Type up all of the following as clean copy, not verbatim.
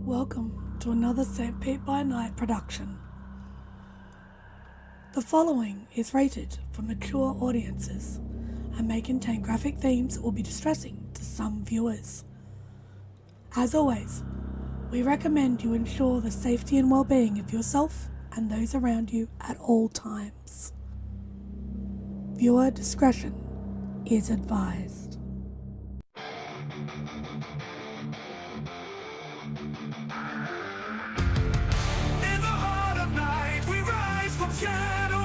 Welcome to another St. Pete by Night production. The following is rated for mature audiences and may contain graphic themes that will be distressing to some viewers. As always, we recommend you ensure the safety and well-being of yourself and those around you at all times. Viewer discretion is advised. In the heart of night, we rise from shadows,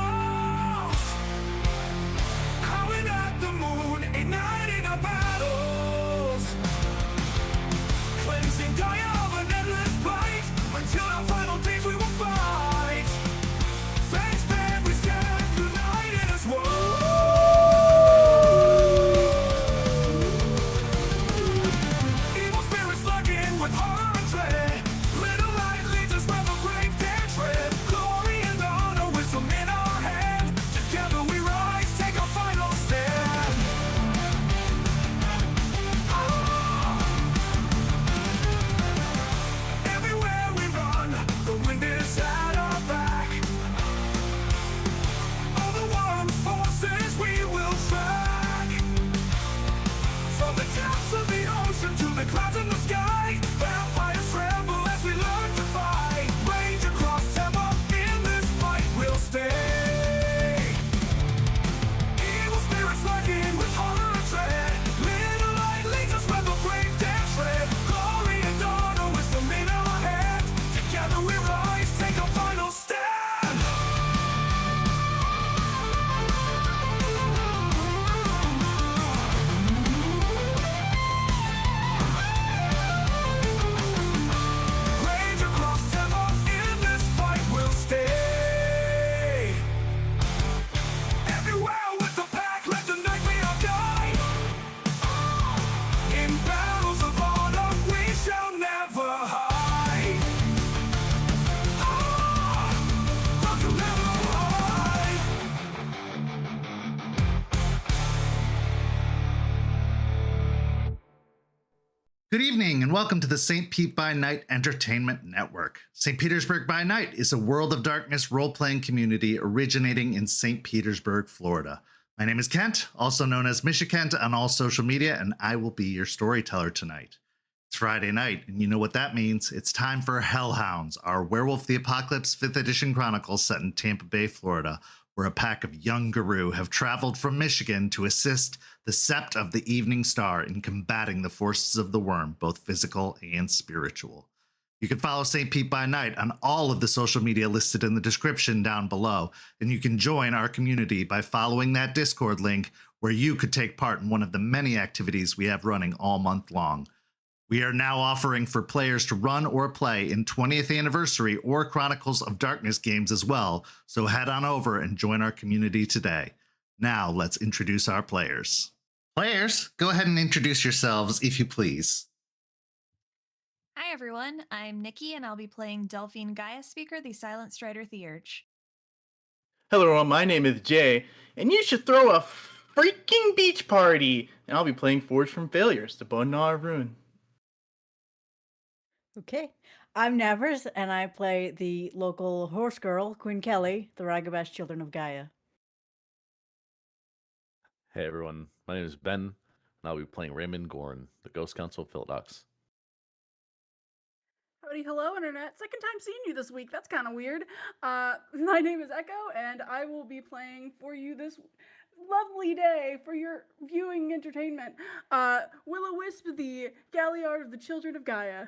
howling at the moon, igniting our battles, cleansing Gaia of an endless fight, until our final days we will fight. Thanks, man, we stand united as one. Evil spirits lurking with horror and dread. Little light leads us where the brave dare tread. Glory and honor, wisdom in our hand. Together we rise, take our final stand. Everywhere we run, the wind is at our back. All the warring forces we will track. From the depths of the ocean to the clouds in the sky, vampires tremble as we learn to fight. Rage across Tampa, in this fight we'll stay. Evil spirits lurking with horror and dread. Little light leads us where the brave dare tread. Glory and honor, wisdom in our hand. Together we rise, take our final stand. Rage across Tampa, in this fight we'll stay. Everywhere with the pack, let the night be our guide. In battles of honor, we shall never hide. Rock will never hide. Good evening and welcome to the St. Pete by Night Entertainment Network. St. Petersburg by Night is a World of Darkness role-playing community originating in St. Petersburg, Florida. My name is Kent, also known as Misha Kent on all social media, and I will be your storyteller tonight. It's Friday night, and you know what that means. It's time for Hounds, our Werewolf the Apocalypse 5th edition chronicle set in Tampa Bay, Florida, where a pack of young Garou have traveled from Michigan to assist the Sept of the Evening Star in combating the forces of the worm, both physical and spiritual. You can follow St. Pete by Night on all of the social media listed in the description down below, and you can join our community by following that Discord link where you could take part in one of the many activities we have running all month long. We are now offering for players to run or play in 20th Anniversary or Chronicles of Darkness games as well, so head on over and join our community today. Now, let's introduce our players. Players, go ahead and introduce yourselves, if you please. Hi everyone, I'm Nikki and I'll be playing Delphine Gaia Speaker, the Silent Strider Theurge. Hello, everyone. My name is Jay, and you should throw a freaking beach party. And I'll be playing Forge from Failures, the Bonar Ruin. Okay, I'm Navers, and I play the local horse girl, Quinn Kelly, the Ragabash Children of Gaia. Hey everyone, my name is Ben, and I'll be playing Raymond Gorn, the Ghost Council of Philodox. Howdy, hello, Internet. Second time seeing you this week. That's kind of weird. My name is Echo, and I will be playing for you this lovely day for your viewing entertainment. Will-O-Wisp, the Galliard of the Children of Gaia.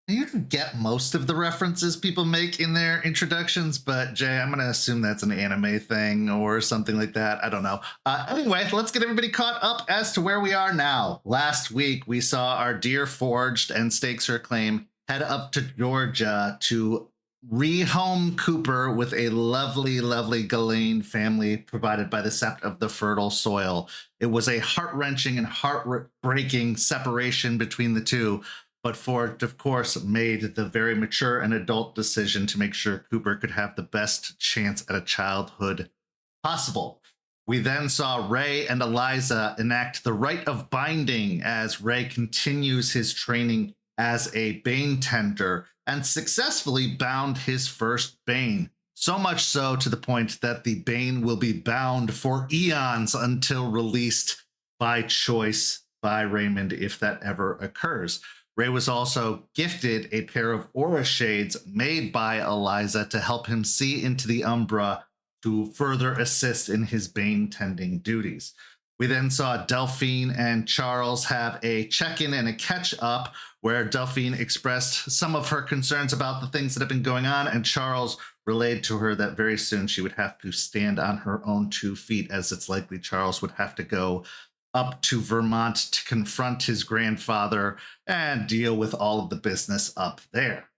You can get most of the references people make in their introductions, but Jay, I'm going to assume that's an anime thing or something like that. I don't know. Anyway, let's get everybody caught up as to where we are now. Last week, we saw our dear Forged and Stakes Her Claim head up to Georgia to rehome Cooper with a lovely, lovely Ghislaine family provided by the Sept of the Fertile Soil. It was a heart-wrenching and heartbreaking separation between the two, but Ford, of course, made the very mature and adult decision to make sure Cooper could have the best chance at a childhood possible. We then saw Ray and Eliza enact the rite of binding as Ray continues his training as a Bane tender and successfully bound his first Bane. So much so to the point that the Bane will be bound for eons until released by choice by Raymond, if that ever occurs. Ray was also gifted a pair of aura shades made by Eliza to help him see into the Umbra to further assist in his Bane tending duties. We then saw Delphine and Charles have a check-in and a catch-up where Delphine expressed some of her concerns about the things that have been going on, and Charles relayed to her that very soon she would have to stand on her own 2 feet, as it's likely Charles would have to go up to Vermont to confront his grandfather and deal with all of the business up there.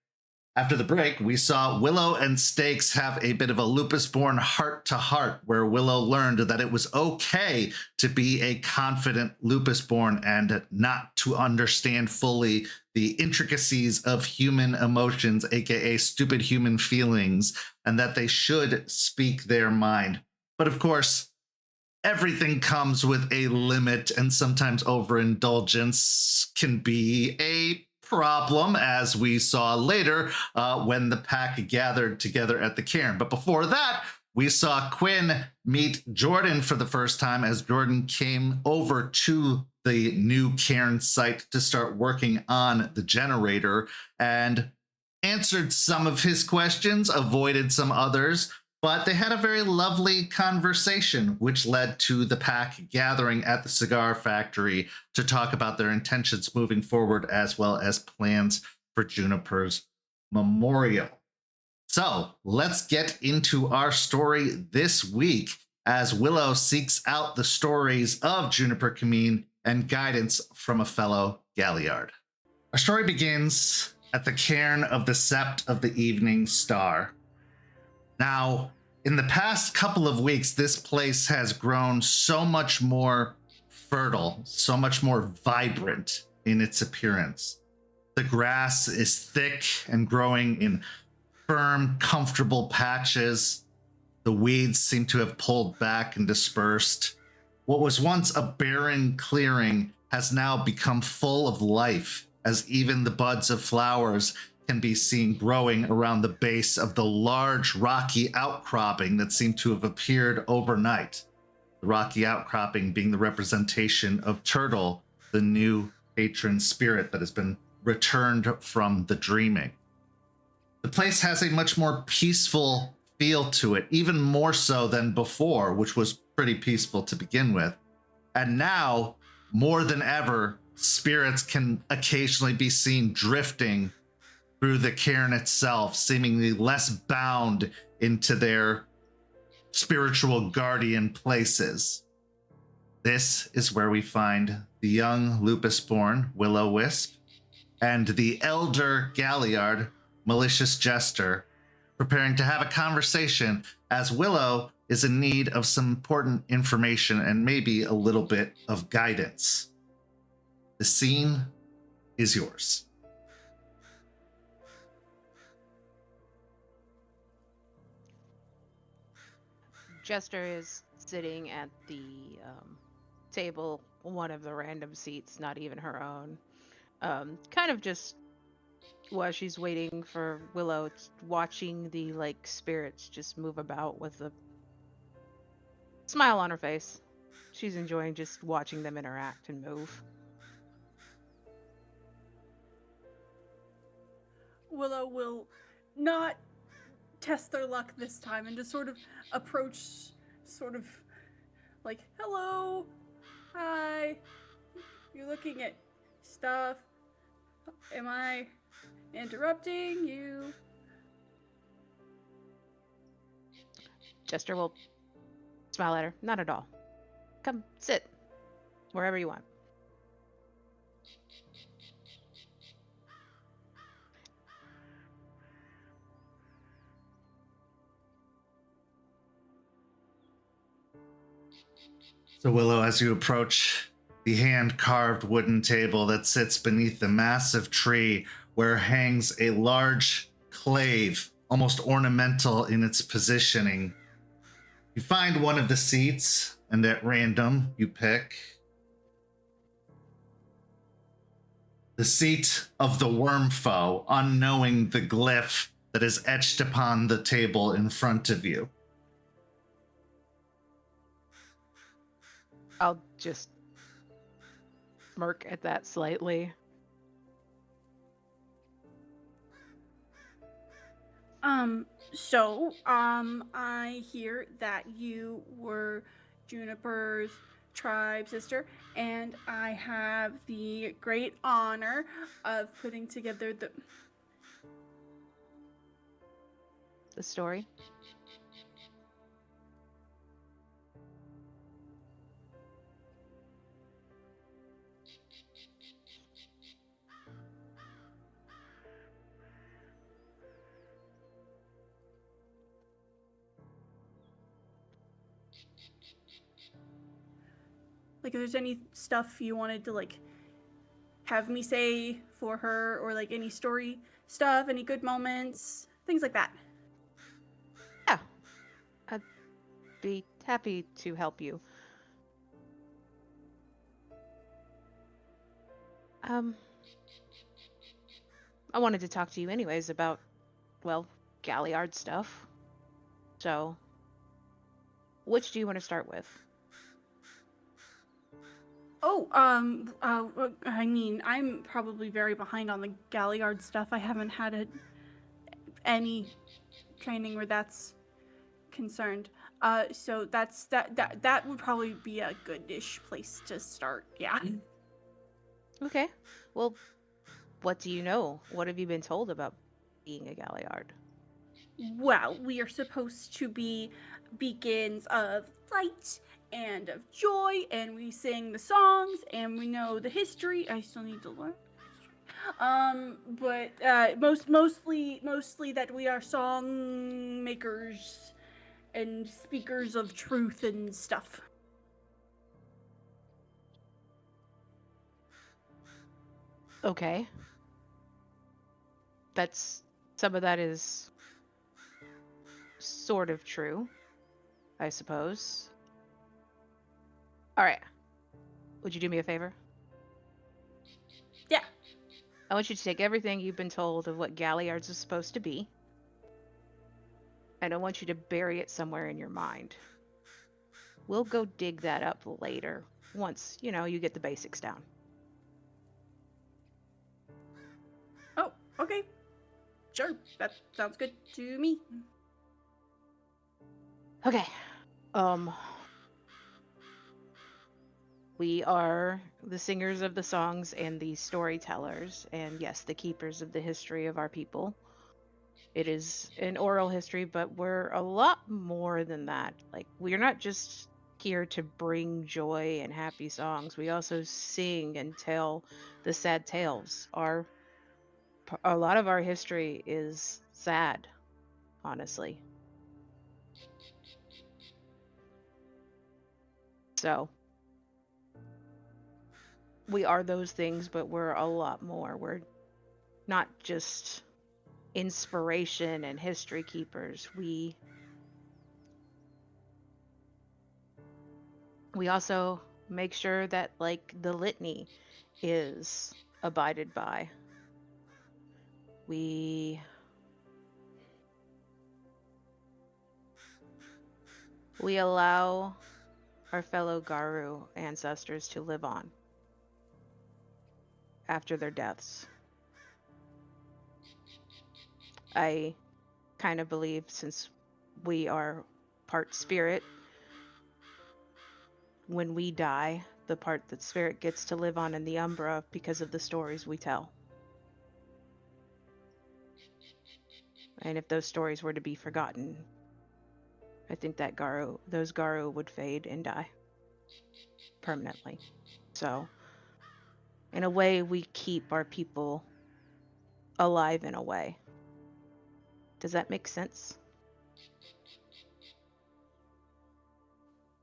After the break, we saw Willow and Stakes have a bit of a Lupus-born heart-to-heart, where Willow learned that it was okay to be a confident Lupus-born and not to understand fully the intricacies of human emotions, aka stupid human feelings, and that they should speak their mind. But of course, everything comes with a limit, and sometimes overindulgence can be a problem, as we saw later when the pack gathered together at the cairn. But before that, we saw Quinn meet Jordan for the first time as Jordan came over to the new cairn site to start working on the generator and answered some of his questions, avoided some others. But they had a very lovely conversation, which led to the pack gathering at the cigar factory to talk about their intentions moving forward, as well as plans for Juniper's memorial. So let's get into our story this week as Willow seeks out the stories of Juniper Camine and guidance from a fellow Galliard. Our story begins at the cairn of the Sept of the Evening Star. Now, in the past couple of weeks, this place has grown so much more fertile, so much more vibrant in its appearance. The grass is thick and growing in firm, comfortable patches. The weeds seem to have pulled back and dispersed. What was once a barren clearing has now become full of life, as even the buds of flowers can be seen growing around the base of the large rocky outcropping that seemed to have appeared overnight. The rocky outcropping being the representation of Turtle, the new patron spirit that has been returned from the dreaming. The place has a much more peaceful feel to it, even more so than before, which was pretty peaceful to begin with. And now, more than ever, spirits can occasionally be seen drifting through the cairn itself, seemingly less bound into their spiritual guardian places. This is where we find the young Lupus-born Will-O-Wisp and the elder Galliard, Malicious Jester, preparing to have a conversation as Willow is in need of some important information and maybe a little bit of guidance. The scene is yours. Jester is sitting at the table, one of the random seats, not even her own. Kind of just while she's waiting for Willow, watching the spirits just move about with a smile on her face. She's enjoying just watching them interact and move. Willow will not test their luck this time and just sort of approach, sort of like, hello, hi, you're looking at stuff, am I interrupting you? Jester will smile at her. Not at all. Come, sit. Wherever you want. So Willow, as you approach the hand-carved wooden table that sits beneath the massive tree where hangs a large clave, almost ornamental in its positioning, you find one of the seats, and at random, you pick. the seat of the worm foe, unknowing the glyph that is etched upon the table in front of you. I'll just smirk at that slightly. I hear that you were Juniper's tribe sister, and I have the great honor of putting together The story. like, if there's any stuff you wanted to, like, have me say for her, or, like, any story stuff, any good moments, things like that. Yeah. I'd be happy to help you. I wanted to talk to you anyways about, well, Galliard stuff. So, which do you want to start with? I mean, I'm probably very behind on the Galliard stuff. I haven't had any training where that's concerned. So that would probably be a good-ish place to start. Yeah. Okay. Well, what do you know? What have you been told about being a Galliard? Well, we are supposed to be beacons of light and of joy, and we sing the songs, and we know the history. I still need to learn history. Mostly that we are song makers and speakers of truth and stuff. Okay. Some of that is sort of true, I suppose. All right. Would you do me a favor? Yeah. I want you to take everything you've been told of what Galliards is supposed to be, and I want you to bury it somewhere in your mind. We'll go dig that up later, once, you get the basics down. Oh, okay. Sure, that sounds good to me. Okay. We are the singers of the songs and the storytellers, and yes, the keepers of the history of our people. It is an oral history, but we're a lot more than that. Like, we're not just here to bring joy and happy songs. We also sing and tell the sad tales. A lot of our history is sad, honestly. So, we are those things, but we're a lot more. We're not just inspiration and history keepers. We also make sure that, like, the litany is abided by. We allow our fellow Garu ancestors to live on after their deaths. I kind of believe, since we are part spirit, when we die, the part that spirit gets to live on in the Umbra because of the stories we tell. And if those stories were to be forgotten, I think that those Garu would fade and die permanently. So, in a way, we keep our people alive in a way. Does that make sense?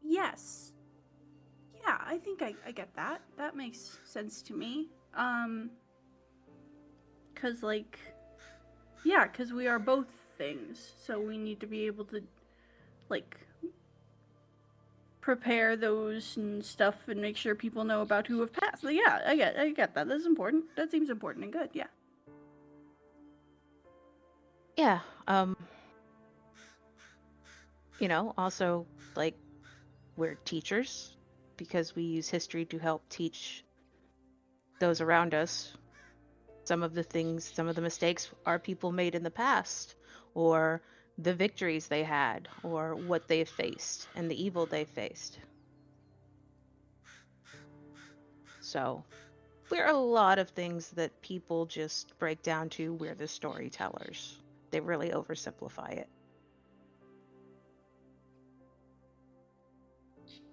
Yes. Yeah, I think I get that. That makes sense to me. 'Cause, like, yeah, 'cause we are both things, so we need to be able to, like, prepare those and stuff and make sure people know about who have passed. But yeah, I get that. That's important. That seems important and good. Yeah. Yeah. Also, like, we're teachers because we use history to help teach those around us some of the mistakes our people made in the past, or the victories they had, or what they faced and the evil they faced. So we're a lot of things that people just break down to we're the storytellers. They really oversimplify it.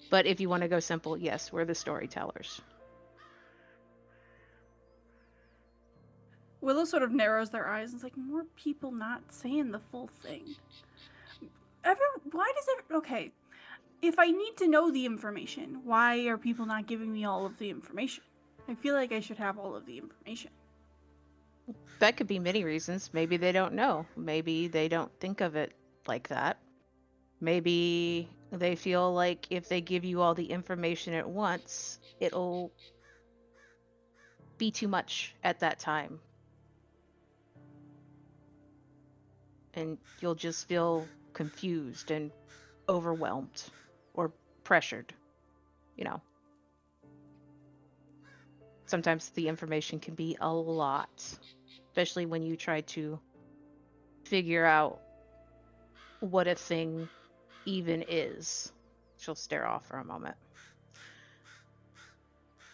But if you want to go simple, yes, we're the storytellers. Willow sort of narrows their eyes and is like, more people not saying the full thing. Okay, if I need to know the information, why are people not giving me all of the information? I feel like I should have all of the information. That could be many reasons. Maybe they don't know. Maybe they don't think of it like that. Maybe they feel like if they give you all the information at once, it'll be too much at that time. And you'll just feel confused and overwhelmed or pressured, Sometimes the information can be a lot, especially when you try to figure out what a thing even is. She'll stare off for a moment.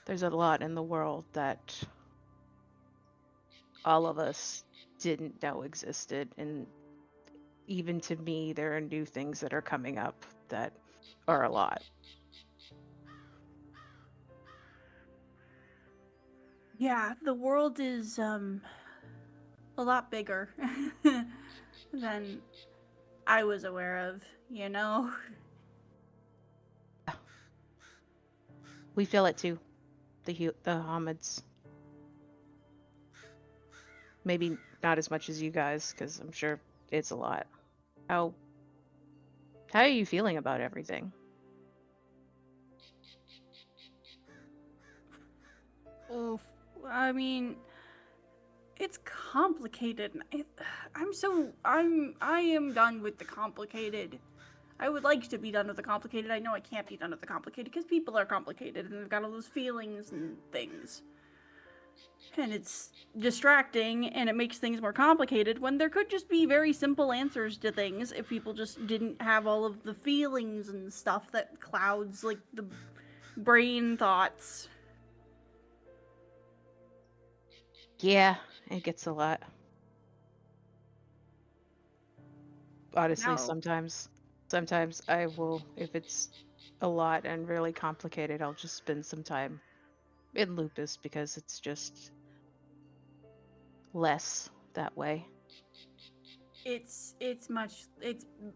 There's a lot in the world that all of us didn't know existed, and even to me, there are new things that are coming up that are a lot. Yeah, the world is a lot bigger than I was aware of, We feel it too, the Homids. Maybe not as much as you guys, because I'm sure it's a lot. How are you feeling about everything? Oof. I mean, it's complicated. I am done with the complicated. I would like to be done with the complicated. I know I can't be done with the complicated because people are complicated and they've got all those feelings and things. And it's distracting and it makes things more complicated when there could just be very simple answers to things if people just didn't have all of the feelings and stuff that clouds like the brain thoughts. Yeah, it gets a lot. Honestly, No. sometimes I will, if it's a lot and really complicated, I'll just spend some time in Lupus because it's just less that way. It's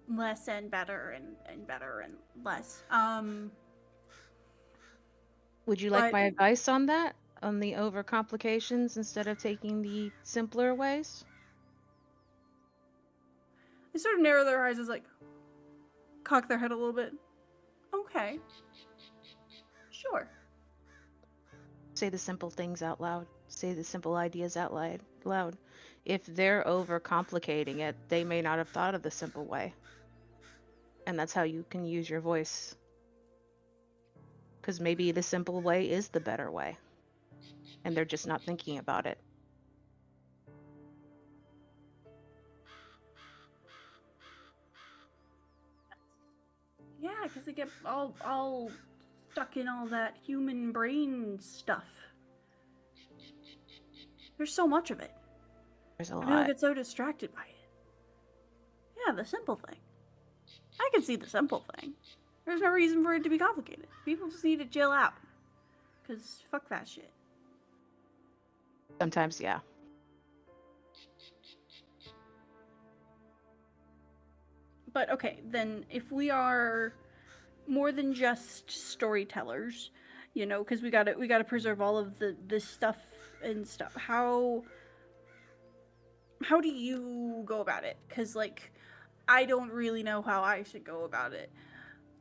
less and better and better and less. Would you like my advice on that? On the overcomplications instead of taking the simpler ways? They sort of narrow their eyes as like cock their head a little bit. Okay. Sure. Say the simple things out loud. Say the simple ideas out loud. If they're overcomplicating it, they may not have thought of the simple way. And that's how you can use your voice. Because maybe the simple way is the better way. And they're just not thinking about it. Yeah, because they get all stuck in all that human brain stuff. There's so much of it. There's a People lot. get so distracted by it. Yeah, the simple thing. I can see the simple thing. There's no reason for it to be complicated. People just need to chill out. Because fuck that shit. Sometimes, yeah. But okay, then if we are more than just storytellers, because we gotta preserve all of the stuff and stuff. How do you go about it? Because I don't really know how I should go about it.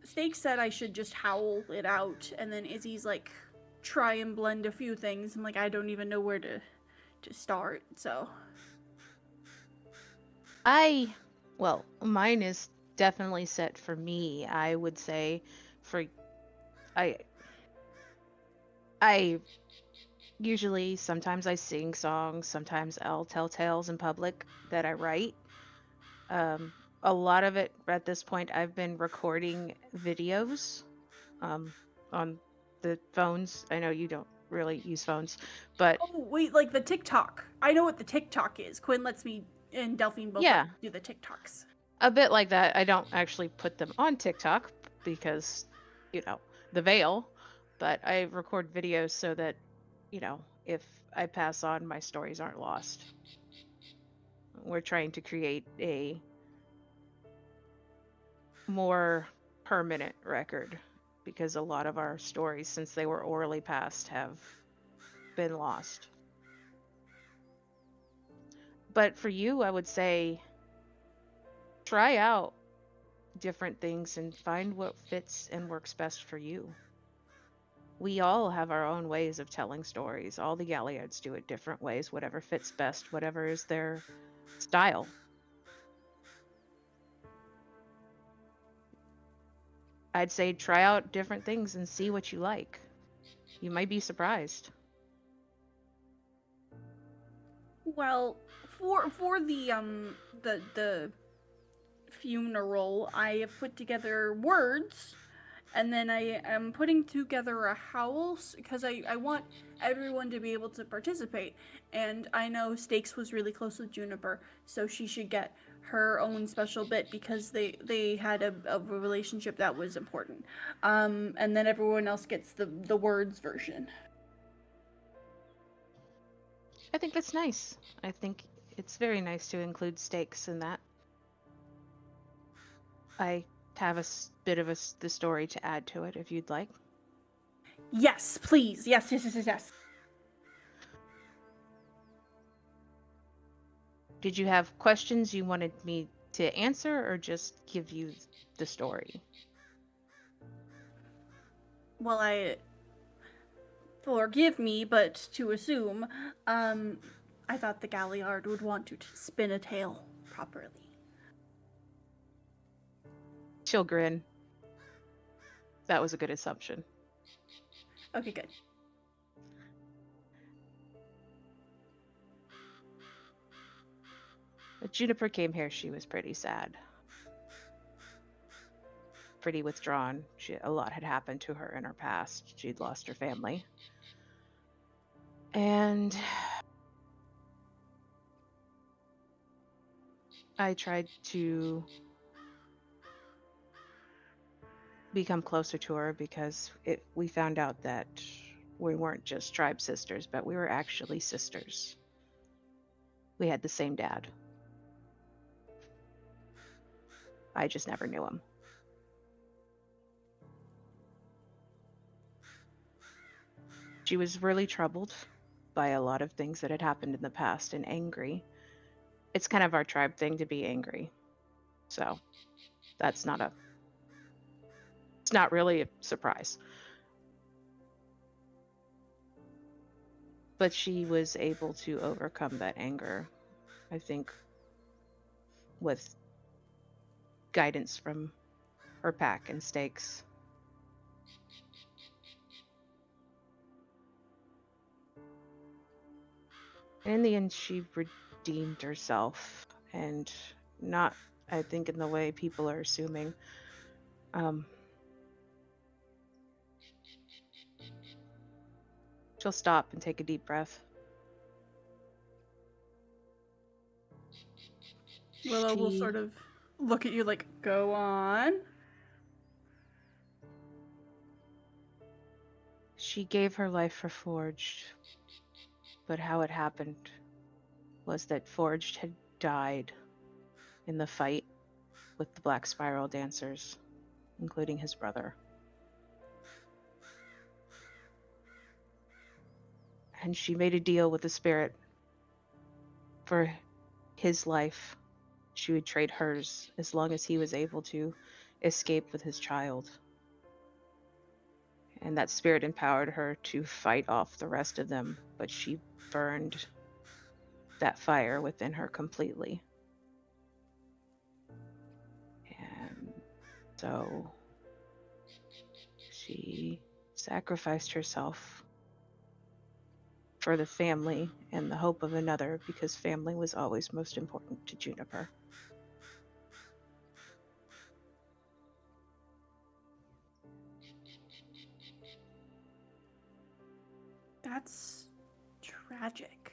Steak said I should just howl it out, and then Izzy's like, try and blend a few things. I'm like, I don't even know where to start. So Well, mine is definitely set for me. I would say for I usually sometimes I sing songs, sometimes I'll tell tales in public that I write. A lot of it at this point I've been recording videos on the phones. I know you don't really use phones, but oh wait, like the TikTok. I know what the TikTok is. Quinn lets me and Delphine both yeah, do the TikToks. a bit like that. I don't actually put them on TikTok because, the veil, but I record videos so that, if I pass on, my stories aren't lost. We're trying to create a more permanent record because a lot of our stories, since they were orally passed, have been lost. But for you, I would say try out different things and find what fits and works best for you. We all have our own ways of telling stories. All the Galliards do it different ways, whatever fits best, whatever is their style. I'd say try out different things and see what you like. You might be surprised. Well, for the funeral, I have put together words, and then I am putting together a howl because I want everyone to be able to participate. And I know Stakes was really close with Juniper, so she should get her own special bit because they had a relationship that was important. And then everyone else gets the words version. I think that's nice. I think it's very nice to include stakes in that. I have a bit of the story to add to it if you'd like. Yes, please. Yes. Did you have questions you wanted me to answer or just give you the story? Well, forgive me, but to assume, I thought the Galliard would want to spin a tale properly. She'll grin. That was a good assumption. Okay, good. When Juniper came here, she was pretty sad. Pretty withdrawn. A lot had happened to her in her past. She'd lost her family. And I tried to become closer to her because we found out that we weren't just tribe sisters, but we were actually sisters. We had the same dad. I just never knew him. She was really troubled by a lot of things that had happened in the past and angry. It's kind of our tribe thing to be angry. So it's not really a surprise. But she was able to overcome that anger, I think, with guidance from her pack and stakes. And in the end, she redeemed herself, and not, I think, in the way people are assuming. She'll stop and take a deep breath. Willow will sort of look at you like, go on. She gave her life for Forged, but how it happened was that Forged had died in the fight with the Black Spiral dancers, including his brother. And she made a deal with the spirit. For his life, she would trade hers as long as he was able to escape with his child. And that spirit empowered her to fight off the rest of them, but she burned that fire within her completely. And so she sacrificed herself for the family and the hope of another, because family was always most important to Juniper. That's tragic.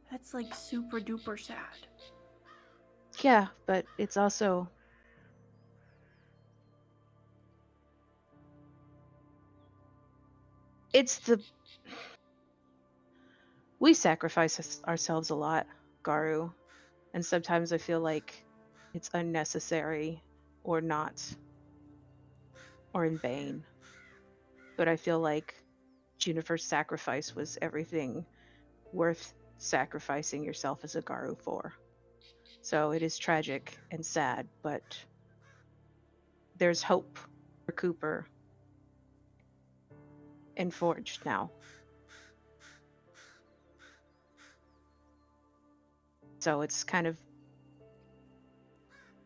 That's like super duper sad. Yeah, but it's also we sacrifice ourselves a lot, Garu, and sometimes I feel like it's unnecessary or not, or in vain. But I feel like Juniper's sacrifice was everything worth sacrificing yourself as a Garu for. So it is tragic and sad, but there's hope for Cooper and Forge now. So it's kind of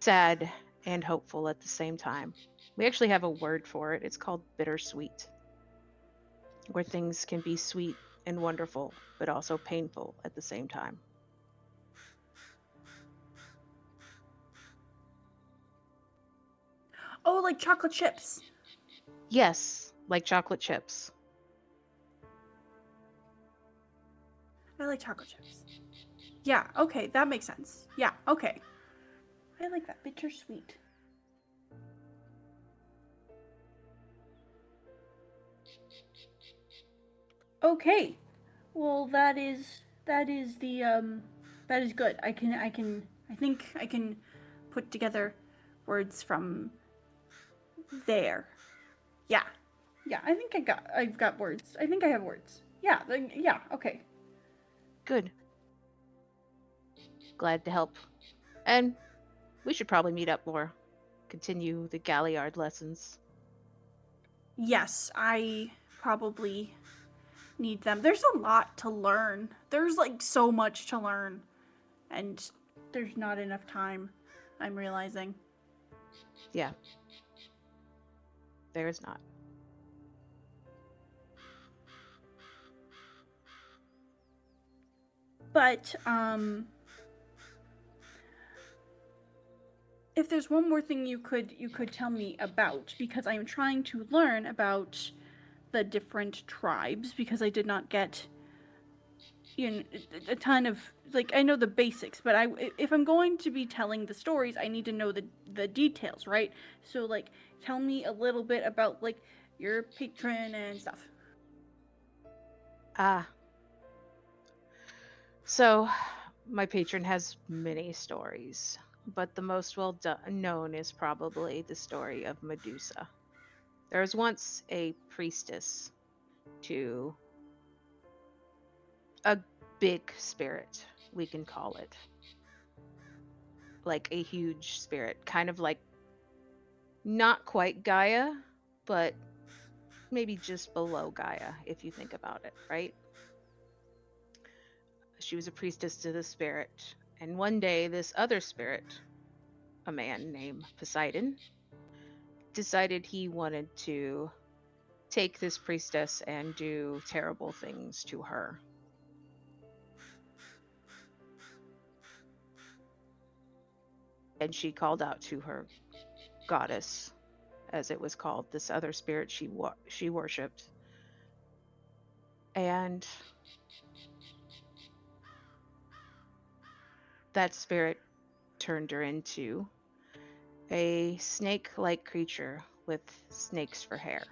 sad and hopeful at the same time. We actually have a word for it. It's called bittersweet, where things can be sweet and wonderful, but also painful at the same time. Oh, like chocolate chips. Yes, like chocolate chips. I like chocolate chips. Yeah, okay, that makes sense. Yeah, okay. I like that. Bittersweet. Okay. Well, that is the that is good. I think I can put together words from there. Yeah. Yeah, I think I've got words. I think I have words. Yeah, yeah, okay. Good. Glad to help. And we should probably meet up more. Continue the Galliard lessons. Yes, I probably need them. There's a lot to learn. There's like so much to learn. And there's not enough time, I'm realizing. Yeah. There is not. But if there's one more thing you could tell me about, because I'm trying to learn about the different tribes, because I did not get a ton of, like, I know the basics, but if I'm going to be telling the stories, I need to know the details, right? So like, tell me a little bit about like your patron and stuff. So my patron has many stories, but the most known is probably the story of Medusa. There was once a priestess to a big spirit, we can call it. Like a huge spirit, kind of like not quite Gaia, but maybe just below Gaia, if you think about it, right? She was a priestess to the spirit, and one day this other spirit, a man named Poseidon, decided he wanted to take this priestess and do terrible things to her. And she called out to her goddess, as it was called, this other spirit she worshipped. And that spirit turned her into a snake-like creature with snakes for hair.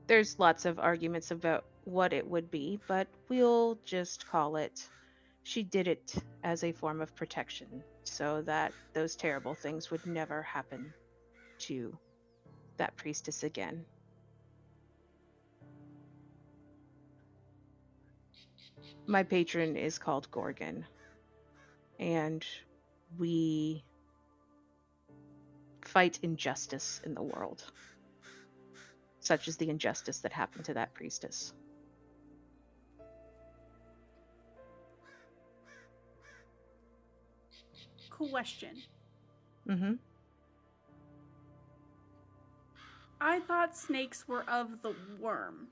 There's lots of arguments about what it would be, but we'll just call it she did it as a form of protection so that those terrible things would never happen to that priestess again. My patron is called Gorgon, and we fight injustice in the world, such as the injustice that happened to that priestess. Question. Mm-hmm. I thought snakes were of the worm.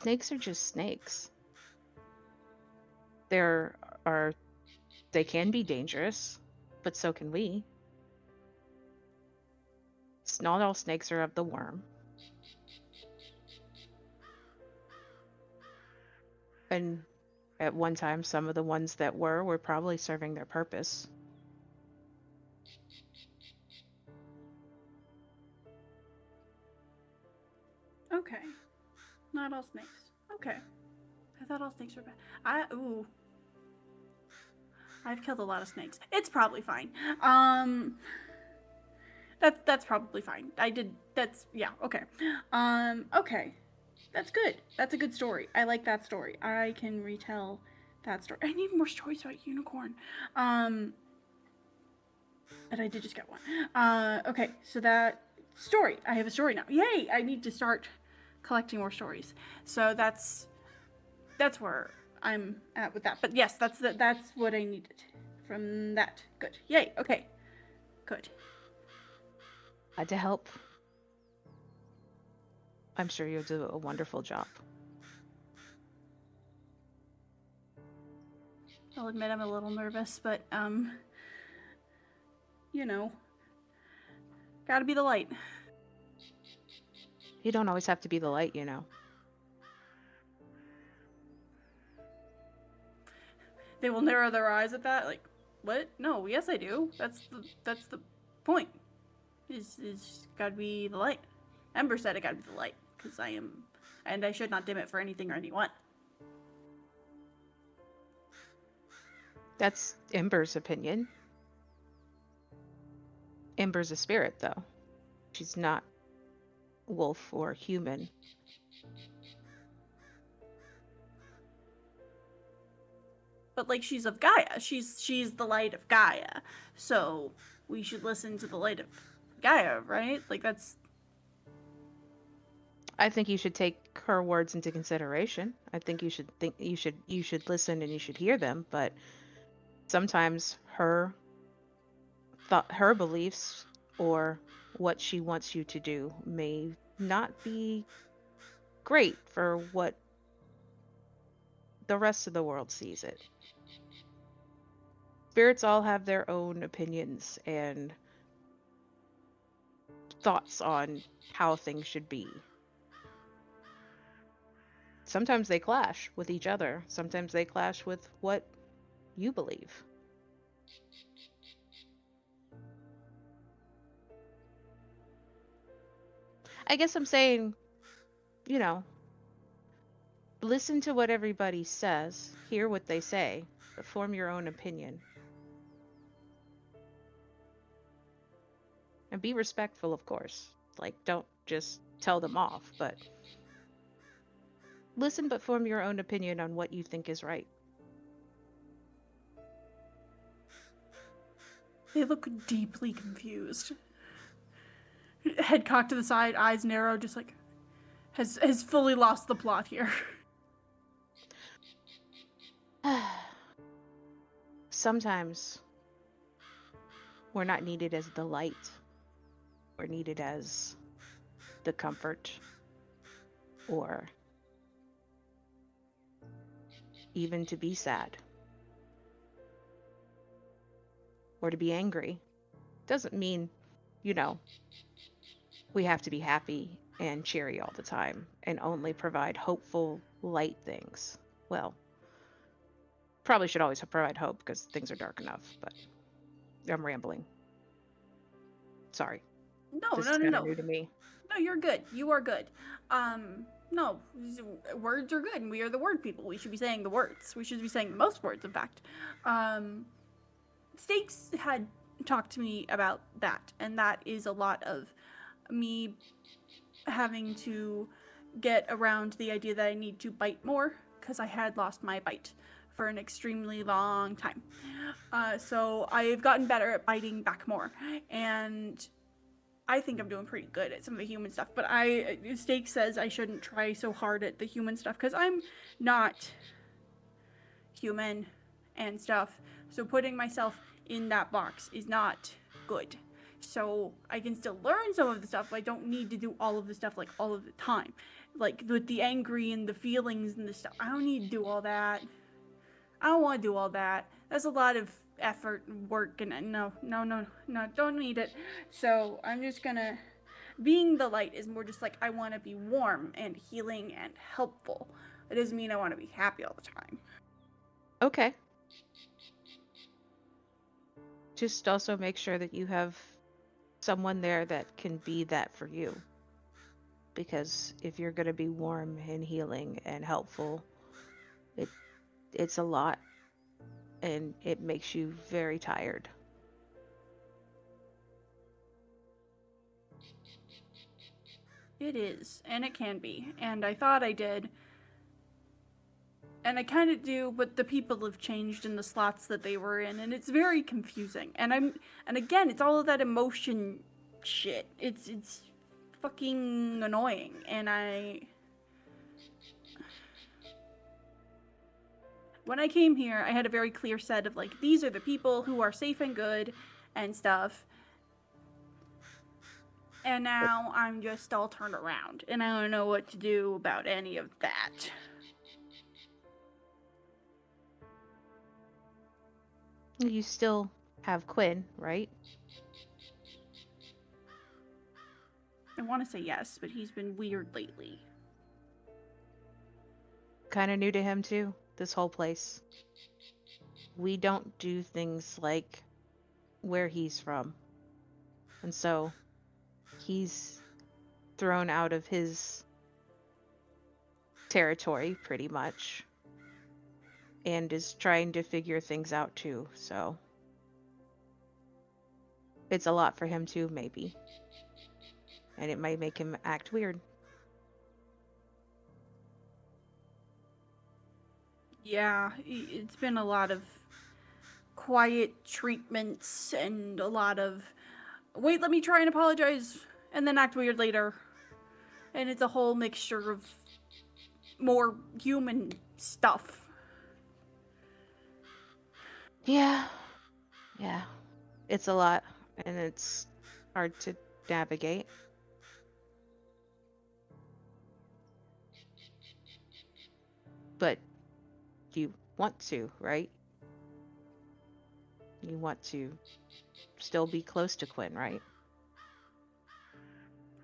Snakes are just snakes. They can be dangerous, but so can we. Not all snakes are of the worm. And at one time, some of the ones that were probably serving their purpose. Okay. Not all snakes. Okay. I thought all snakes were bad. I've killed a lot of snakes. It's probably fine. That's probably fine. Okay. Okay. That's good. That's a good story. I like that story. I can retell that story. I need more stories about unicorn. But I did just get one. Okay, so that story. I have a story now. Yay! I need to start collecting more stories. So that's where I'm at with that. But yes, that's what I needed from that. Good. Yay. Okay. Good. Glad to help. I'm sure you'll do a wonderful job. I'll admit I'm a little nervous, but gotta be the light. You don't always have to be the light, you know. They will narrow their eyes at that, like, what? No, yes I do. That's the point. Is gotta be the light. Ember said it gotta be the light, because I am, and I should not dim it for anything or anyone. That's Ember's opinion. Ember's a spirit, though. She's not wolf or human. But like, she's of Gaia. She's the light of Gaia. So we should listen to the light of Gaia, right? Like, that's. I think you should take her words into consideration. I think you should listen and you should hear them, but sometimes her beliefs or what she wants you to do may not be great for what the rest of the world sees it. Spirits all have their own opinions and thoughts on how things should be. Sometimes they clash with each other. Sometimes they clash with what you believe. I guess I'm saying, listen to what everybody says, hear what they say, but form your own opinion. And be respectful, of course. Like, don't just tell them off, but listen, but form your own opinion on what you think is right. They look deeply confused. Head cocked to the side, eyes narrow, just like has fully lost the plot here. Sometimes we're not needed as the light. We're needed as the comfort, or even to be sad, or to be angry. Doesn't mean, we have to be happy and cheery all the time and only provide hopeful, light things. Well, probably should always provide hope because things are dark enough, but I'm rambling. Sorry. No. New to me. No, you're good. You are good. No, words are good, and we are the word people. We should be saying the words. We should be saying the most words, in fact. Stakes had talked to me about that, and that is a lot of me having to get around the idea that I need to bite more, because I had lost my bite for an extremely long time. So I've gotten better at biting back more, and I think I'm doing pretty good at some of the human stuff, but Steak says I shouldn't try so hard at the human stuff because I'm not human and stuff. So putting myself in that box is not good. So I can still learn some of the stuff, but I don't need to do all of the stuff like all of the time. Like with the angry and the feelings and the stuff. I don't need to do all that. I don't want to do all that. That's a lot of effort and work, and no, don't need it. So I'm just gonna, being the light is more just like I want to be warm and healing and helpful. It doesn't mean I want to be happy all the time. Okay. Just also make sure that you have someone there that can be that for you. Because if you're going to be warm and healing and helpful, it's a lot, and it makes you very tired. It is, and it can be, and I thought I did. And I kind of do, but the people have changed in the slots that they were in, and it's very confusing. And again, it's all of that emotion shit. It's fucking annoying, and when I came here, I had a very clear set of, like, these are the people who are safe and good and stuff. And now I'm just all turned around, and I don't know what to do about any of that. You still have Quinn, right? I want to say yes, but he's been weird lately. Kind of new to him too, this whole place. We don't do things like where he's from. And so he's thrown out of his territory pretty much, and is trying to figure things out too, so it's a lot for him too, maybe. And it might make him act weird. Yeah, it's been a lot of quiet treatments and a lot of, wait, let me try and apologize, and then act weird later. And it's a whole mixture of more human stuff. Yeah. It's a lot, and it's hard to navigate. But you want to, right? You want to still be close to Quinn, right?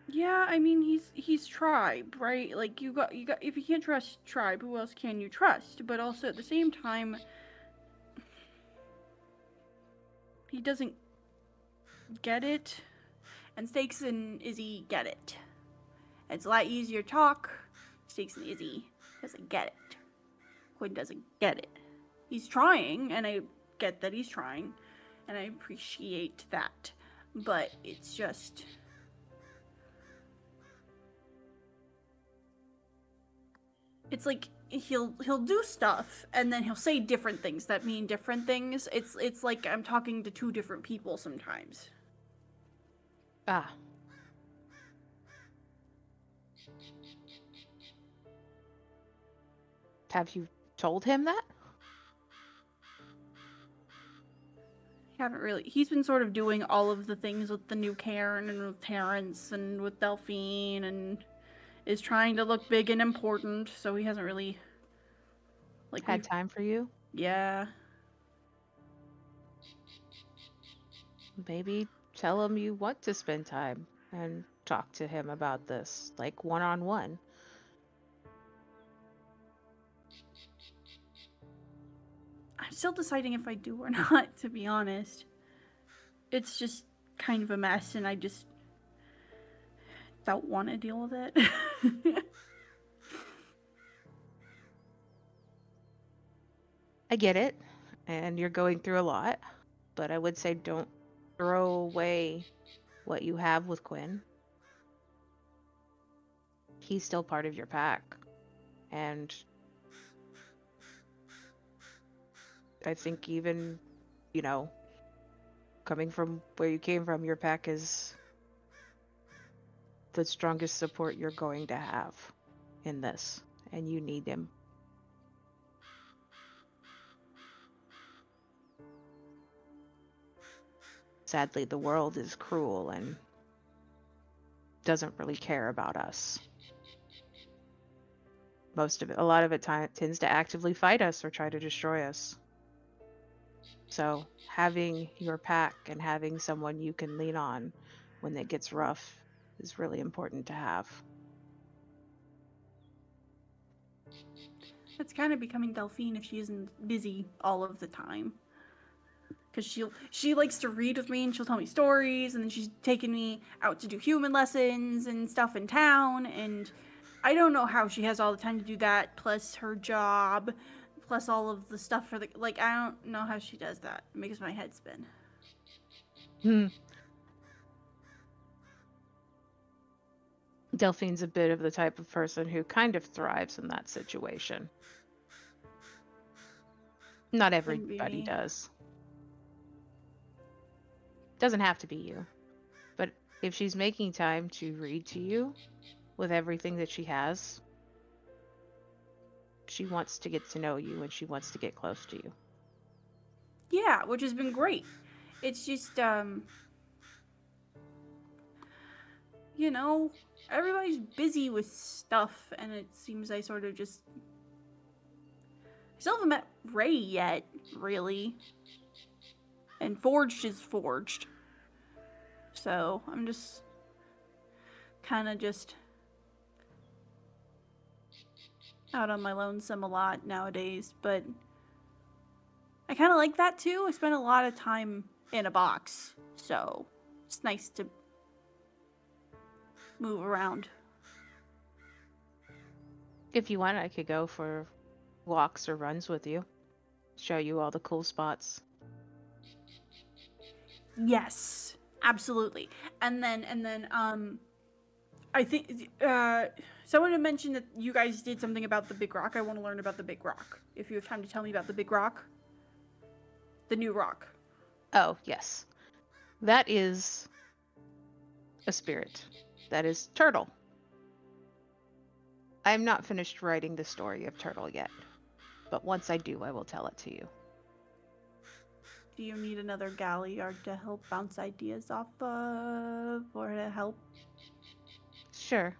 Yeah, I mean, he's tribe, right? Like, you got if you can't trust tribe, who else can you trust? But also at the same time, he doesn't get it, and Stakes and Izzy get it. It's a lot easier to talk. Stakes and Izzy doesn't get it. Quinn doesn't get it. He's trying, and I get that he's trying, and I appreciate that. But it's just, it's like he'll do stuff, and then he'll say different things that mean different things. It's like I'm talking to two different people sometimes. Ah. Have you told him that? Haven't really. He's been sort of doing all of the things with the new Karen and with Terrance and with Delphine, and is trying to look big and important, so he hasn't really, like, Had time for you? Yeah. Maybe tell him you want to spend time and talk to him about this, like one-on-one. I'm still deciding if I do or not, to be honest. It's just kind of a mess, and I just don't want to deal with it. I get it, and you're going through a lot, but I would say don't throw away what you have with Quinn. He's still part of your pack, and I think even, you know, coming from where you came from, your pack is the strongest support you're going to have in this, and you need him. Sadly, the world is cruel and doesn't really care about us. A lot of it tends to actively fight us or try to destroy us. So having your pack and having someone you can lean on when it gets rough is really important to have. It's kind of becoming Delphine if she isn't busy all of the time. Because she likes to read with me and she'll tell me stories, and then she's taking me out to do human lessons and stuff in town, and I don't know how she has all the time to do that, plus her job, plus all of the stuff for the, like, I don't know how she does that. It makes my head spin. Delphine's a bit of the type of person who kind of thrives in that situation. Not everybody does. Doesn't have to be you. But if she's making time to read to you with everything that she has, she wants to get to know you and she wants to get close to you. Yeah, which has been great. It's just, you know, everybody's busy with stuff, and it seems I sort of just... I still haven't met Ray yet, really. And Forged is Forged. So, I'm just... kind of just... out on my lonesome a lot nowadays, but... I kind of like that too. I spend a lot of time in a box, so it's nice to move around. If you want, I could go for walks or runs with you. Show you all the cool spots. Yes, absolutely. And then, I think, someone had mentioned that you guys did something about the Big Rock. I want to learn about the Big Rock. If you have time to tell me about the Big Rock. The new rock. Oh, yes. That is a spirit. That is Turtle. I am not finished writing the story of Turtle yet, but once I do, I will tell it to you. Do you need another Galliard to help bounce ideas off of, or to help? Sure.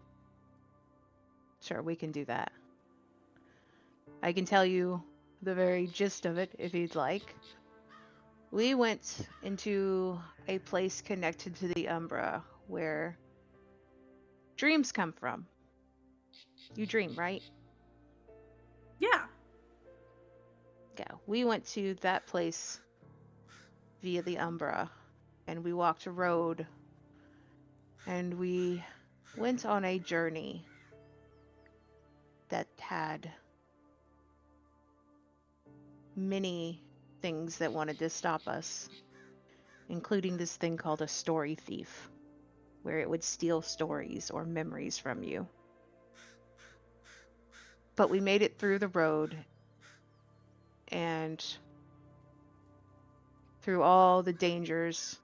Sure, we can do that. I can tell you the very gist of it if you'd like. We went into a place connected to the Umbra where dreams come from. You dream, right? Yeah. Yeah, we went to that place via the Umbra, and we walked a road, and we went on a journey that had many things that wanted to stop us, including this thing called a story thief, where it would steal stories or memories from you. But we made it through the road and through all the dangers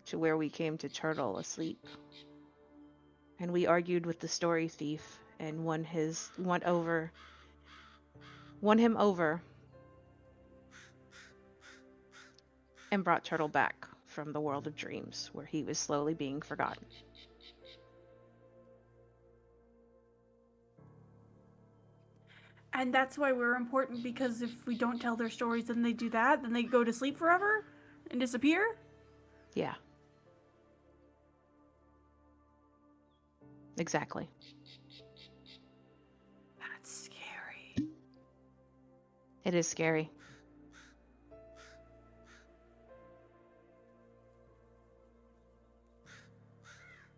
to where we came to Turtle asleep. And we argued with the story thief and won him over and brought Turtle back from the world of dreams where he was slowly being forgotten. And that's why we're important, because if we don't tell their stories and they do that, then they go to sleep forever and disappear? Yeah. Exactly. That's scary. It is scary.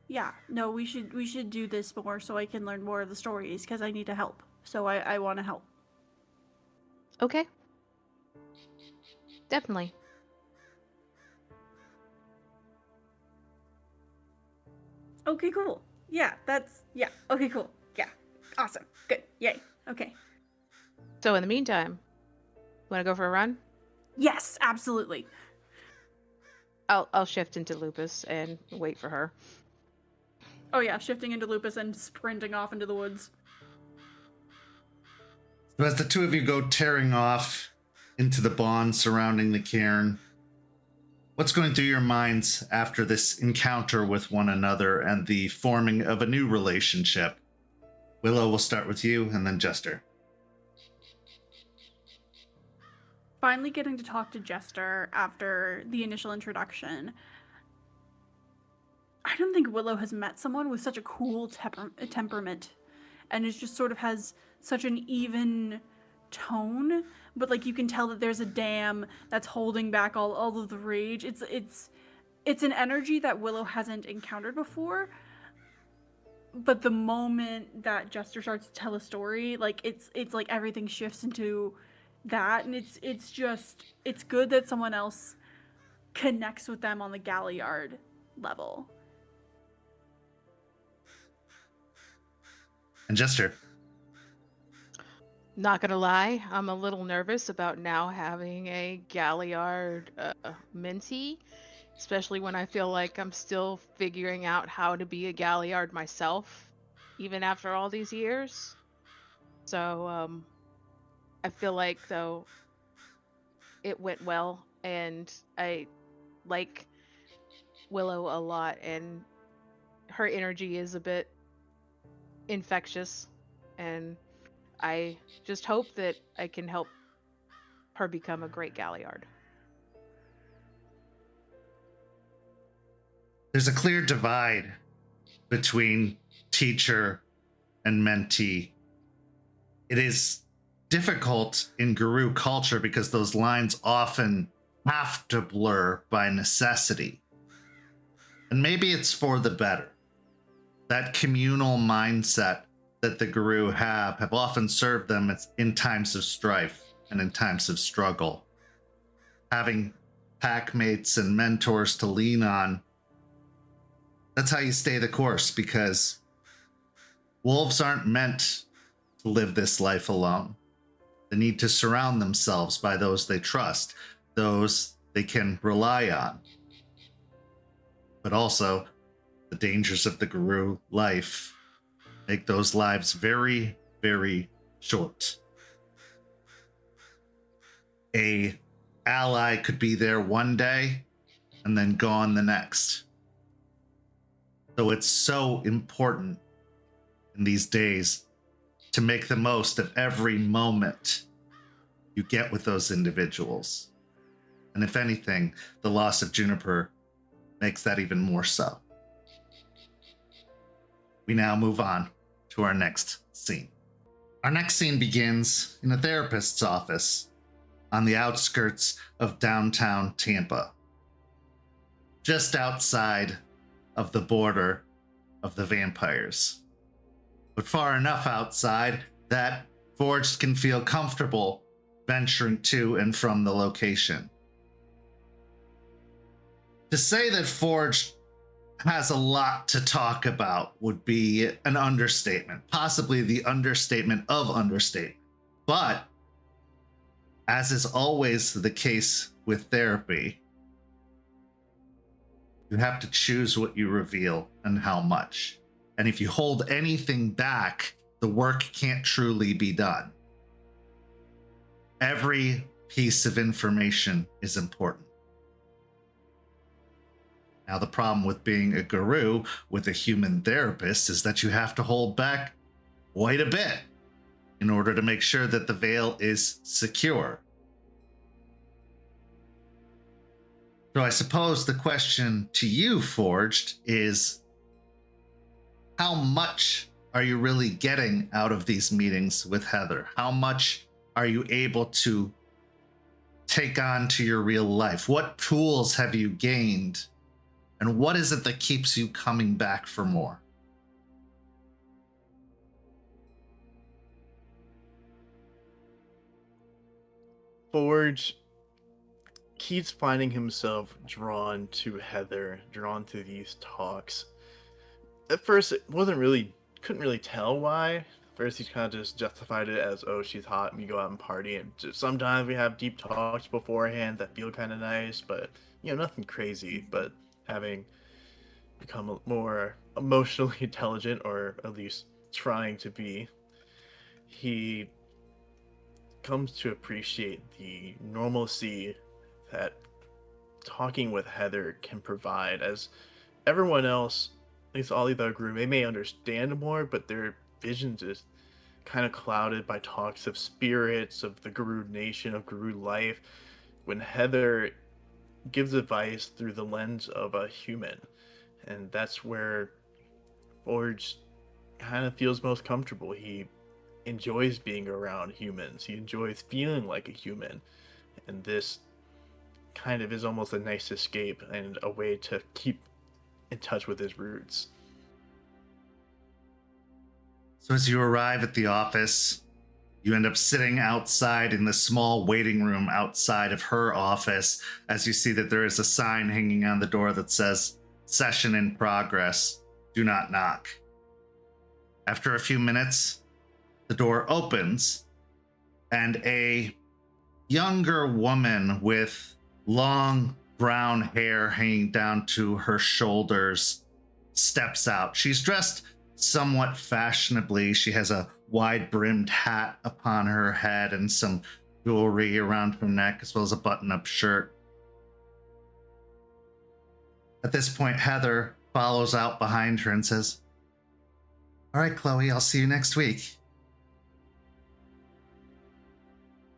Yeah, no, we should do this more so I can learn more of the stories, because I need to help. So I want to help. Okay. Definitely. Okay, cool. Yeah, okay, cool. Yeah, awesome. Good. Yay. Okay. So in the meantime, want to go for a run? Yes, absolutely. I'll shift into Lupus and wait for her. Oh yeah, shifting into Lupus and sprinting off into the woods. So as the two of you go tearing off into the bond surrounding the cairn, what's going through your minds after this encounter with one another and the forming of a new relationship? Willow, we'll start with you, and then Jester. Finally getting to talk to Jester after the initial introduction. I don't think Willow has met someone with such a cool temperament, and it just sort of has such an even tone, but like you can tell that there's a dam that's holding back all of the rage. It's an energy that Willow hasn't encountered before. But the moment that Jester starts to tell a story, like it's like everything shifts into that, and it's good that someone else connects with them on the Galliard level. And Jester. Not gonna lie, I'm a little nervous about now having a Galliard mentee, especially when I feel like I'm still figuring out how to be a Galliard myself, even after all these years. So I feel like, though, it went well, and I like Willow a lot, and her energy is a bit infectious, and I just hope that I can help her become a great Galliard. There's a clear divide between teacher and mentee. It is difficult in Guru culture because those lines often have to blur by necessity. And maybe it's for the better. That communal mindset that the Guru have often served them in times of strife and in times of struggle. Having pack mates and mentors to lean on, that's how you stay the course, because wolves aren't meant to live this life alone. They need to surround themselves by those they trust, those they can rely on. But also, the dangers of the Guru life make those lives very, very short. A ally could be there one day and then gone the next. So it's so important in these days to make the most of every moment you get with those individuals. And if anything, the loss of Juniper makes that even more so. We now move on to our next scene. Our next scene begins in a therapist's office on the outskirts of downtown Tampa, just outside of the border of the vampires, but far enough outside that Forged can feel comfortable venturing to and from the location. To say that Forged has a lot to talk about would be an understatement, possibly the understatement of understatement. But, as is always the case with therapy, you have to choose what you reveal and how much. And if you hold anything back, the work can't truly be done. Every piece of information is important. Now, the problem with being a Guru with a human therapist is that you have to hold back quite a bit in order to make sure that the veil is secure. So I suppose the question to you, Forged, is how much are you really getting out of these meetings with Heather? How much are you able to take on to your real life? What tools have you gained? And what is it that keeps you coming back for more? Forge keeps finding himself drawn to Heather, drawn to these talks. At first, couldn't really tell why, First, he's kind of just justified it as, oh, she's hot, and we go out and party, and just sometimes we have deep talks beforehand that feel kind of nice, but, nothing crazy, but having become more emotionally intelligent, or at least trying to be, he comes to appreciate the normalcy that talking with Heather can provide, as everyone else, at least all the other group, they may understand more, but their visions is kind of clouded by talks of spirits, of the Garud nation, of Garud life, when Heather gives advice through the lens of a human. And that's where Forge kind of feels most comfortable. He enjoys being around humans. He enjoys feeling like a human. And this kind of is almost a nice escape and a way to keep in touch with his roots. So as you arrive at the office, you end up sitting outside in the small waiting room outside of her office, as you see that there is a sign hanging on the door that says, "Session in progress. Do not knock." After a few minutes, the door opens, and a younger woman with long brown hair hanging down to her shoulders steps out. She's dressed somewhat fashionably. She has a wide-brimmed hat upon her head and some jewelry around her neck, as well as a button-up shirt. At this point, Heather follows out behind her and says, "All right, Chloe, I'll see you next week."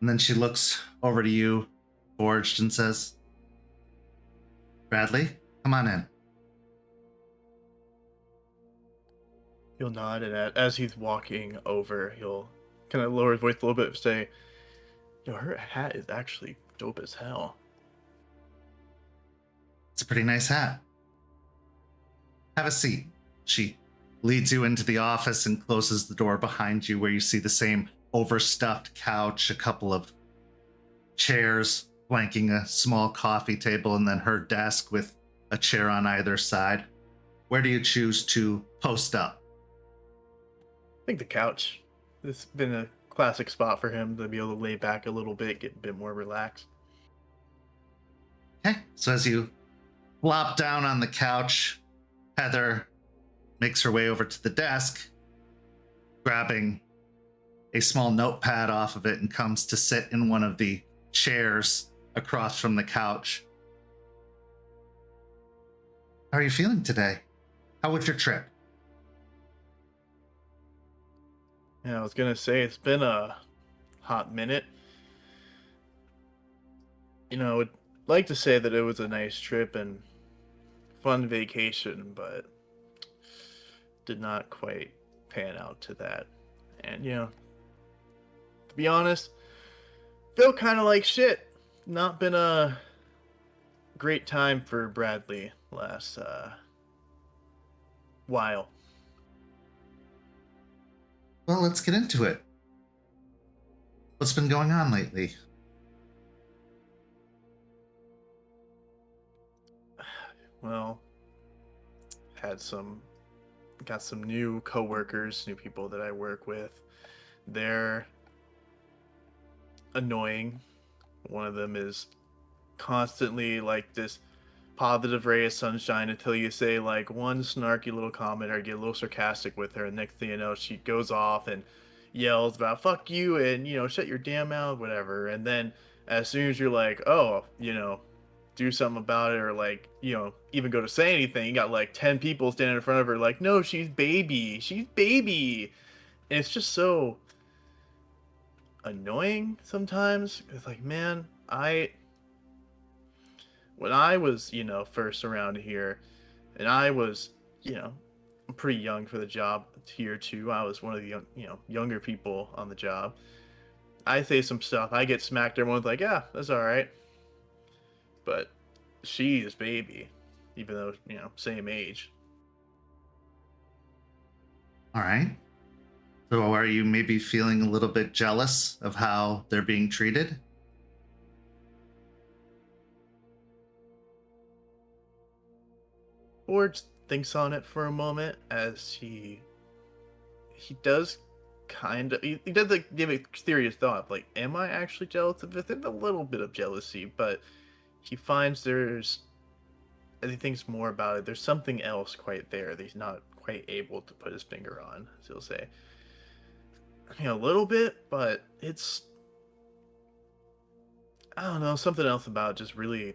And then she looks over to you, Forged, and says, "Bradley, come on in." He'll nod, and as he's walking over, he'll kind of lower his voice a little bit and say, her hat is actually dope as hell. It's a pretty nice hat. Have a seat. She leads you into the office and closes the door behind you, where you see the same overstuffed couch, a couple of chairs flanking a small coffee table, and then her desk with a chair on either side. Where do you choose to post up? I think the couch. This has been a classic spot for him to be able to lay back a little bit, get a bit more relaxed. Okay, so as you flop down on the couch, Heather makes her way over to the desk, grabbing a small notepad off of it, and comes to sit in one of the chairs across from the couch. How are you feeling today? How was your trip? Yeah, I was gonna say, it's been a hot minute. I would like to say that it was a nice trip and fun vacation, but did not quite pan out to that. And, to be honest, feel kind of like shit. Not been a great time for Bradley last while. Well, let's get into it. What's been going on lately? Well, got some new coworkers, new people that I work with. They're annoying. One of them is constantly like this positive ray of sunshine until you say like one snarky little comment or get a little sarcastic with her, and next thing you know, she goes off and yells about "fuck you" and shut your damn mouth, whatever. And then as soon as you're like, oh, do something about it, or like, even go to say anything, you got like 10 people standing in front of her like, "No, she's baby, and it's just so annoying sometimes. It's like, man, when I was, first around here, and I was, I'm pretty young for the job here too. I was one of the younger people on the job. I say some stuff, I get smacked, everyone's like, yeah, that's all right. But she is baby, even though, same age. All right. So are you maybe feeling a little bit jealous of how they're being treated? Forge thinks on it for a moment as he does he does like give a serious thought, like, am I actually jealous of it? A little bit of jealousy, but he finds he thinks more about it. There's something else quite there that he's not quite able to put his finger on. So he'll say, a little bit, but it's, I don't know, something else about it just really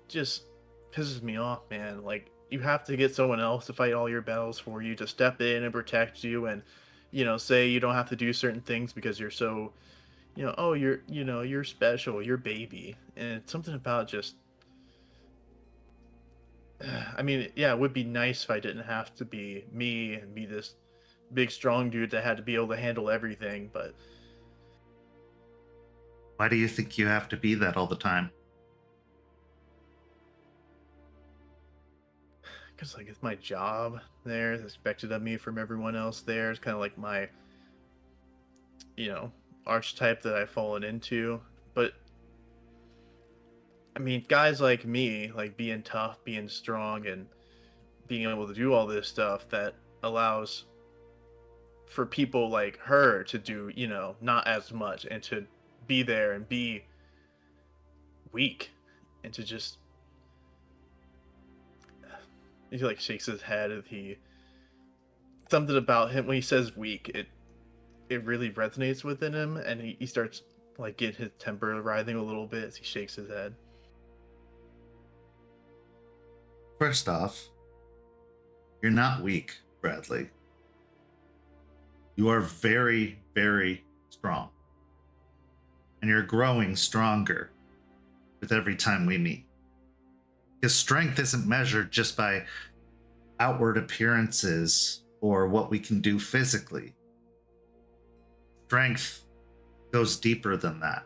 just pisses me off, man. Like, you have to get someone else to fight all your battles for you, to step in and protect you, and say you don't have to do certain things because you're so, oh, you're special, you're baby. And it's something about just, I mean, yeah, it would be nice if I didn't have to be me and be this big strong dude that had to be able to handle everything, but Why do you think you have to be that all the time? because like it's my job there, it's expected of me from everyone else there. It's kind of like my archetype that I've fallen into. But I mean, guys like me, like being tough, being strong, and being able to do all this stuff that allows for people like her to do, not as much, and to be there and be weak, and to just, he like shakes his head, and something about him when he says weak, it really resonates within him, and he starts like getting his temper writhing a little bit as he shakes his head. First off, you're not weak, Bradley. You are very, very strong. And you're growing stronger with every time we meet. Because strength isn't measured just by outward appearances or what we can do physically. Strength goes deeper than that.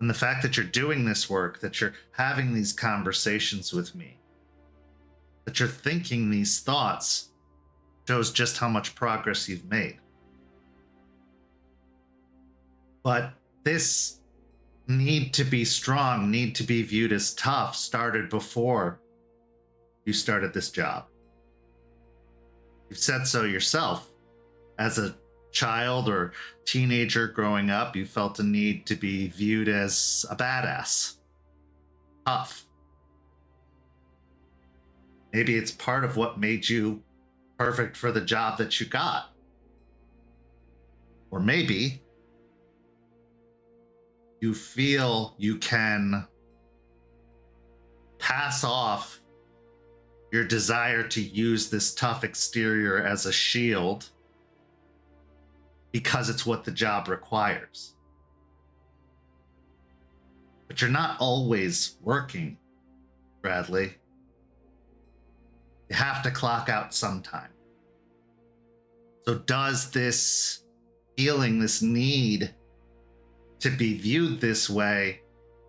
And the fact that you're doing this work, that you're having these conversations with me, that you're thinking these thoughts, shows just how much progress you've made. But this need to be strong, need to be viewed as tough, started before you started this job. You've said so yourself. As a child or teenager growing up, you felt a need to be viewed as a badass, tough. Maybe it's part of what made you perfect for the job that you got. Or maybe you feel you can pass off your desire to use this tough exterior as a shield because it's what the job requires. But you're not always working, Bradley. You have to clock out sometime. So does this feeling, this need to be viewed this way,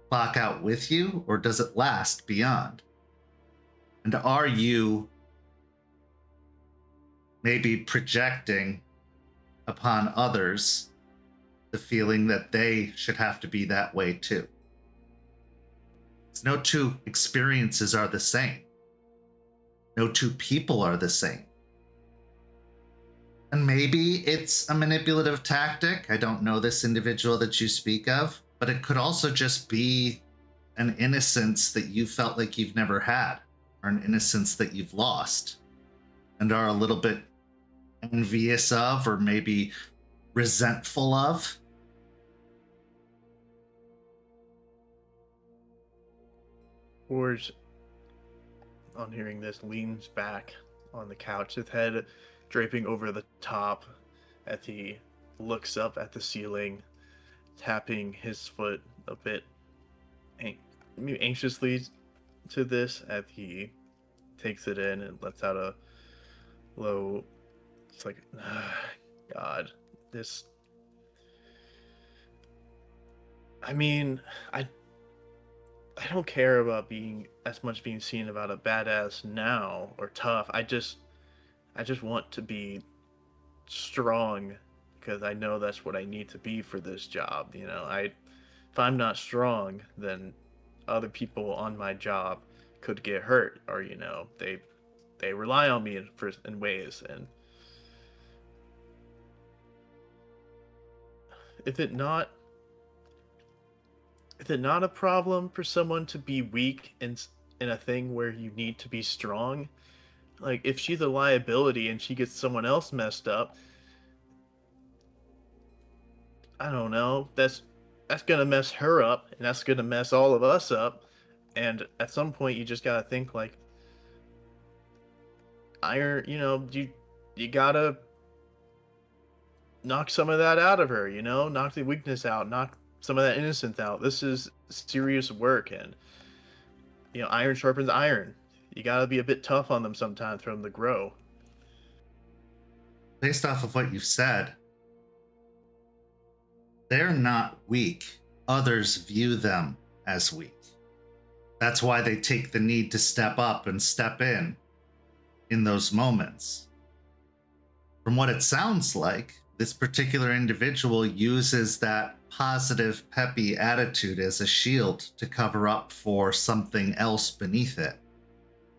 clock out with you, or does it last beyond? And are you maybe projecting upon others the feeling that they should have to be that way too? No two experiences are the same. No two people are the same. And maybe it's a manipulative tactic. I don't know this individual that you speak of, but it could also just be an innocence that you felt like you've never had, or an innocence that you've lost and are a little bit envious of, or maybe resentful of. Forge, on hearing this, leans back on the couch, his head draping over the top as he looks up at the ceiling, tapping his foot a bit anxiously to this as he takes it in and lets out a low, it's like, God, this, I mean, I don't care about being as much being seen about a badass now or tough. I just want to be strong because I know that's what I need to be for this job. If I'm not strong, then other people on my job could get hurt, or they rely on me in ways, and is it not a problem for someone to be weak in a thing where you need to be strong? Like, if she's a liability and she gets someone else messed up, I don't know. That's gonna mess her up, and that's gonna mess all of us up. And at some point, you just gotta think like, iron. You gotta knock some of that out of her. Knock the weakness out, knock some of that innocence out. This is serious work, and iron sharpens iron. You gotta be a bit tough on them sometimes for them to grow. Based off of what you've said, they're not weak. Others view them as weak. That's why they take the need to step up and step in those moments. From what it sounds like, this particular individual uses that positive, peppy attitude as a shield to cover up for something else beneath it.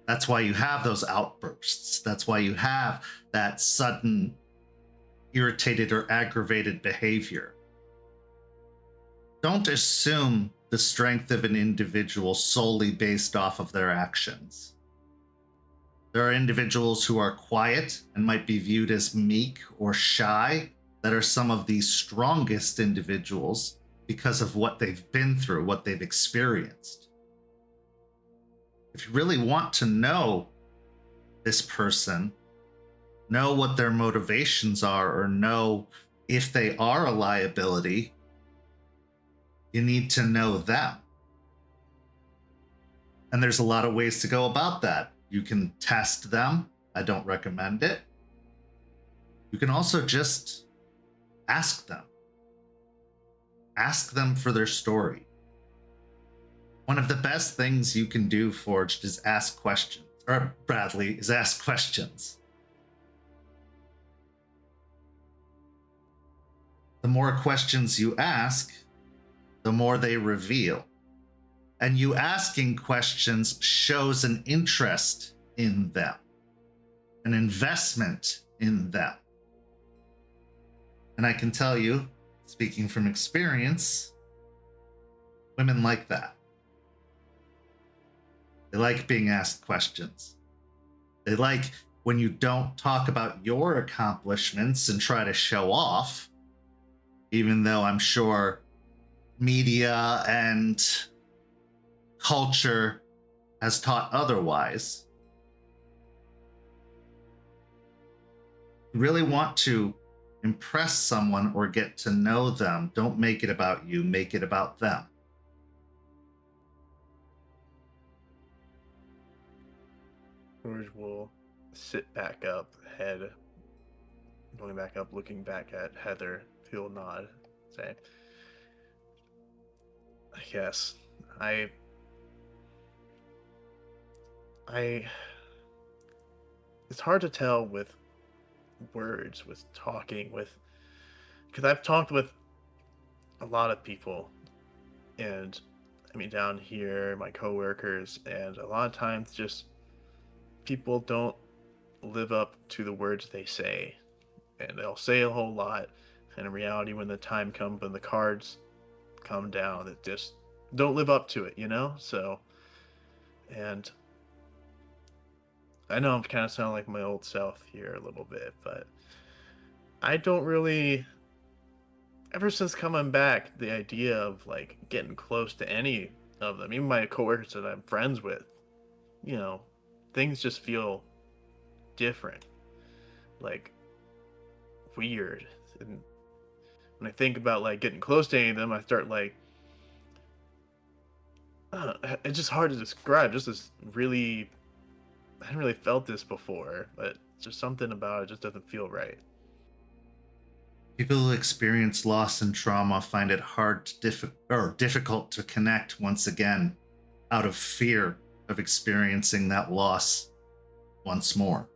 That's why you have those outbursts. That's why you have that sudden irritated or aggravated behavior. Don't assume the strength of an individual solely based off of their actions. There are individuals who are quiet and might be viewed as meek or shy that are some of the strongest individuals because of what they've been through, what they've experienced. If you really want to know this person, know what their motivations are, or know if they are a liability, you need to know them. And there's a lot of ways to go about that. You can test them. I don't recommend it. You can also just ask them. Ask them for their story. One of the best things you can do, Forged, is ask questions. Or Bradley, is ask questions. The more questions you ask, the more they reveal. And you asking questions shows an interest in them, an investment in them. And I can tell you, speaking from experience, women like that. They like being asked questions. They like when you don't talk about your accomplishments and try to show off, even though I'm sure media and culture has taught otherwise. You really want to impress someone or get to know them. Don't make it about you, make it about them. George will sit back up, head going back up, looking back at Heather. He'll nod, say, yes, I it's hard to tell with words, with talking, because I've talked with a lot of people, and I mean down here, my coworkers, and a lot of times just people don't live up to the words they say, and they'll say a whole lot, and in reality, when the time comes, when the cards come down, it just don't live up to it, So, and I know I'm kind of sounding like my old self here a little bit, but I don't really, ever since coming back, the idea of like getting close to any of them, even my coworkers that I'm friends with, things just feel different, like weird. And when I think about like getting close to any of them, I start like, it's just hard to describe. Just this really, I hadn't really felt this before, but just something about it just doesn't feel right. People who experience loss and trauma find it hard or difficult to connect once again out of fear of experiencing that loss once more.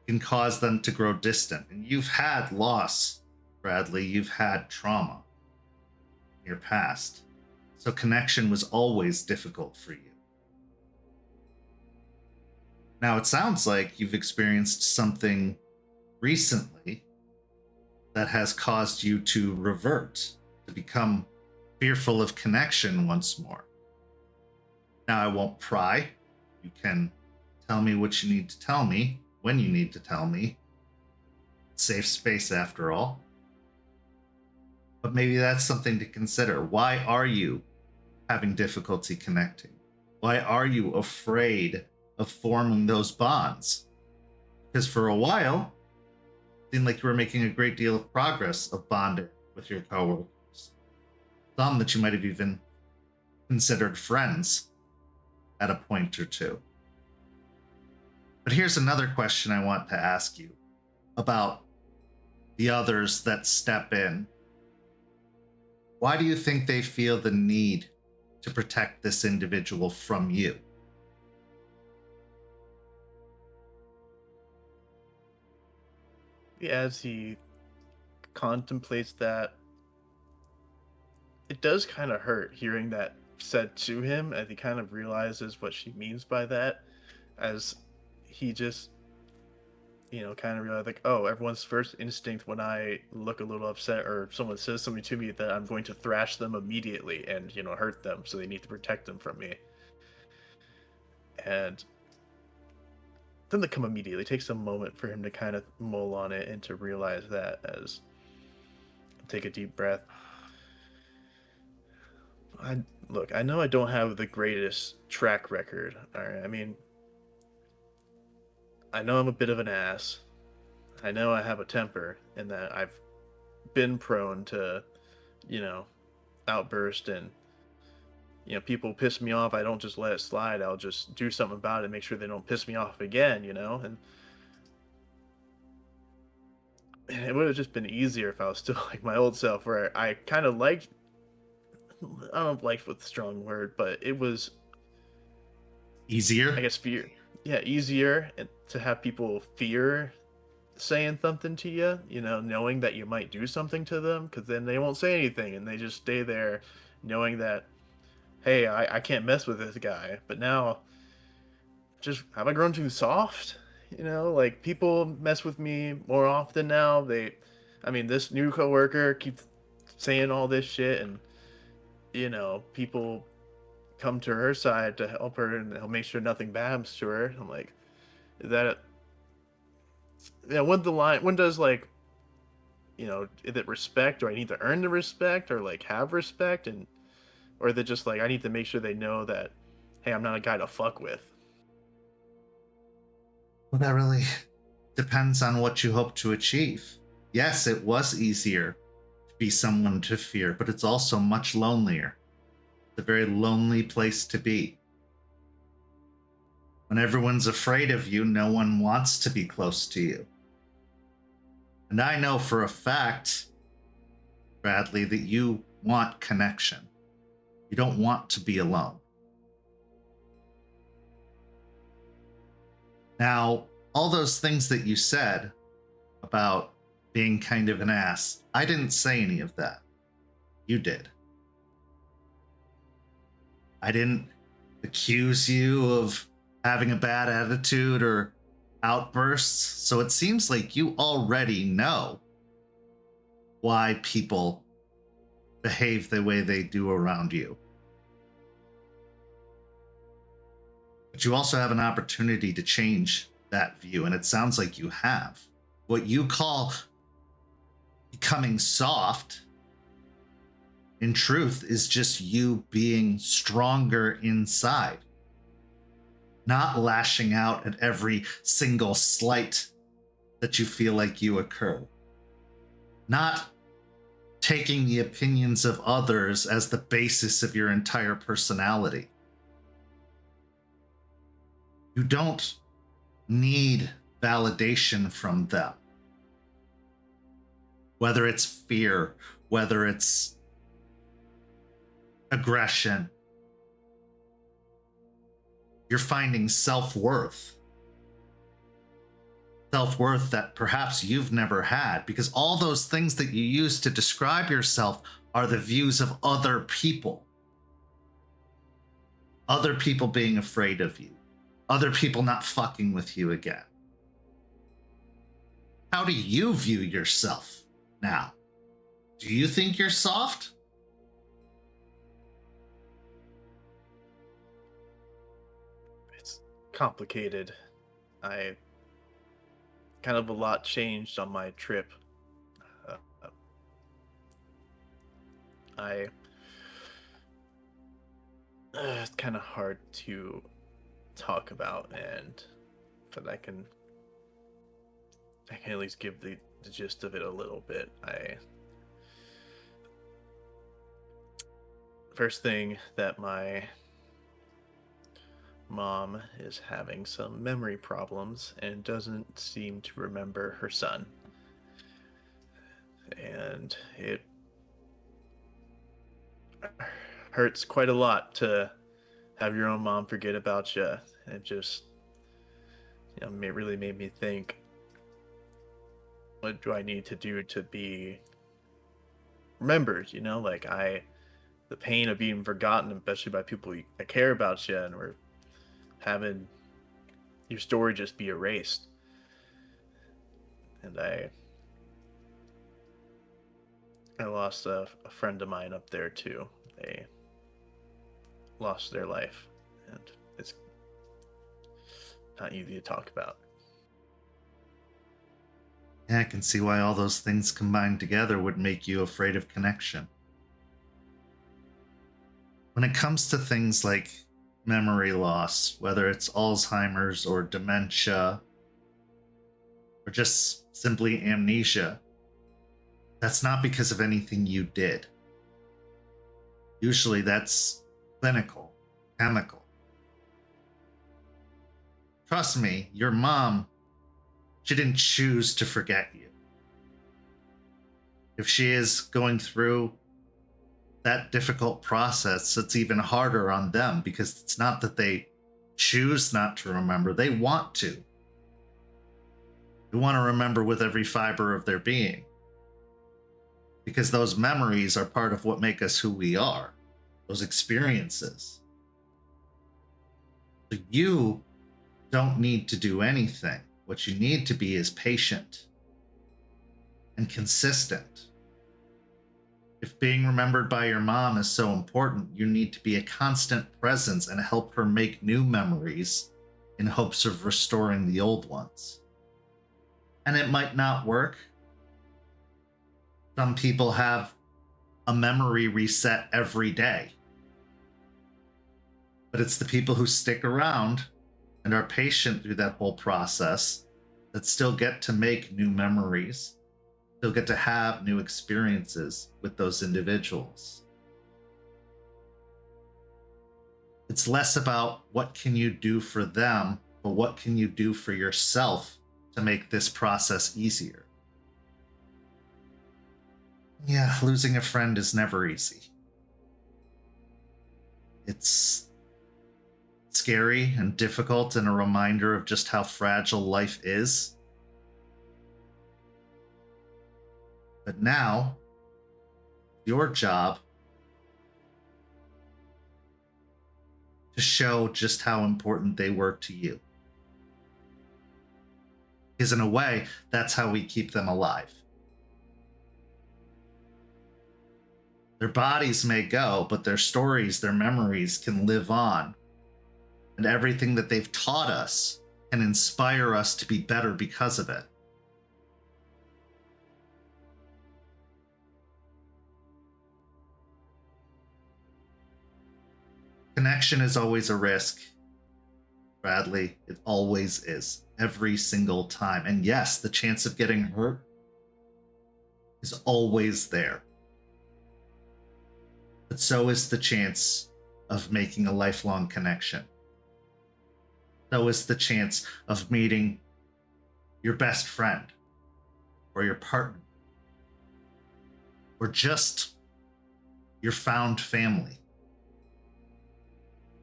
It can cause them to grow distant. And you've had loss, Bradley. You've had trauma in your past. So connection was always difficult for you. Now it sounds like you've experienced something recently that has caused you to revert, to become fearful of connection once more. Now, I won't pry. You can tell me what you need to tell me, when you need to tell me. Safe space, after all. But maybe that's something to consider. Why are you having difficulty connecting? Why are you afraid of forming those bonds? Because for a while, it seemed like you were making a great deal of progress of bonding with your coworkers. Some that you might have even considered friends at a point or two. But here's another question I want to ask you about the others that step in. Why do you think they feel the need to protect this individual from you? As he contemplates that, it does kind of hurt hearing that said to him, as he kind of realizes what she means by that, as he just, kind of realized, like, oh, everyone's first instinct when I look a little upset or someone says something to me, that I'm going to thrash them immediately and, hurt them, so they need to protect them from me. And then to come immediately, it takes a moment for him to kind of mull on it and to realize that, as take a deep breath. I know I don't have the greatest track record. All right, I mean, I know I'm a bit of an ass. I know I have a temper, and that I've been prone to, outburst, and, people piss me off. I don't just let it slide. I'll just do something about it, make sure they don't piss me off again, and it would have just been easier if I was still like my old self, where I kind of liked, I don't know if liked with a strong word, but it was easier, I guess, fear. Yeah, easier to have people fear saying something to you, knowing that you might do something to them, because then they won't say anything and they just stay there knowing that, hey, I can't mess with this guy. But now, just, have I grown too soft? Like, people mess with me more often now. This new coworker keeps saying all this shit, and, people come to her side to help her, and they'll make sure nothing bad happens to her. I'm like, is that when does, like, is it respect? Do I need to earn the respect, or like have respect? Or is it just like, I need to make sure they know that, hey, I'm not a guy to fuck with? Well, that really depends on what you hope to achieve. Yes, it was easier to be someone to fear, but it's also much lonelier. It's a very lonely place to be. When everyone's afraid of you, no one wants to be close to you. And I know for a fact, Bradley, that you want connection. You don't want to be alone. Now, all those things that you said about being kind of an ass, I didn't say any of that. You did. I didn't accuse you of having a bad attitude or outbursts, so it seems like you already know why people behave the way they do around you. But you also have an opportunity to change that view, and it sounds like you have. What you call becoming soft, in truth, is just you being stronger inside. Not lashing out at every single slight that you feel like you occur. Not taking the opinions of others as the basis of your entire personality. You don't need validation from them. Whether it's fear, whether it's aggression, you're finding self-worth. Self-worth that perhaps you've never had, because all those things that you use to describe yourself are the views of other people. Other people being afraid of you. Other people not fucking with you again. How do you view yourself? Now, do you think you're soft? It's complicated. I kind of a lot changed on my trip. Uh, it's kind of hard to talk about, but I can at least give the gist of it a little bit. First thing that my mom is having some memory problems and doesn't seem to remember her son. And it hurts quite a lot to have your own mom forget about you. It just, it really made me think, what do I need to do to be remembered? The pain of being forgotten, especially by people that care about you, and we're having your story just be erased. And I lost a friend of mine up there too. They lost their life, and it's not easy to talk about. Yeah, I can see why all those things combined together would make you afraid of connection. When it comes to things like memory loss, whether it's Alzheimer's or dementia, or just simply amnesia, that's not because of anything you did. Usually that's clinical, chemical. Trust me, your mom, she didn't choose to forget you. If she is going through that difficult process, it's even harder on them, because it's not that they choose not to remember, they want to. They want to remember with every fiber of their being, because those memories are part of what make us who we are, those experiences. So you don't need to do anything. What you need to be is patient and consistent. If being remembered by your mom is so important, you need to be a constant presence and help her make new memories in hopes of restoring the old ones. And it might not work. Some people have a memory reset every day. But it's the people who stick around and are patient through that whole process that still get to make new memories, still get to have new experiences with those individuals. It's less about what can you do for them, but what can you do for yourself to make this process easier. Yeah, losing a friend is never easy. It's scary and difficult, and a reminder of just how fragile life is. But now, your job to show just how important they were to you. Because in a way, that's how we keep them alive. Their bodies may go, but their stories, their memories can live on. And everything that they've taught us can inspire us to be better because of it. Connection is always a risk, Bradley. It always is, every single time. And yes, the chance of getting hurt is always there. But so is the chance of making a lifelong connection. So is the chance of meeting your best friend or your partner or just your found family.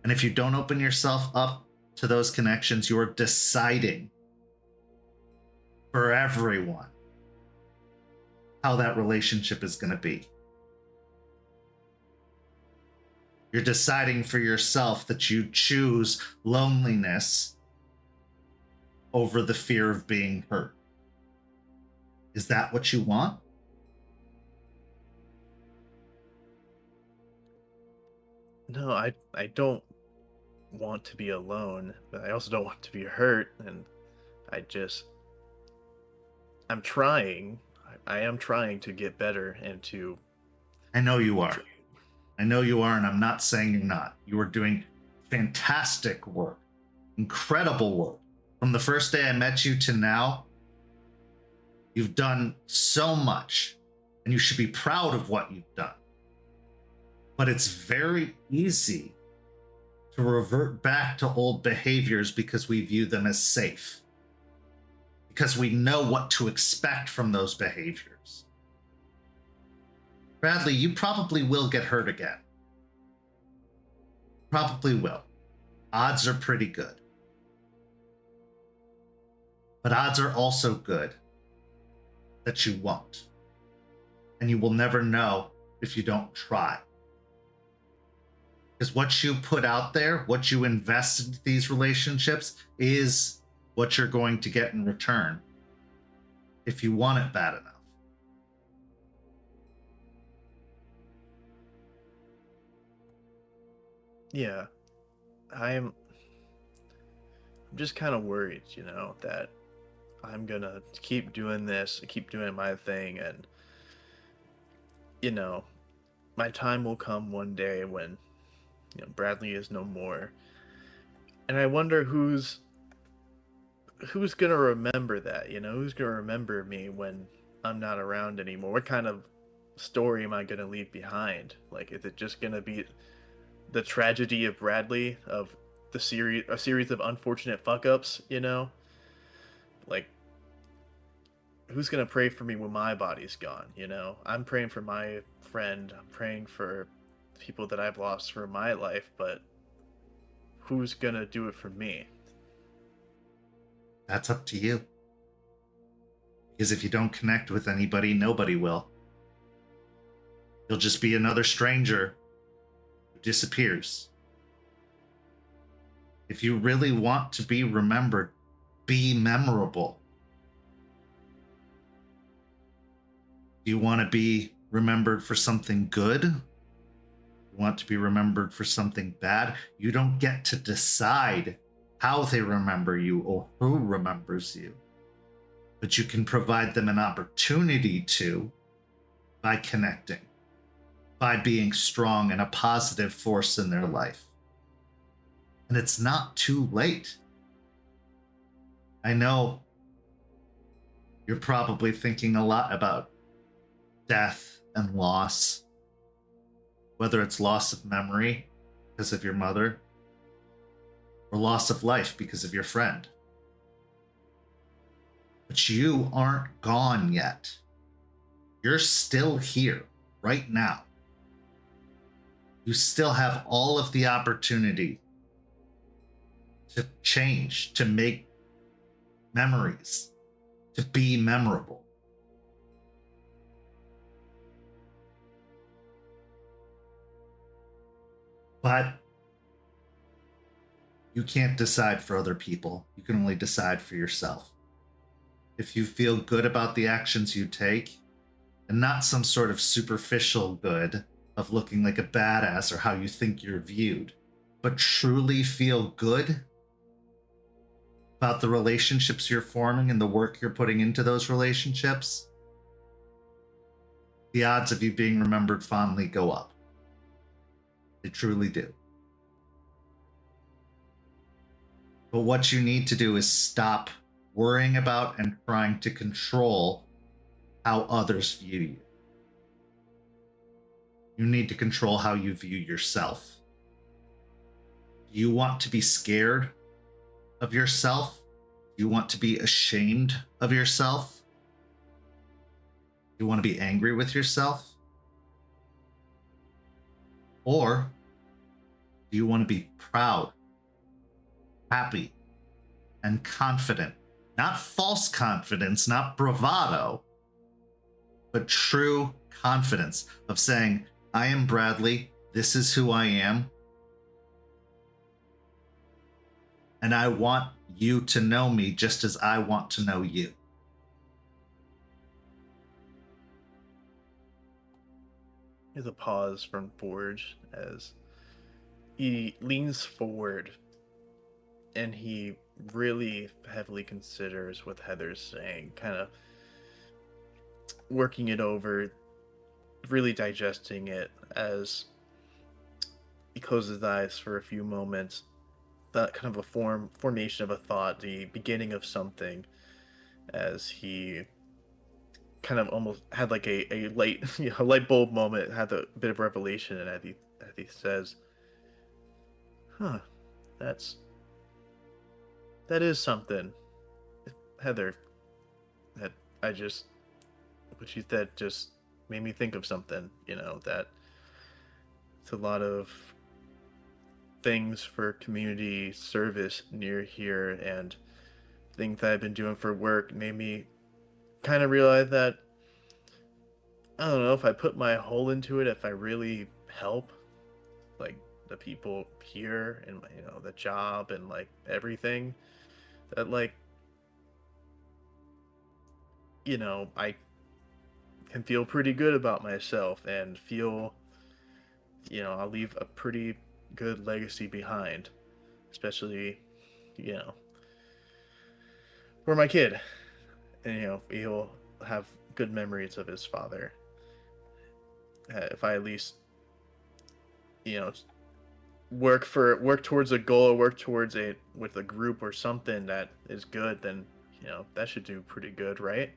And if you don't open yourself up to those connections, you are deciding for everyone how that relationship is going to be. You're deciding for yourself that you choose loneliness over the fear of being hurt. Is that what you want? No, I don't want to be alone, but I also don't want to be hurt, and I just I'm trying. I am trying to get better and to. I know you are. I know you are, and I'm not saying you're not. You are doing fantastic work, incredible work. From the first day I met you to now, you've done so much, and you should be proud of what you've done. But it's very easy to revert back to old behaviors because we view them as safe, because we know what to expect from those behaviors. Bradley, you probably will get hurt again. Probably will. Odds are pretty good. But odds are also good that you won't. And you will never know if you don't try. Because what you put out there, what you invest into these relationships, is what you're going to get in return if you want it bad enough. Yeah, I'm just kind of worried, that I'm gonna keep doing this, keep doing my thing, and my time will come one day when Bradley is no more, and I wonder who's gonna remember that. Who's gonna remember me when I'm not around anymore? What kind of story am I gonna leave behind? Like, is it just gonna be the tragedy of Bradley, of a series of unfortunate fuck ups? Like, who's gonna pray for me when my body's gone? I'm praying for my friend. I'm praying for people that I've lost for my life, but who's gonna do it for me? That's up to you. Because if you don't connect with anybody, nobody will. You'll just be another stranger who disappears. If you really want to be remembered, be memorable. Do you want to be remembered for something good? You want to be remembered for something bad? You don't get to decide how they remember you or who remembers you. But you can provide them an opportunity to by connecting, by being strong and a positive force in their life. And it's not too late. I know you're probably thinking a lot about death and loss, whether it's loss of memory because of your mother or loss of life because of your friend. But you aren't gone yet. You're still here right now. You still have all of the opportunity to change, to make memories, to be memorable. But you can't decide for other people. You can only decide for yourself. If you feel good about the actions you take, and not some sort of superficial good of looking like a badass or how you think you're viewed, but truly feel good about the relationships you're forming and the work you're putting into those relationships, the odds of you being remembered fondly go up. They truly do. But what you need to do is stop worrying about and trying to control how others view you. You need to control how you view yourself. Do you want to be scared of yourself? Do you want to be ashamed of yourself? Do you want to be angry with yourself? Or do you want to be proud, happy, and confident? Not false confidence, not bravado, but true confidence of saying, I am Bradley, this is who I am, and I want you to know me just as I want to know you. There's a pause from Forge as he leans forward and he really heavily considers what Heather's saying, kind of working it over, really digesting it as he closes his eyes for a few moments. That kind of a formation of a thought, the beginning of something, as he kind of almost had like a light a light bulb moment, had a bit of revelation, and as he says, "Huh, that is something, Heather. That what you said just made me think of something. That it's a lot of things for community service near here, and things that I've been doing for work made me kind of realize that I don't know if I put my whole into it, if I really help, like the people here and the job and like everything, that like I can feel pretty good about myself and feel I'll leave a pretty good legacy behind, especially for my kid, and he'll have good memories of his father. If I at least work towards a goal, work towards with a group or something that is good, then that should do pretty good, right?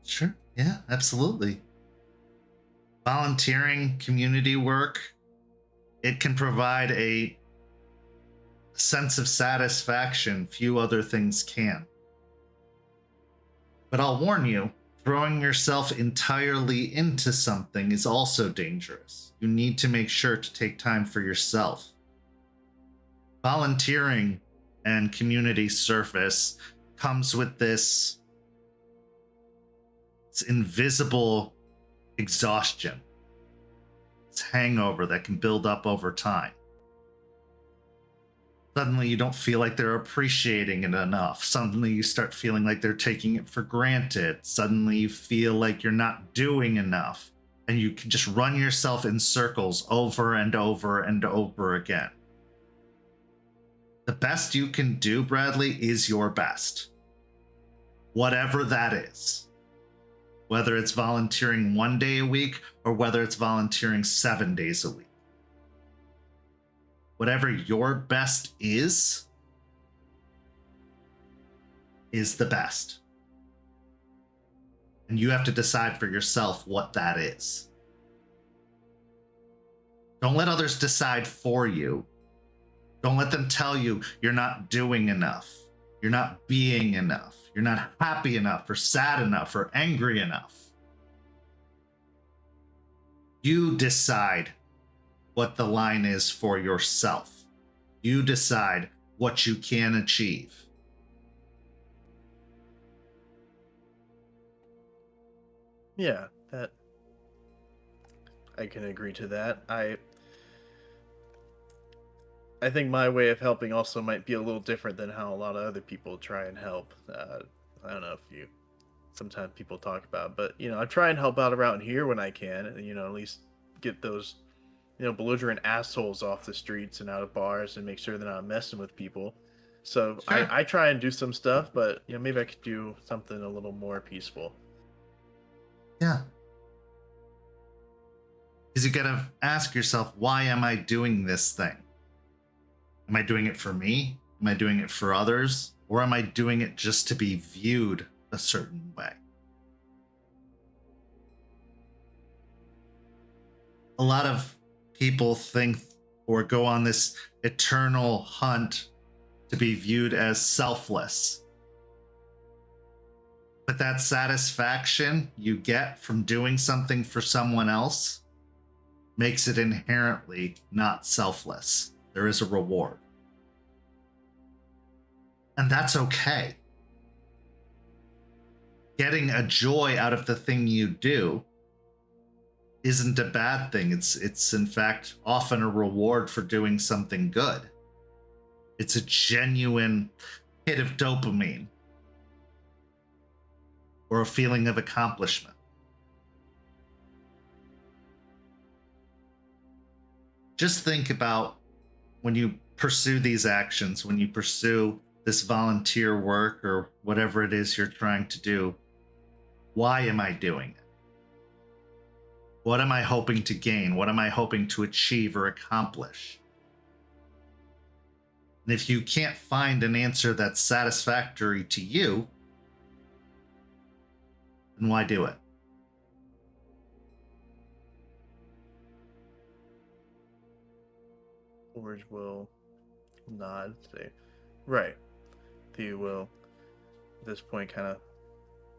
Sure. Yeah, absolutely. Volunteering, community work, it can provide a sense of satisfaction few other things can. But I'll warn you, throwing yourself entirely into something is also dangerous. You need to make sure to take time for yourself. Volunteering and community service comes with this invisible exhaustion. It's hangover that can build up over time. Suddenly you don't feel like they're appreciating it enough. Suddenly you start feeling like they're taking it for granted. Suddenly you feel like you're not doing enough. And you can just run yourself in circles over and over and over again. The best you can do, Bradley, is your best. Whatever that is. Whether it's volunteering 1 day a week or whether it's volunteering 7 days a week. Whatever your best is the best. And you have to decide for yourself what that is. Don't let others decide for you. Don't let them tell you you're not doing enough. You're not being enough. You're not happy enough or sad enough or angry enough. You decide what the line is for yourself. You decide what you can achieve. Yeah, that I can agree to that. I think my way of helping also might be a little different than how a lot of other people try and help. I don't know if sometimes people talk about, but I try and help out around here when I can, and at least get those belligerent assholes off the streets and out of bars and make sure they're not messing with people. So Sure. I try and do some stuff, but maybe I could do something a little more peaceful. Yeah. Because you gotta ask yourself, why am I doing this thing? Am I doing it for me? Am I doing it for others? Or am I doing it just to be viewed a certain way? A lot of people think or go on this eternal hunt to be viewed as selfless. But that satisfaction you get from doing something for someone else makes it inherently not selfless. There is a reward. And that's okay. Getting a joy out of the thing you do isn't a bad thing. It's in fact often a reward for doing something good. It's a genuine hit of dopamine or a feeling of accomplishment. just think about when you pursue these actions, when you pursue this volunteer work or whatever it is you're trying to do, why am I doing it? What am I hoping to gain? What am I hoping to achieve or accomplish? And if you can't find an answer that's satisfactory to you, then why do it? Forge will nod, say, right. He will, at this point, kind of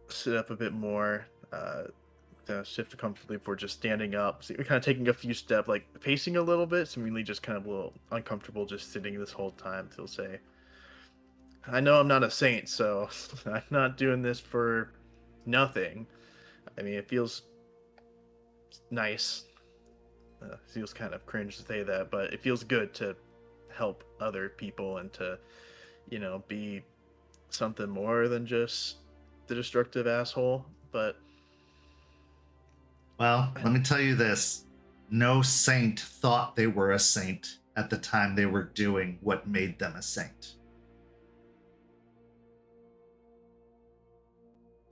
sit up a bit more, kind of shift comfortably before just standing up. So you're kind of taking a few steps, like pacing a little bit, seemingly just kind of a little uncomfortable just sitting this whole time. He'll say, I know I'm not a saint, so I'm not doing this for nothing. I mean, it feels nice. Feels kind of cringe to say that, but it feels good to help other people and to, be something more than just the destructive asshole. But well, let me tell you this. No saint thought they were a saint at the time they were doing what made them a saint.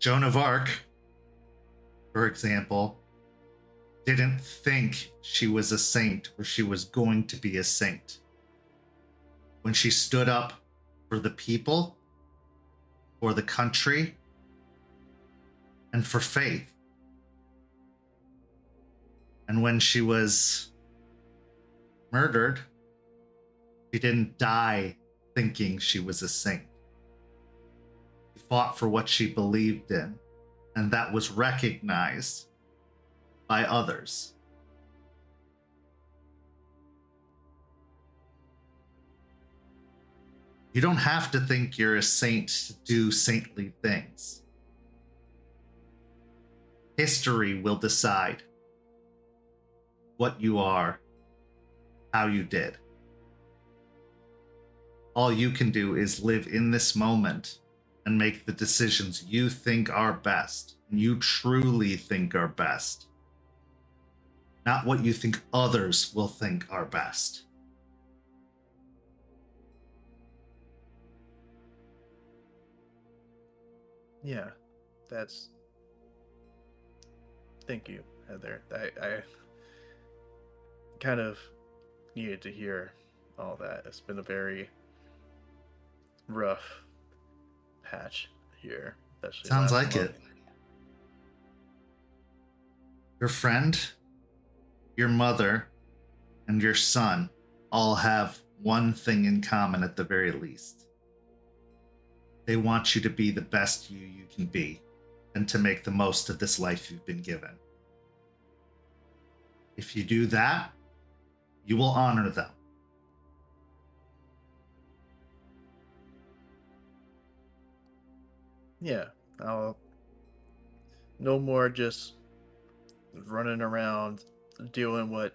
Joan of Arc, for example, didn't think she was a saint or she was going to be a saint. When she stood up for the people, for the country, and for faith. And when she was murdered, she didn't die thinking she was a saint. She fought for what she believed in, and that was recognized by others. You don't have to think you're a saint to do saintly things. History will decide what you are, how you did. All you can do is live in this moment and make the decisions you think are best, and you truly think are best. Not what you think others will think are best. yeah, that's. Thank you, Heather. I kind of needed to hear all that. It's been a very rough patch here. Especially Sounds last like month. it. Your friend, your mother, and your son all have one thing in common at the very least. They want you to be the best you can be and to make the most of this life you've been given. If you do that, you will honor them. Yeah, I'll no more just running around doing what,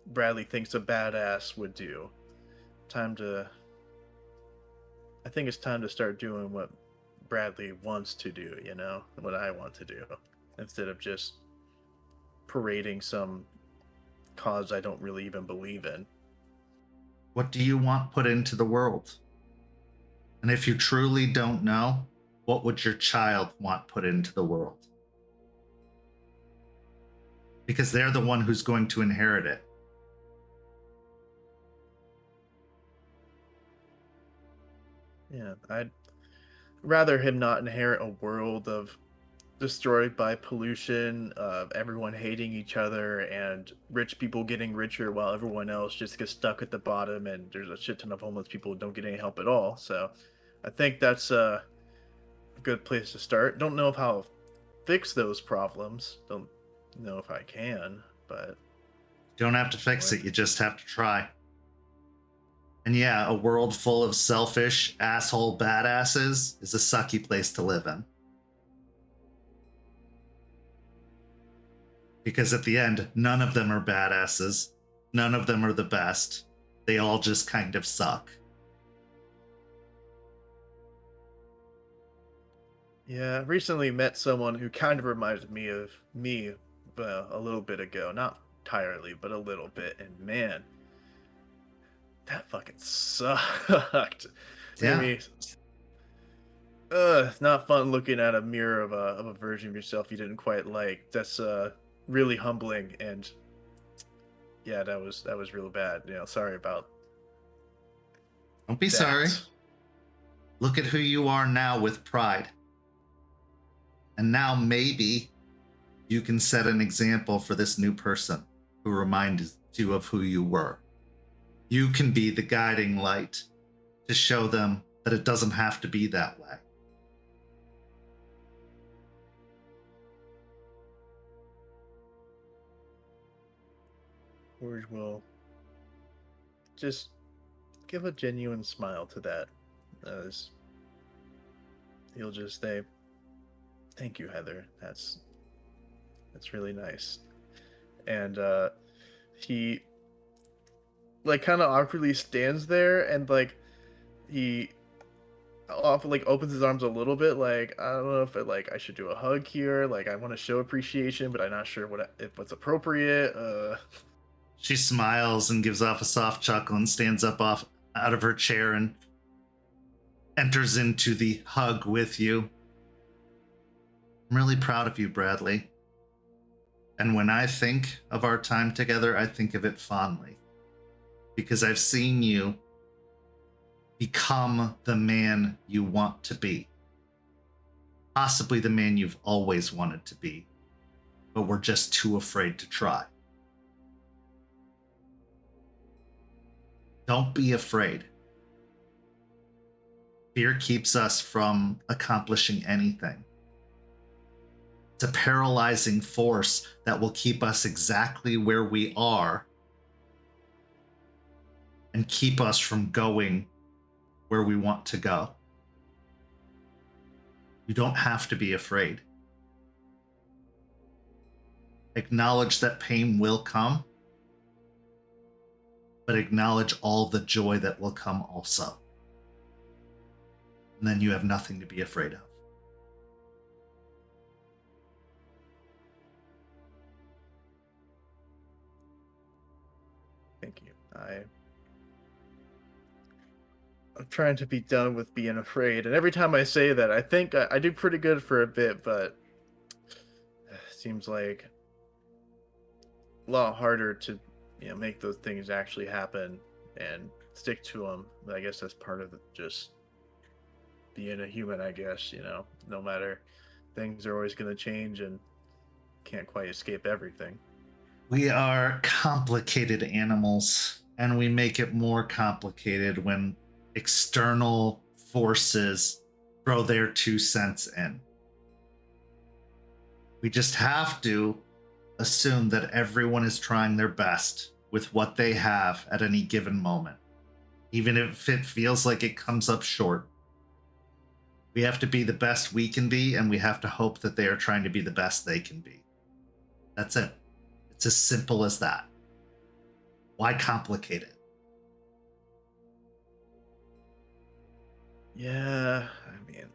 Bradley thinks a badass would do. I think it's time to start doing what Bradley wants to do, what I want to do, instead of just parading some cause I don't really even believe in. What do you want put into the world? And if you truly don't know, what would your child want put into the world? Because they're the one who's going to inherit it. Yeah, I'd rather him not inherit a world of destroyed by pollution, of everyone hating each other, and rich people getting richer while everyone else just gets stuck at the bottom, and there's a shit ton of homeless people who don't get any help at all. So I think that's a good place to start. Don't know if I'll fix those problems. Don't know if I can, but... You don't have to fix it, you just have to try. And yeah, a world full of selfish, asshole badasses is a sucky place to live in. Because at the end, none of them are badasses. None of them are the best. They all just kind of suck. Yeah, I recently met someone who kind of reminded me of me a little bit ago. Not entirely, but a little bit. And man, that fucking sucked. Yeah. Made me, it's not fun looking at a mirror of a version of yourself you didn't quite like. That's really humbling, and yeah, that was real bad. Sorry about. Don't be that. sorry. Look at who you are now with pride. And now maybe you can set an example for this new person who reminds you of who you were. You can be the guiding light to show them that it doesn't have to be that way. Or will just give a genuine smile to that, as he'll just say, "Thank you, Heather. That's really nice." And he like kind of awkwardly stands there, and like he often like opens his arms a little bit, like, I don't know if I should do a hug here. Like, I want to show appreciation, but I'm not sure what's appropriate. She smiles and gives off a soft chuckle and stands up out of her chair and enters into the hug with you. I'm really proud of you, Bradley. And when I think of our time together, I think of it fondly. Because I've seen you become the man you want to be. Possibly the man you've always wanted to be, but we're just too afraid to try. Don't be afraid. Fear keeps us from accomplishing anything. It's a paralyzing force that will keep us exactly where we are and keep us from going where we want to go. You don't have to be afraid. Acknowledge that pain will come, but acknowledge all the joy that will come also. And then you have nothing to be afraid of. Thank you. I'm trying to be done with being afraid, and every time I say that, I think I do pretty good for a bit, but it seems like a lot harder to make those things actually happen and stick to them. But I guess that's part of just being a human, I guess. No matter, things are always going to change and can't quite escape everything. We are complicated animals, and we make it more complicated when external forces throw their 2 cents in. We just have to assume that everyone is trying their best with what they have at any given moment, even if it feels like it comes up short. We have to be the best we can be, and we have to hope that they are trying to be the best they can be. That's it. It's as simple as that. Why complicate it? Yeah, I mean,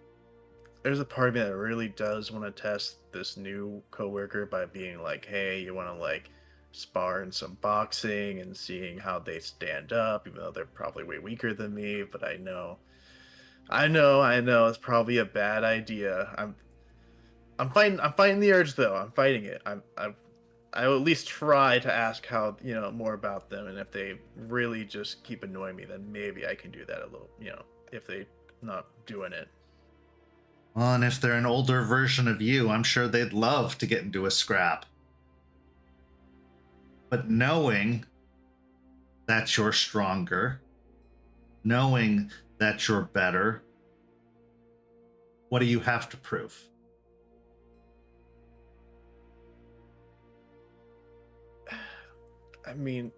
there's a part of me that really does want to test this new coworker by being like, hey, you want to like spar in some boxing and seeing how they stand up, even though they're probably way weaker than me. But I know it's probably a bad idea. I'm fighting the urge though. I'm fighting it. I will at least try to ask how more about them, and if they really just keep annoying me, then maybe I can do that a little. If they not doing it. Well, and if they're an older version of you, I'm sure they'd love to get into a scrap. But knowing that you're stronger, knowing that you're better, what do you have to prove? I mean,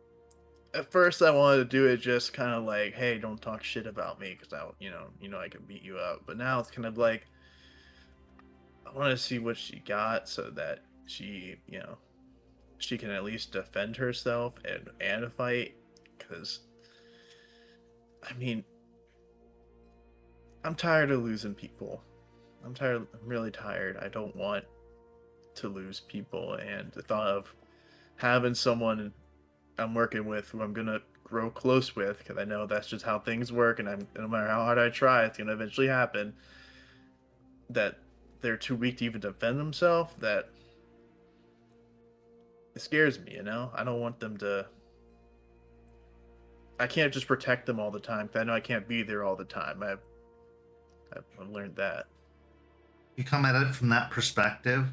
at first I wanted to do it just kind of like, hey, don't talk shit about me, because I can beat you up. But now it's kind of like, I want to see what she got so that she can at least defend herself and fight. Because, I mean, I'm tired of losing people. I'm really tired. I don't want to lose people, and the thought of having someone I'm working with who I'm gonna grow close with, because I know that's just how things work, and no matter how hard I try, it's gonna eventually happen. That they're too weak to even defend themselves. That it scares me. I don't want them to. I can't just protect them all the time, because I know I can't be there all the time. I've learned that. You come at it from that perspective.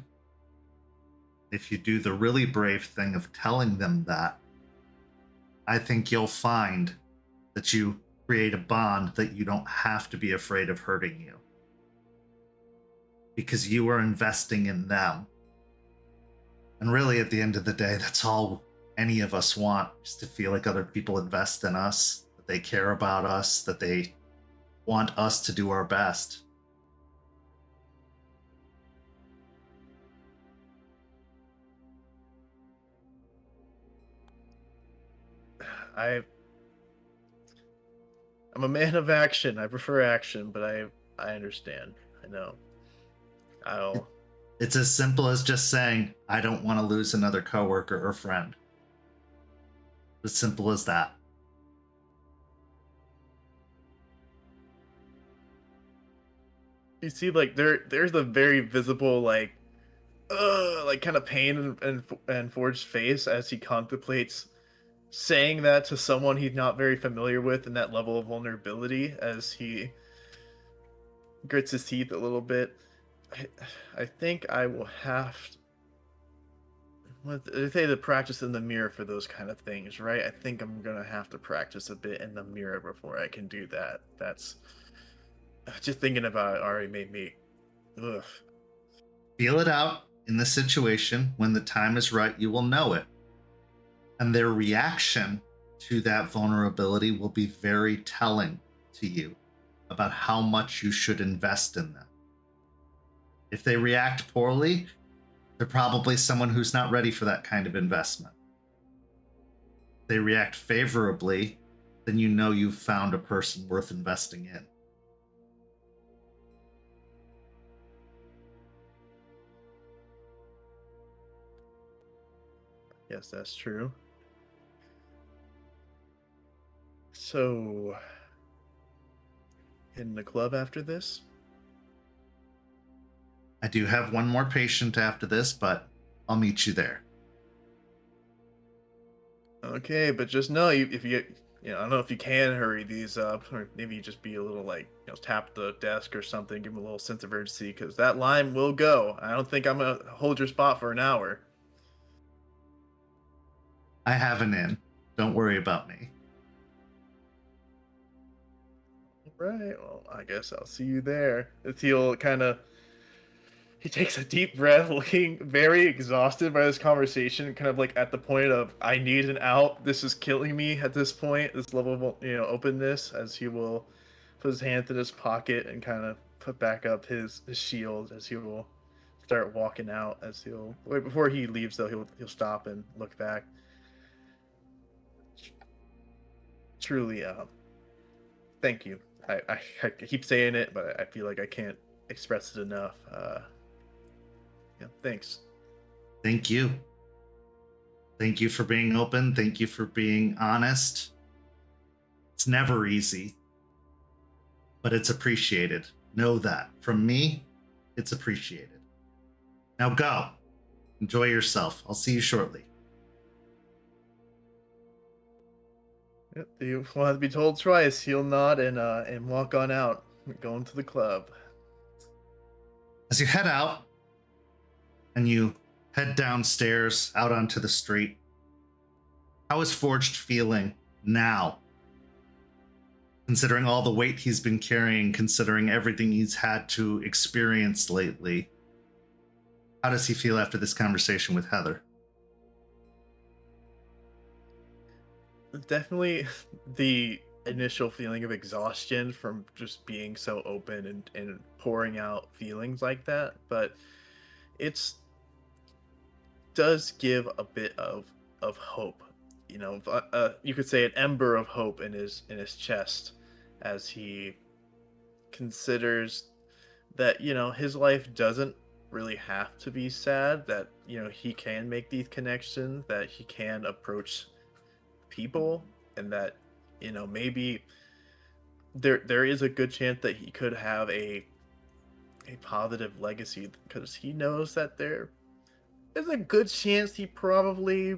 If you do the really brave thing of telling them that, I think you'll find that you create a bond that you don't have to be afraid of hurting you. Because you are investing in them. And really, at the end of the day, that's all any of us want, is to feel like other people invest in us, that they care about us, that they want us to do our best. I'm a man of action. I prefer action, but I understand. I know. It's as simple as just saying, I don't want to lose another coworker or friend. As simple as that. You see, like there's the very visible like kind of pain and Forge's face as he contemplates saying that to someone he's not very familiar with, and that level of vulnerability as he grits his teeth a little bit. I think I will have they say to practice in the mirror for those kind of things, right? I think I'm gonna have to practice a bit in the mirror before I can do that. That's just thinking about it already made me ugh. Feel it out in the situation. When the time is right, you will know it. And their reaction to that vulnerability will be very telling to you about how much you should invest in them. If they react poorly, they're probably someone who's not ready for that kind of investment. If they react favorably, then you know you've found a person worth investing in. Yes, that's true. So, in the club after this? I do have one more patient after this, but I'll meet you there. Okay, but just know if you I don't know if you can hurry these up, or maybe just be a little like tap the desk or something, give them a little sense of urgency, because that line will go. I don't think I'm gonna hold your spot for an hour. I have an in. Don't worry about me. Right, well, I guess I'll see you there. He takes a deep breath, looking very exhausted by this conversation, kind of like at the point of, I need an out. This is killing me at this point, this level of openness, as he will put his hand in his pocket and kind of put back up his shield as he will start walking out. Before he leaves though, he'll stop and look back. Truly, thank you. I keep saying it, but I feel like I can't express it enough. Yeah, thanks. Thank you. Thank you for being open. Thank you for being honest. It's never easy, but it's appreciated. Know that. From me, it's appreciated. Now go. Enjoy yourself. I'll see you shortly. You will have to be told twice. He'll nod and walk on out, going to the club. As you head out, and you head downstairs out onto the street, how is Forged feeling now? Considering all the weight he's been carrying, considering everything he's had to experience lately, how does he feel after this conversation with Heather? Definitely the initial feeling of exhaustion from just being so open and pouring out feelings like that, but it's does give a bit of hope. You could say an ember of hope in his chest as he considers that his life doesn't really have to be sad, that he can make these connections, that he can approach people, and that maybe there is a good chance that he could have a positive legacy, because he knows that there's a good chance he probably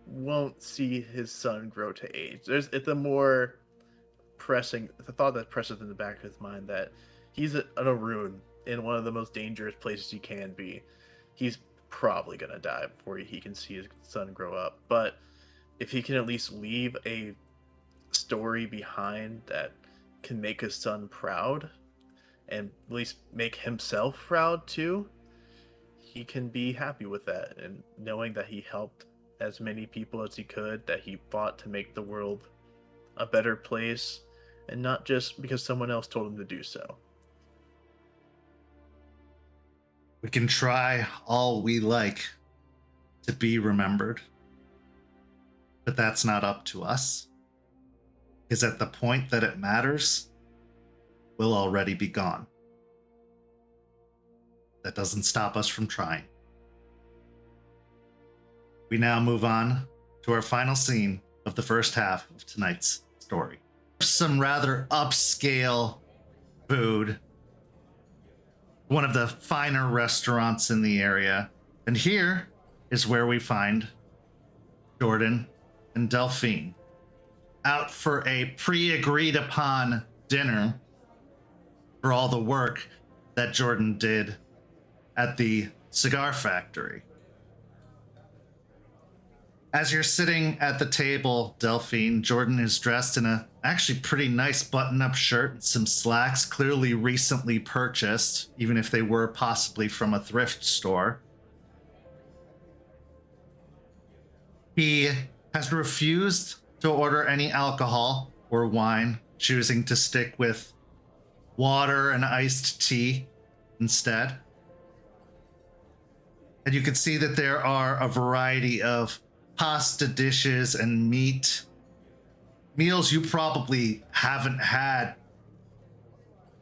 won't see his son grow to age. It's a more pressing, the thought that presses in the back of his mind that he's an Arun in one of the most dangerous places he can be. He's probably gonna die before he can see his son grow up. But if he can at least leave a story behind that can make his son proud, and at least make himself proud too, he can be happy with that, and knowing that he helped as many people as he could, that he fought to make the world a better place, and not just because someone else told him to do so. We can try all we like to be remembered, but that's not up to us. Because at the point that it matters, we'll already be gone. That doesn't stop us from trying. We now move on to our final scene of the first half of tonight's story. Some rather upscale food, one of the finer restaurants in the area. And here is where we find Jordan and Delphine out for a pre-agreed upon dinner for all the work that Jordan did at the cigar factory. As you're sitting at the table, Delphine, Jordan is dressed in a actually pretty nice button-up shirt and some slacks, clearly recently purchased, even if they were possibly from a thrift store. He has refused to order any alcohol or wine, choosing to stick with water and iced tea instead. And you can see that there are a variety of pasta dishes and meals you probably haven't had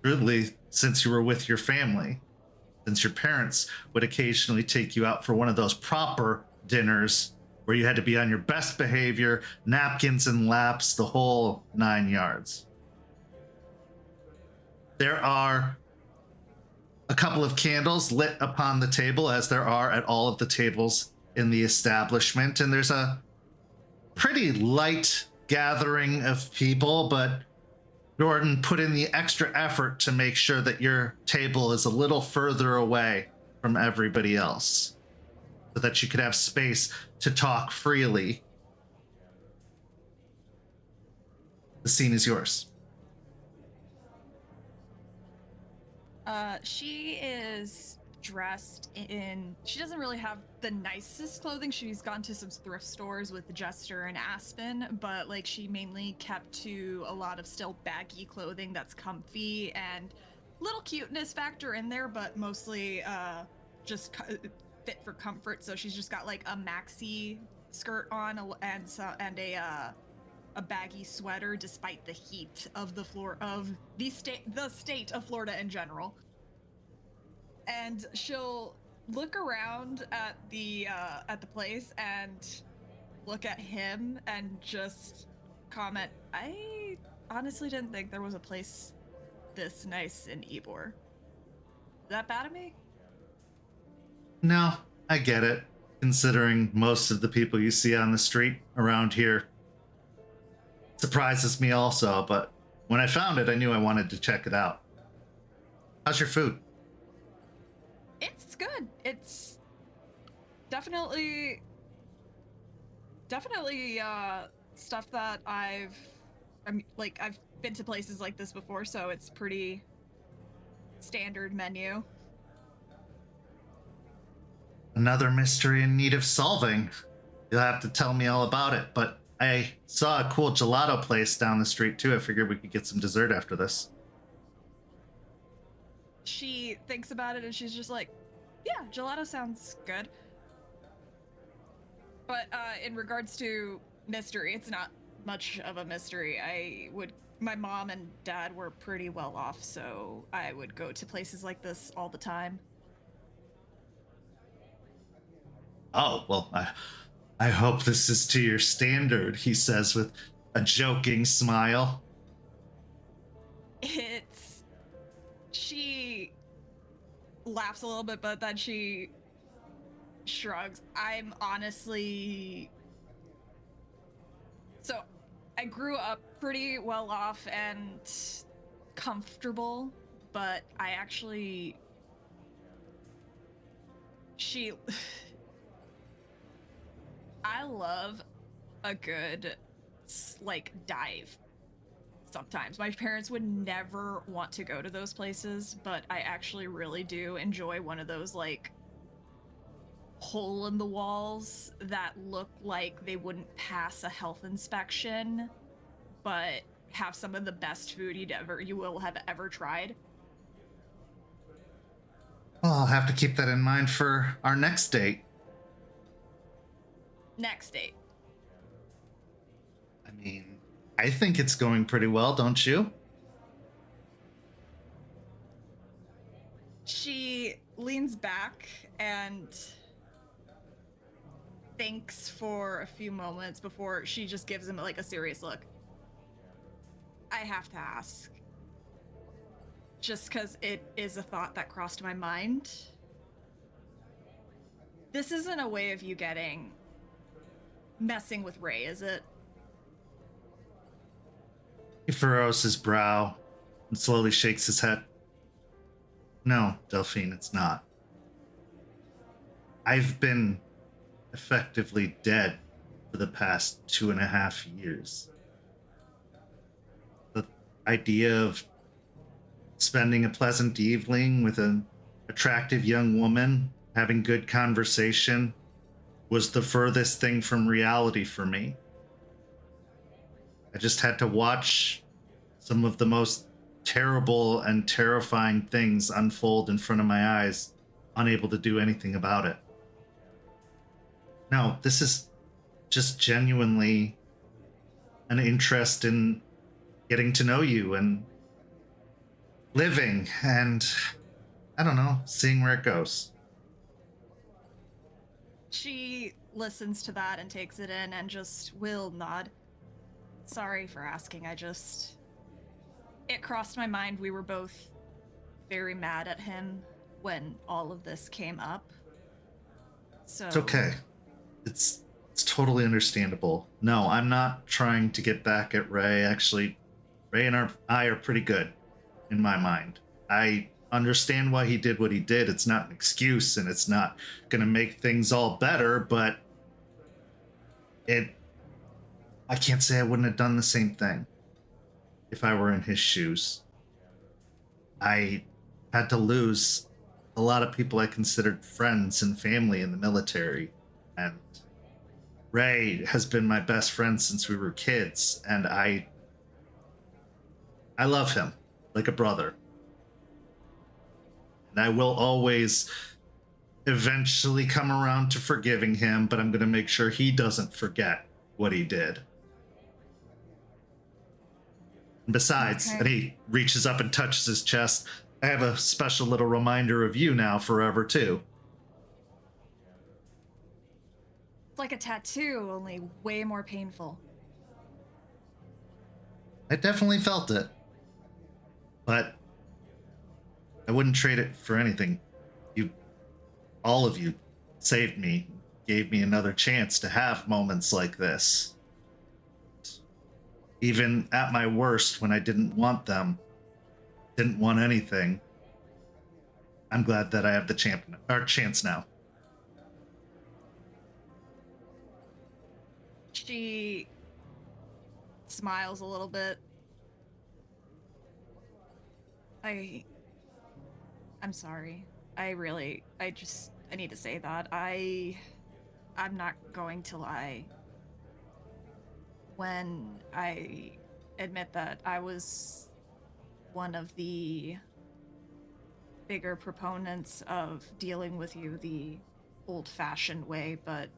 really since you were with your family, since your parents would occasionally take you out for one of those proper dinners where you had to be on your best behavior, napkins and laps, the whole 9 yards. There are a couple of candles lit upon the table, as there are at all of the tables in the establishment, and there's a pretty light gathering of people, but Jordan put in the extra effort to make sure that your table is a little further away from everybody else so that you could have space to talk freely. The scene is yours. She is dressed in, she doesn't really have the nicest clothing. She's gone to some thrift stores with Jester and Aspen, but like she mainly kept to a lot of still baggy clothing that's comfy and little cuteness factor in there, but mostly just fit for comfort. So she's just got like a maxi skirt on and a baggy sweater, despite the heat of the state of Florida in general. And she'll look around at the place and look at him and just comment, I honestly didn't think there was a place this nice in Ybor. Is that bad of me? No, I get it, considering most of the people you see on the street around here. Surprises me also, but when I found it, I knew I wanted to check it out. How's your food? It's good. It's definitely stuff that I've been to places like this before, so it's pretty standard menu. Another mystery in need of solving. You'll have to tell me all about it, but I saw a cool gelato place down the street too. I figured we could get some dessert after this. She thinks about it and she's just like, yeah, gelato sounds good. But in regards to mystery, it's not much of a mystery. My mom and dad were pretty well off, so I would go to places like this all the time. Oh, well, I hope this is to your standard, he says with a joking smile. She laughs a little bit, but then she shrugs. I'm honestly... So, I grew up pretty well off and comfortable, but I actually... I love a good, dive. Sometimes my parents would never want to go to those places, but I actually really do enjoy one of those hole in the walls that look like they wouldn't pass a health inspection, but have some of the best food you will have ever tried. Well, I'll have to keep that in mind for our next date. Next date. I mean, I think it's going pretty well, don't you? She leans back and thinks for a few moments before she just gives him a serious look. I have to ask, just because it is a thought that crossed my mind. This isn't a way of you messing with Ray, is it? He furrows his brow and slowly shakes his head. No, Delphine, it's not. I've been effectively dead for the past 2.5 years. The idea of spending a pleasant evening with an attractive young woman, having good conversation, was the furthest thing from reality for me. I just had to watch some of the most terrible and terrifying things unfold in front of my eyes, unable to do anything about it. No, this is just genuinely an interest in getting to know you and living and, I don't know, seeing where it goes. She listens to that and takes it in and just will nod. Sorry for asking, it crossed my mind we were both very mad at him when all of this came up. So It's okay. It's totally understandable. No, I'm not trying to get back at Ray. Actually, Ray and I are pretty good in my mind. I understand why he did what he did. It's not an excuse and it's not going to make things all better, but I can't say I wouldn't have done the same thing if I were in his shoes. I had to lose a lot of people I considered friends and family in the military, and Ray has been my best friend since we were kids, and I love him like a brother. And I will always eventually come around to forgiving him, but I'm going to make sure he doesn't forget what he did. And besides, Okay. and he reaches up and touches his chest, I have a special little reminder of you now forever, too. it's like a tattoo, only way more painful. I definitely felt it. But I wouldn't trade it for anything. All of you saved me, gave me another chance to have moments like this. Even at my worst, when I didn't want them, didn't want anything, I'm glad that I have the chance now. She smiles a little bit. I'm sorry. I need to say that. I'm not going to lie. When I admit that I was one of the bigger proponents of dealing with you the old-fashioned way, but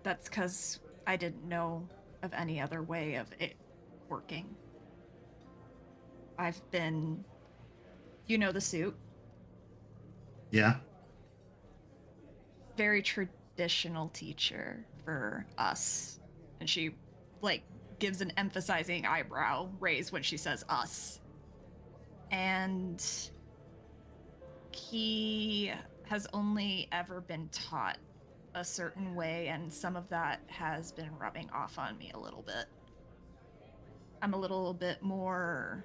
that's because I didn't know of any other way of it working. I've been... You know the suit? Yeah? very traditional teacher for us. And she, like, gives an emphasizing eyebrow raise when she says us. And he has only ever been taught a certain way, and some of that has been rubbing off on me a little bit. I'm a little bit more,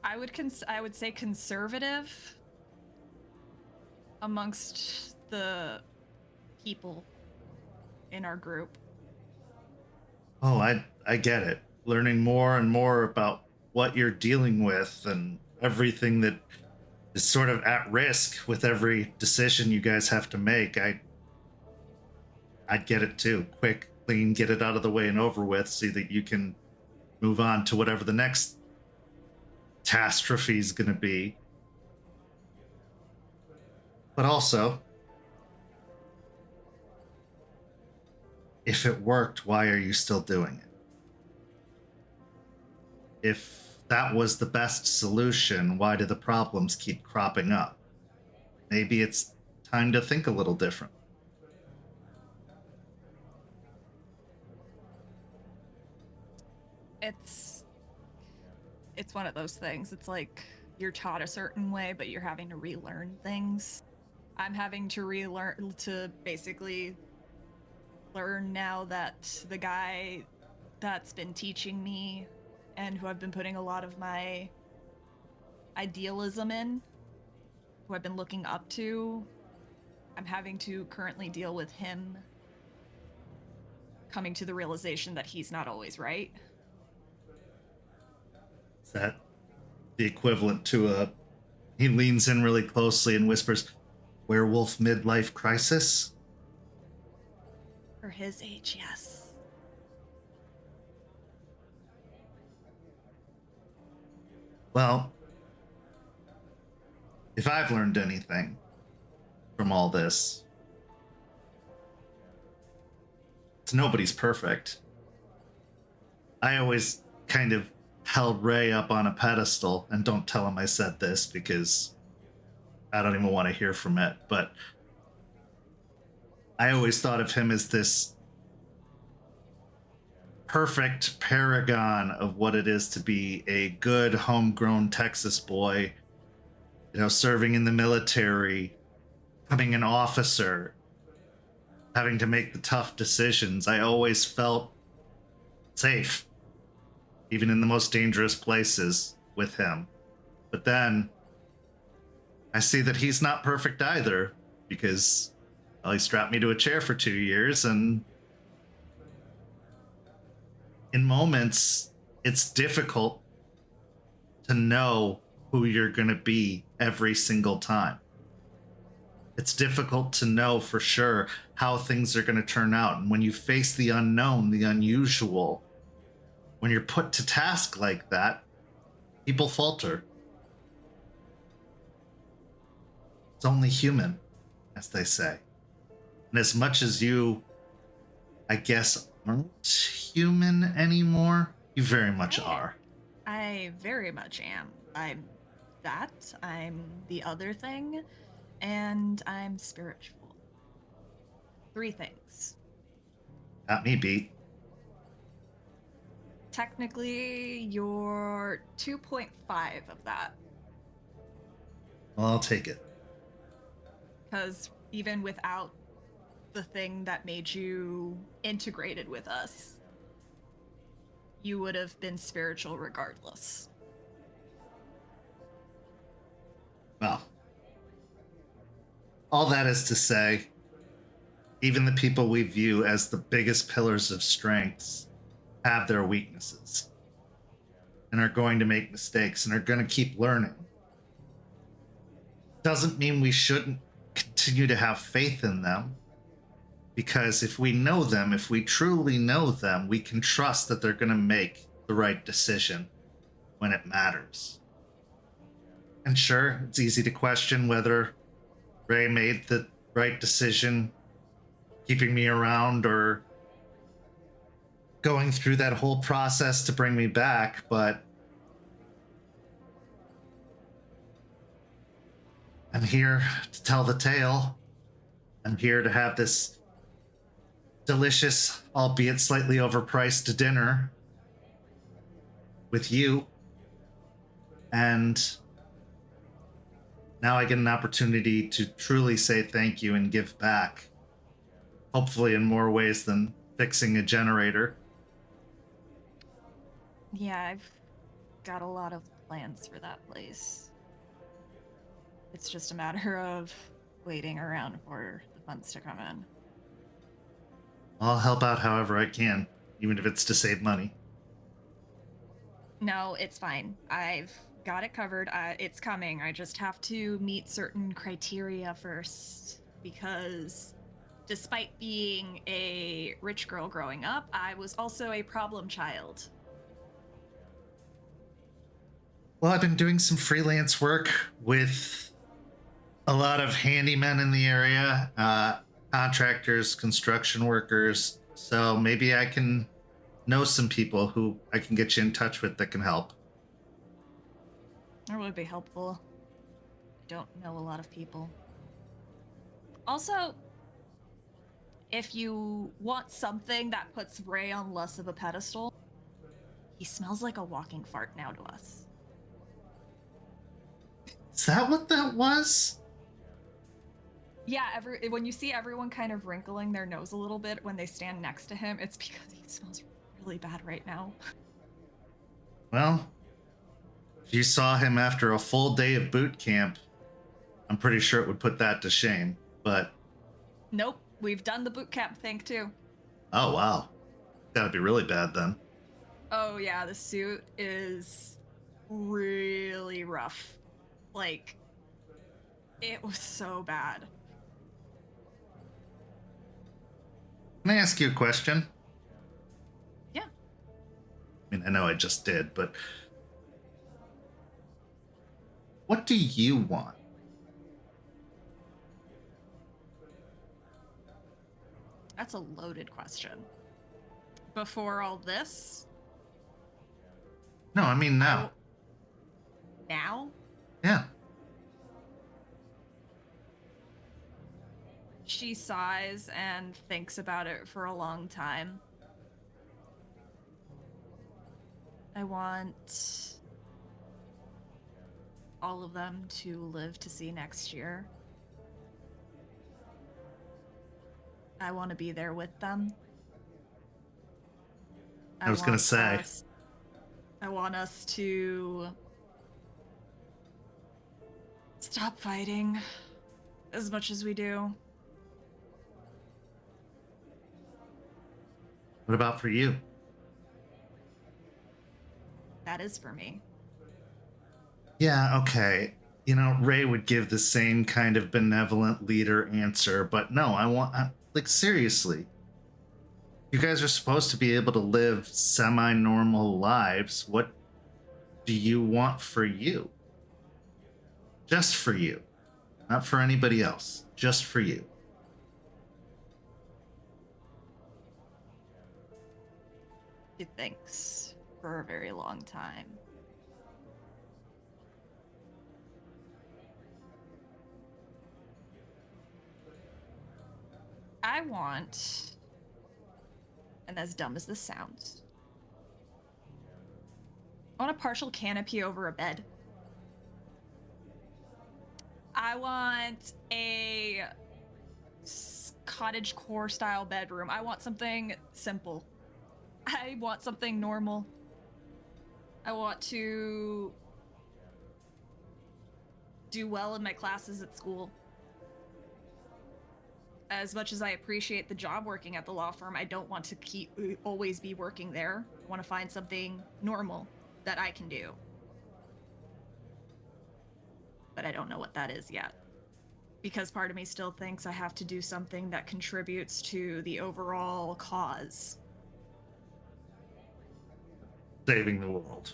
I would say conservative amongst the people in our group. Oh, I get it. Learning more and more about what you're dealing with and everything that is sort of at risk with every decision you guys have to make. I'd get it too. Quick, clean, get it out of the way and over with so that you can move on to whatever the next catastrophe is going to be. But also, if it worked, why are you still doing it? If that was the best solution, why do the problems keep cropping up? Maybe it's time to think a little different. It's one of those things. It's like you're taught a certain way, but you're having to relearn things. I'm having to relearn to basically learn now that the guy that's been teaching me and who I've been putting a lot of my idealism in, who I've been looking up to, I'm having to currently deal with him coming to the realization that he's not always right. Is that the equivalent to he leans in really closely and whispers, werewolf midlife crisis? For his age, yes. Well, if I've learned anything from all this, it's nobody's perfect. I always kind of held Ray up on a pedestal, and don't tell him I said this because I don't even want to hear from it, but I always thought of him as this perfect paragon of what it is to be a good homegrown Texas boy, you know, serving in the military, becoming an officer, having to make the tough decisions. I always felt safe, even in the most dangerous places with him. But then I see that he's not perfect either, because well, he strapped me to a chair for 2 years, and in moments, it's difficult to know who you're going to be every single time. It's difficult to know for sure how things are going to turn out. And when you face the unknown, the unusual, when you're put to task like that, people falter. It's only human, as they say. And as much as you, I guess, aren't human anymore, you very much are. I very much am. I'm that, I'm the other thing, and I'm spiritual. 3 things. Got me beat. Technically, you're 2.5 of that. Well, I'll take it. Because even without the thing that made you integrated with us, you would have been spiritual regardless. Well, all that is to say, even the people we view as the biggest pillars of strengths have their weaknesses and are going to make mistakes and are going to keep learning. Doesn't mean we shouldn't continue to have faith in them, because if we know them, if we truly know them, we can trust that they're going to make the right decision when it matters. And sure, it's easy to question whether Ray made the right decision keeping me around or going through that whole process to bring me back, but I'm I'm here to tell the tale. I'm here to have this delicious, albeit slightly overpriced dinner with you. And now I get an opportunity to truly say thank you and give back. Hopefully in more ways than fixing a generator. Yeah, I've got a lot of plans for that place. It's just a matter of waiting around for the funds to come in. I'll help out however I can, even if it's to save money. No, it's fine. I've got it covered. It's coming. I just have to meet certain criteria first, because despite being a rich girl growing up, I was also a problem child. Well, I've been doing some freelance work with a lot of handymen in the area, contractors, construction workers. So maybe I can know some people who I can get you in touch with that can help. That would be helpful. I don't know a lot of people. Also, if you want something that puts Ray on less of a pedestal, he smells like a walking fart now to us. Is that what that was? Yeah, when you see everyone kind of wrinkling their nose a little bit when they stand next to him, it's because he smells really bad right now. Well, if you saw him after a full day of boot camp, I'm pretty sure it would put that to shame, but... Nope, we've done the boot camp thing too. Oh, wow. Gotta be really bad then. Oh yeah, the suit is really rough. Like, it was so bad. Can I ask you a question? Yeah. I mean, I know I just did, but... what do you want? That's a loaded question. Before all this? No, I mean now. Now? Yeah. She sighs and thinks about it for a long time. I want all of them to live to see next year. I want to be there with them. I was gonna say. I want us to stop fighting as much as we do. What about for you? That is for me. Yeah, okay. You know, Ray would give the same kind of benevolent leader answer, but no, I want, like, seriously. You guys are supposed to be able to live semi-normal lives. What do you want for you? Just for you. Not for anybody else. Just for you. She thinks for a very long time. I want, and as dumb as this sounds, I want a partial canopy over a bed. I want a cottage core style bedroom. I want something simple. I want something normal. I want to do well in my classes at school. As much as I appreciate the job working at the law firm, I don't want to always be working there. I want to find something normal that I can do. But I don't know what that is yet. Because part of me still thinks I have to do something that contributes to the overall cause. Saving the world.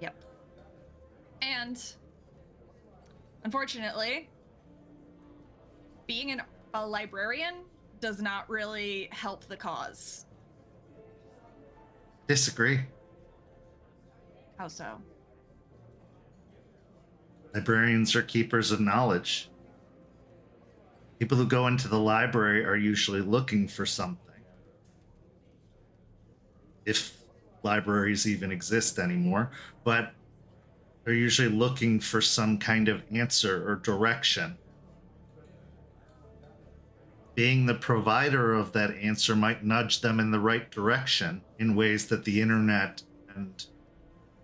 Yep. And unfortunately, being a librarian does not really help the cause. Disagree. How so? Librarians are keepers of knowledge. People who go into the library are usually looking for something. If libraries even exist anymore, but they're usually looking for some kind of answer or direction. Being the provider of that answer might nudge them in the right direction in ways that the internet and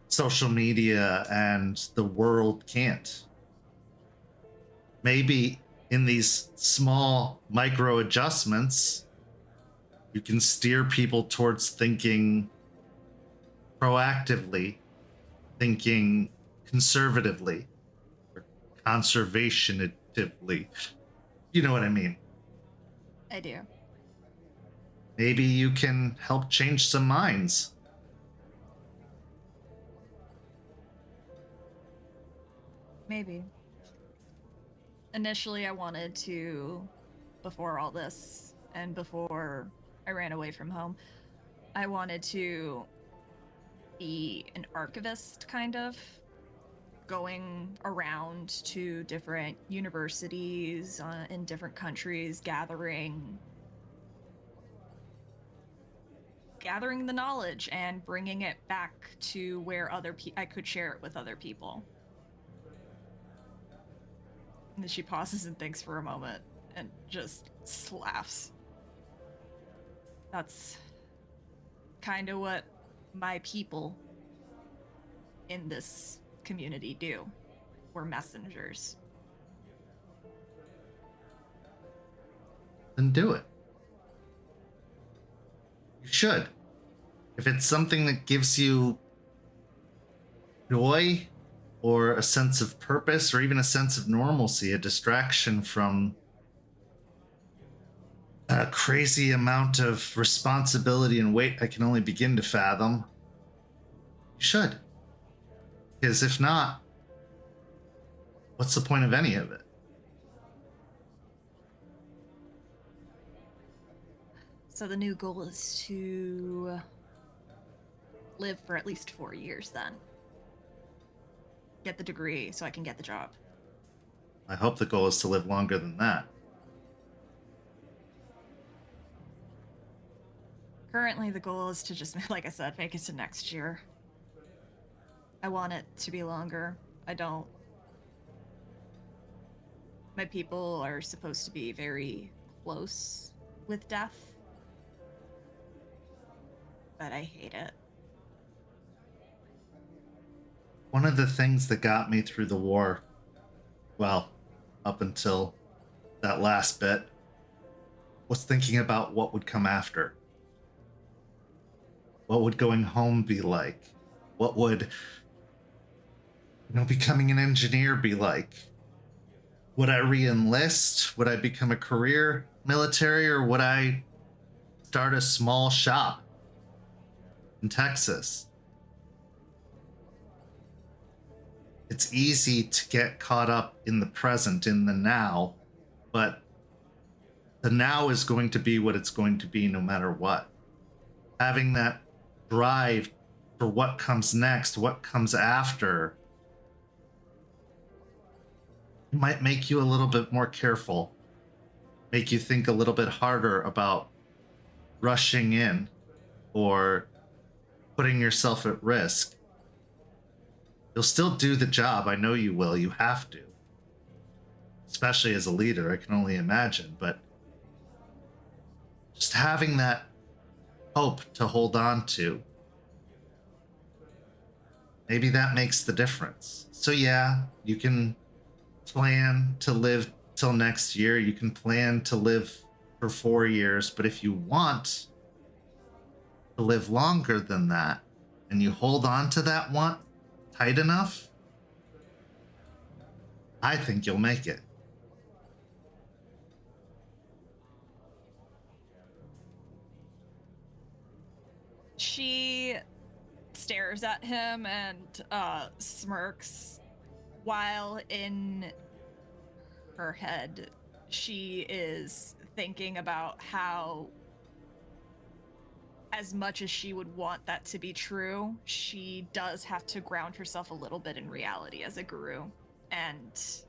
social media and the world can't. Maybe in these small micro adjustments, you can steer people towards thinking proactively, thinking conservatively, or conservationatively. You know what I mean? I do. Maybe you can help change some minds. Maybe. Initially, I wanted to, before all this, and before I ran away from home, I wanted to be an archivist, kind of, going around to different universities in different countries, gathering the knowledge and bringing it back to where I could share it with other people. And then she pauses and thinks for a moment and just laughs. That's kind of what my people in this community do. We're messengers. Then do it. You should. If it's something that gives you joy or a sense of purpose or even a sense of normalcy, a distraction from a crazy amount of responsibility and weight I can only begin to fathom, you should. Because if not, what's the point of any of it? So the new goal is to live for at least 4 years then. Get the degree so I can get the job. I hope the goal is to live longer than that. Currently, the goal is to just, like I said, make it to next year. I want it to be longer. I don't. My people are supposed to be very close with death. But I hate it. One of the things that got me through the war, well, up until that last bit, was thinking about what would come after. What would going home be like? What would, becoming an engineer be like? Would I re-enlist? Would I become a career military, or would I start a small shop in Texas? It's easy to get caught up in the present, in the now, but the now is going to be what it's going to be no matter what. Having that drive for what comes next, what comes after, it might make you a little bit more careful, make you think a little bit harder about rushing in or putting yourself at risk. You'll still do the job. I know you will. You have to. Especially as a leader, I can only imagine. But just having that hope to hold on to, maybe that makes the difference. So yeah, you can plan to live till next year. You can plan to live for 4 years. But if you want to live longer than that, and you hold on to that want tight enough, I think you'll make it. She stares at him and smirks, while in her head she is thinking about how, as much as she would want that to be true, she does have to ground herself a little bit in reality as a guru. and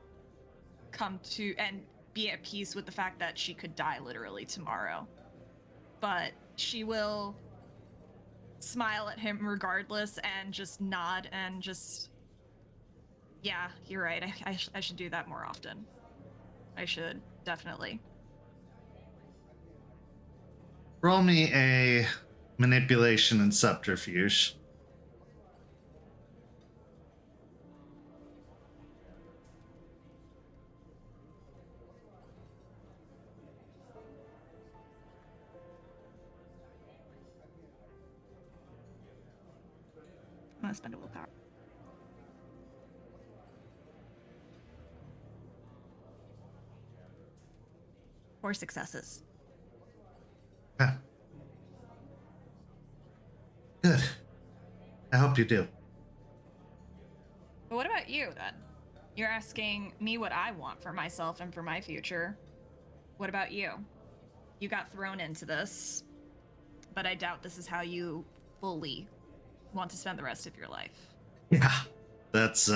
come to and be at peace with the fact that she could die literally tomorrow. But she will smile at him regardless and just nod and just, yeah, you're right. I should do that more often. I should, definitely. Roll me a manipulation and subterfuge. I'm gonna spend a willpower. Four successes. Huh. Good. I hope you do. But what about you, then? You're asking me what I want for myself and for my future. What about you? You got thrown into this, but I doubt this is how you fully want to spend the rest of your life. Yeah, that's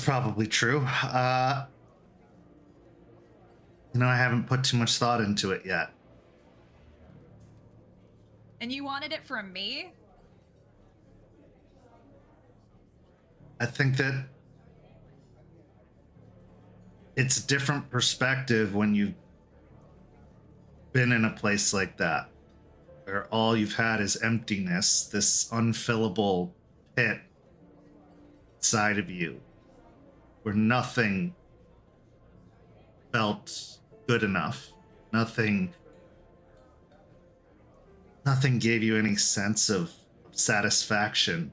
probably true. I haven't put too much thought into it yet. And you wanted it from me? I think that it's a different perspective when you've been in a place like that, where all you've had is emptiness, this unfillable pit inside of you, where nothing felt good enough. Nothing gave you any sense of satisfaction.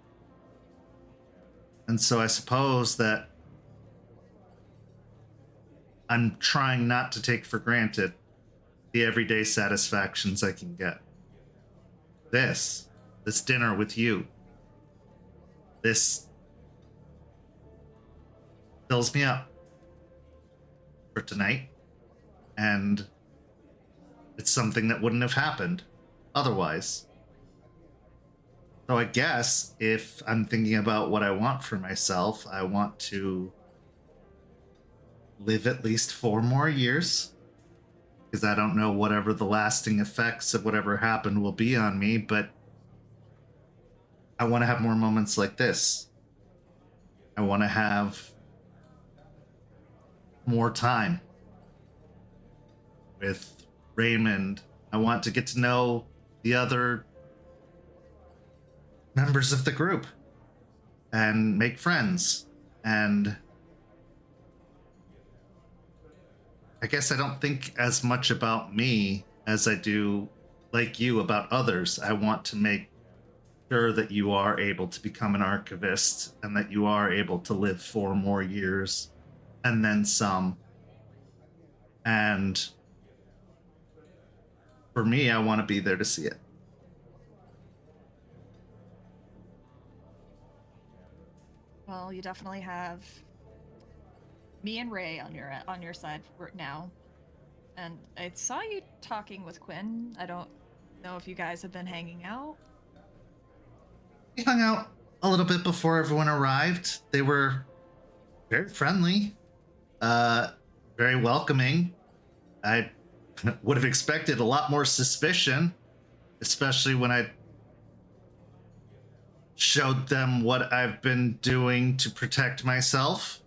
And so I suppose that I'm trying not to take for granted the everyday satisfactions I can get. This dinner with you, this fills me up for tonight. And it's something that wouldn't have happened otherwise. So I guess if I'm thinking about what I want for myself, I want to live at least 4 more years, because I don't know whatever the lasting effects of whatever happened will be on me, but I want to have more moments like this. I want to have more time with Raymond. I want to get to know the other members of the group and make friends. And I guess I don't think as much about me as I do, like you, about others. I want to make sure that you are able to become an archivist and that you are able to live 4 more years and then some. And for me, I want to be there to see it. Well, you definitely have me and Ray on your side right now. And I saw you talking with Quinn. I don't know if you guys have been hanging out. We hung out a little bit before everyone arrived. They were very friendly, very welcoming. I would have expected a lot more suspicion, especially when I showed them what I've been doing to protect myself.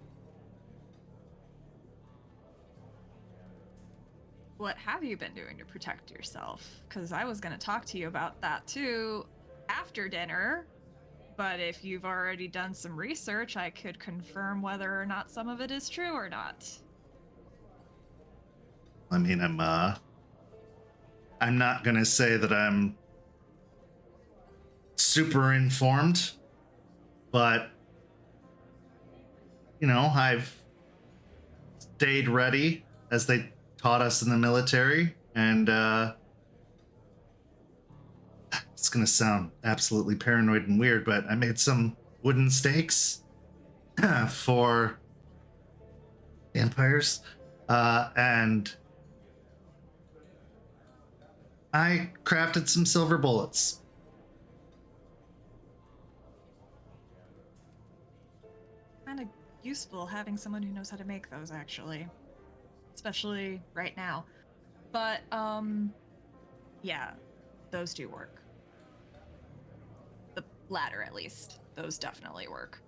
What have you been doing to protect yourself? Because I was going to talk to you about that too after dinner. But if you've already done some research, I could confirm whether or not some of it is true or not. I mean, I'm not gonna say that I'm super informed, but I've stayed ready, as they taught us in the military, and it's gonna sound absolutely paranoid and weird, but I made some wooden stakes for vampires, and I crafted some silver bullets. kind of useful having someone who knows how to make those, actually. Especially right now. But, yeah, those do work. The latter, at least. Those definitely work.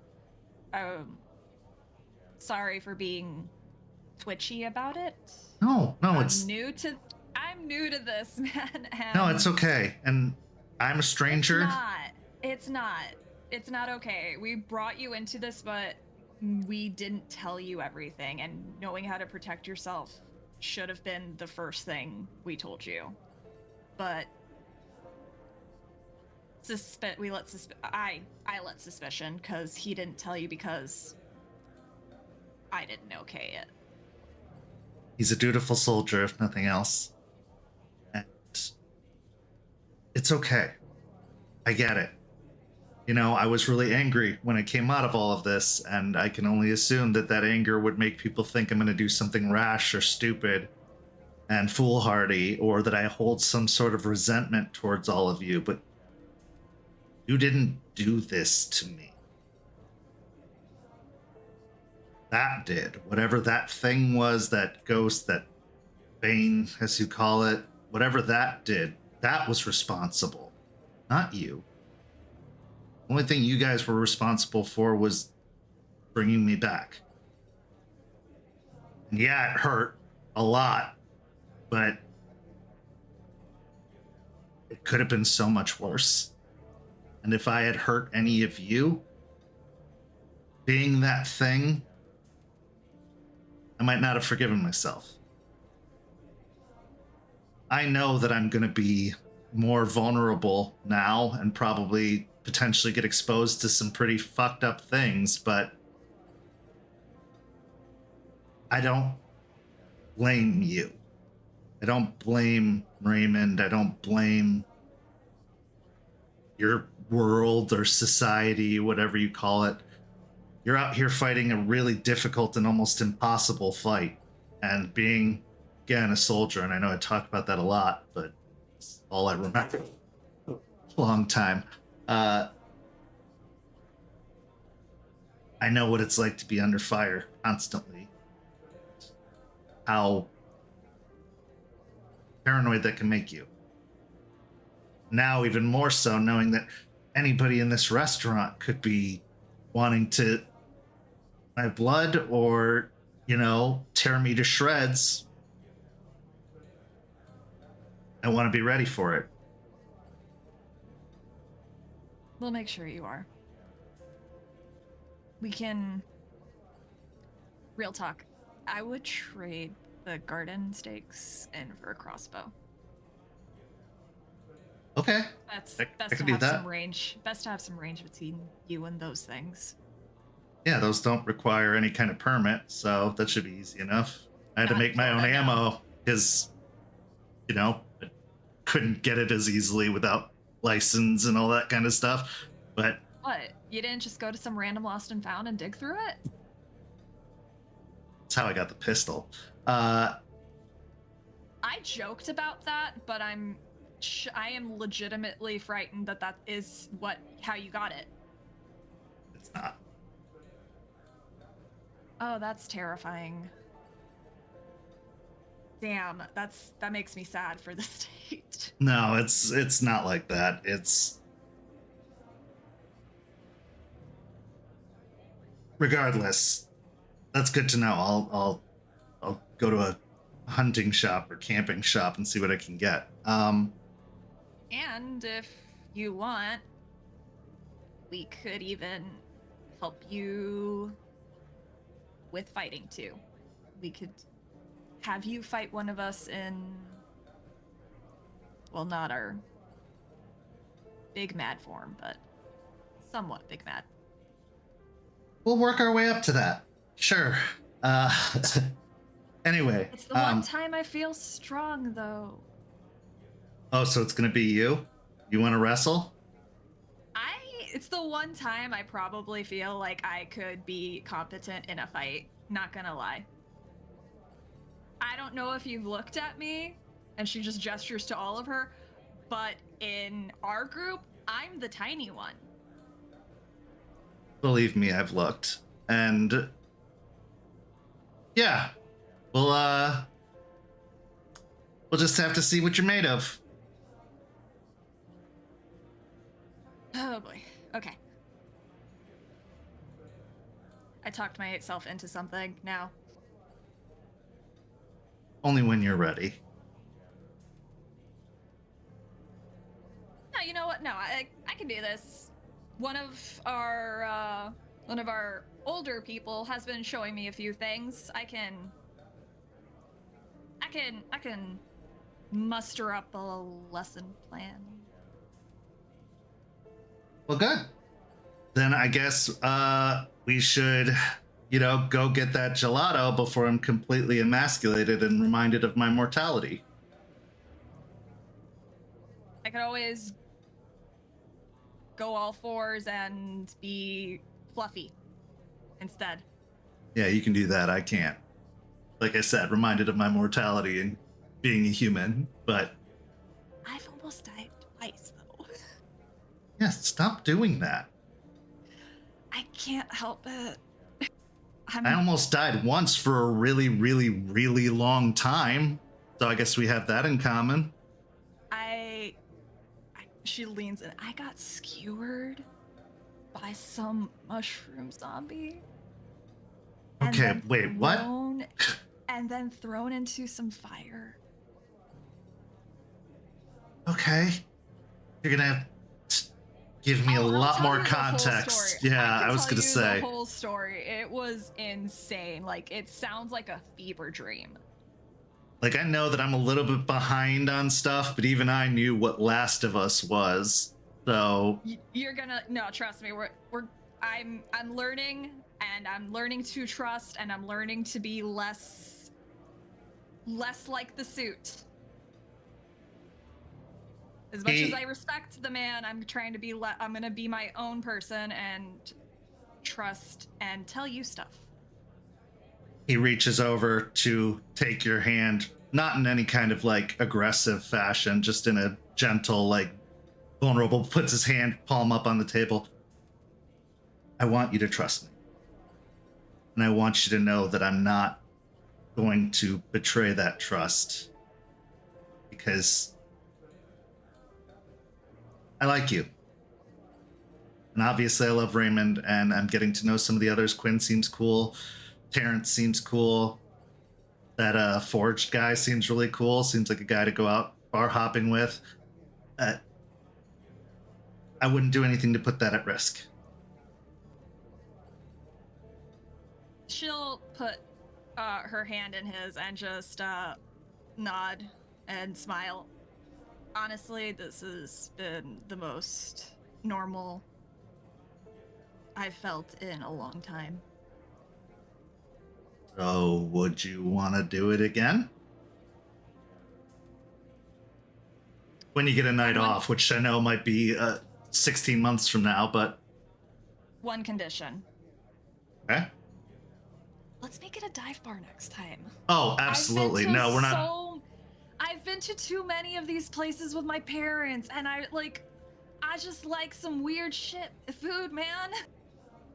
Sorry for being twitchy about it. No, I'm it's new to this, man. no, it's okay. And I'm a stranger. It's not okay. We brought you into this, but we didn't tell you everything, and knowing how to protect yourself should have been the first thing we told you. But I let suspicion because he didn't tell you because I didn't okay it. He's a dutiful soldier, if nothing else. And it's okay. I get it. You know, I was really angry when I came out of all of this, and I can only assume that that anger would make people think I'm going to do something rash or stupid and foolhardy, or that I hold some sort of resentment towards all of you, but you didn't do this to me. That did. Whatever that thing was, that ghost, that bane, as you call it, whatever that did, that was responsible, not you. The only thing you guys were responsible for was bringing me back. And yeah, it hurt a lot, but it could have been so much worse. And if I had hurt any of you, being that thing, I might not have forgiven myself. I know that I'm going to be more vulnerable now and probably potentially get exposed to some pretty fucked up things, but I don't blame you. I don't blame Raymond. I don't blame your world or society, whatever you call it. You're out here fighting a really difficult and almost impossible fight. And being, again, a soldier, and I know I talk about that a lot, but it's all I remember. A long time. I know what it's like to be under fire constantly. How paranoid that can make you. Now, even more so, knowing that anybody in this restaurant could be wanting to my blood or, you know, tear me to shreds. I want to be ready for it. We'll make sure you are. We can... Real talk. I would trade the garden stakes in for a crossbow. Okay. That's I best can to do have that. some range. Best to have some range between you and those things. Yeah, those don't require any kind of permit, so that should be easy enough. I had to Not make my own sure, I know. ammo because, you know, I couldn't get it as easily without license and all that kind of stuff. But What? You didn't just go to some random lost and found and dig through it? that's how I got the pistol. I joked about that, but I am legitimately frightened that that is how you got it. It's not. Oh, that's terrifying. Damn, that makes me sad for the state. No, it's not like that. It's regardless. That's good to know. I'll go to a hunting shop or camping shop and see what I can get. And if you want, we could even help you with fighting too. We could have you fight one of us in, well, not our big mad form, but somewhat big mad. We'll work our way up to that. Sure. Anyway. It's the one time I feel strong, though. Oh, so it's gonna be you? You want to wrestle? It's the one time I probably feel like I could be competent in a fight. Not gonna lie. I don't know if you've looked at me, and she just gestures to all of her, but in our group, I'm the tiny one. Believe me, I've looked. And yeah, we'll just have to see what you're made of. Oh boy. Okay. I talked myself into something now. Only when you're ready. No, you know what? No, I can do this. One of our older people has been showing me a few things. I can muster up a lesson plan. Well, good. Then I guess we should, go get that gelato before I'm completely emasculated and reminded of my mortality. I could always go all fours and be fluffy instead. Yeah, you can do that. I can't. Like I said, reminded of my mortality and being a human, but... I've almost died twice, though. Yeah, stop doing that. I can't help it. I almost died once for a really, really, really long time. So I guess we have that in common. She leans in. I got skewered by some mushroom zombie. Okay, wait, what? And then thrown into some fire. Okay. You're gonna have to give me a lot more context. Yeah, I was gonna say. The whole story. It was insane. Like, it sounds like a fever dream. Like, I know that I'm a little bit behind on stuff, but even I knew what Last of Us was. So You're gonna trust me. I'm learning, and I'm learning to trust, and I'm learning to be less like the suit. As much as I respect the man, I'm trying to be I'm gonna be my own person and trust and tell you stuff. he reaches over to take your hand, not in any kind of like aggressive fashion, just in a gentle, like vulnerable, puts his hand palm up on the table. I want you to trust me. And I want you to know that I'm not going to betray that trust, because I like you. And obviously I love Raymond, and I'm getting to know some of the others. Quinn seems cool. Terrance seems cool. That Forged guy seems really cool. Seems like a guy to go out bar hopping with. I wouldn't do anything to put that at risk. She'll put her hand in his and just nod and smile. Honestly, this has been the most normal I've felt in a long time. So, would you want to do it again? When you get a night off, which I know might be 16 months from now, but... One condition. Okay. Let's make it a dive bar next time. Oh, absolutely. No, we're not... I've been to too many of these places with my parents, and I just like some weird shit food, man.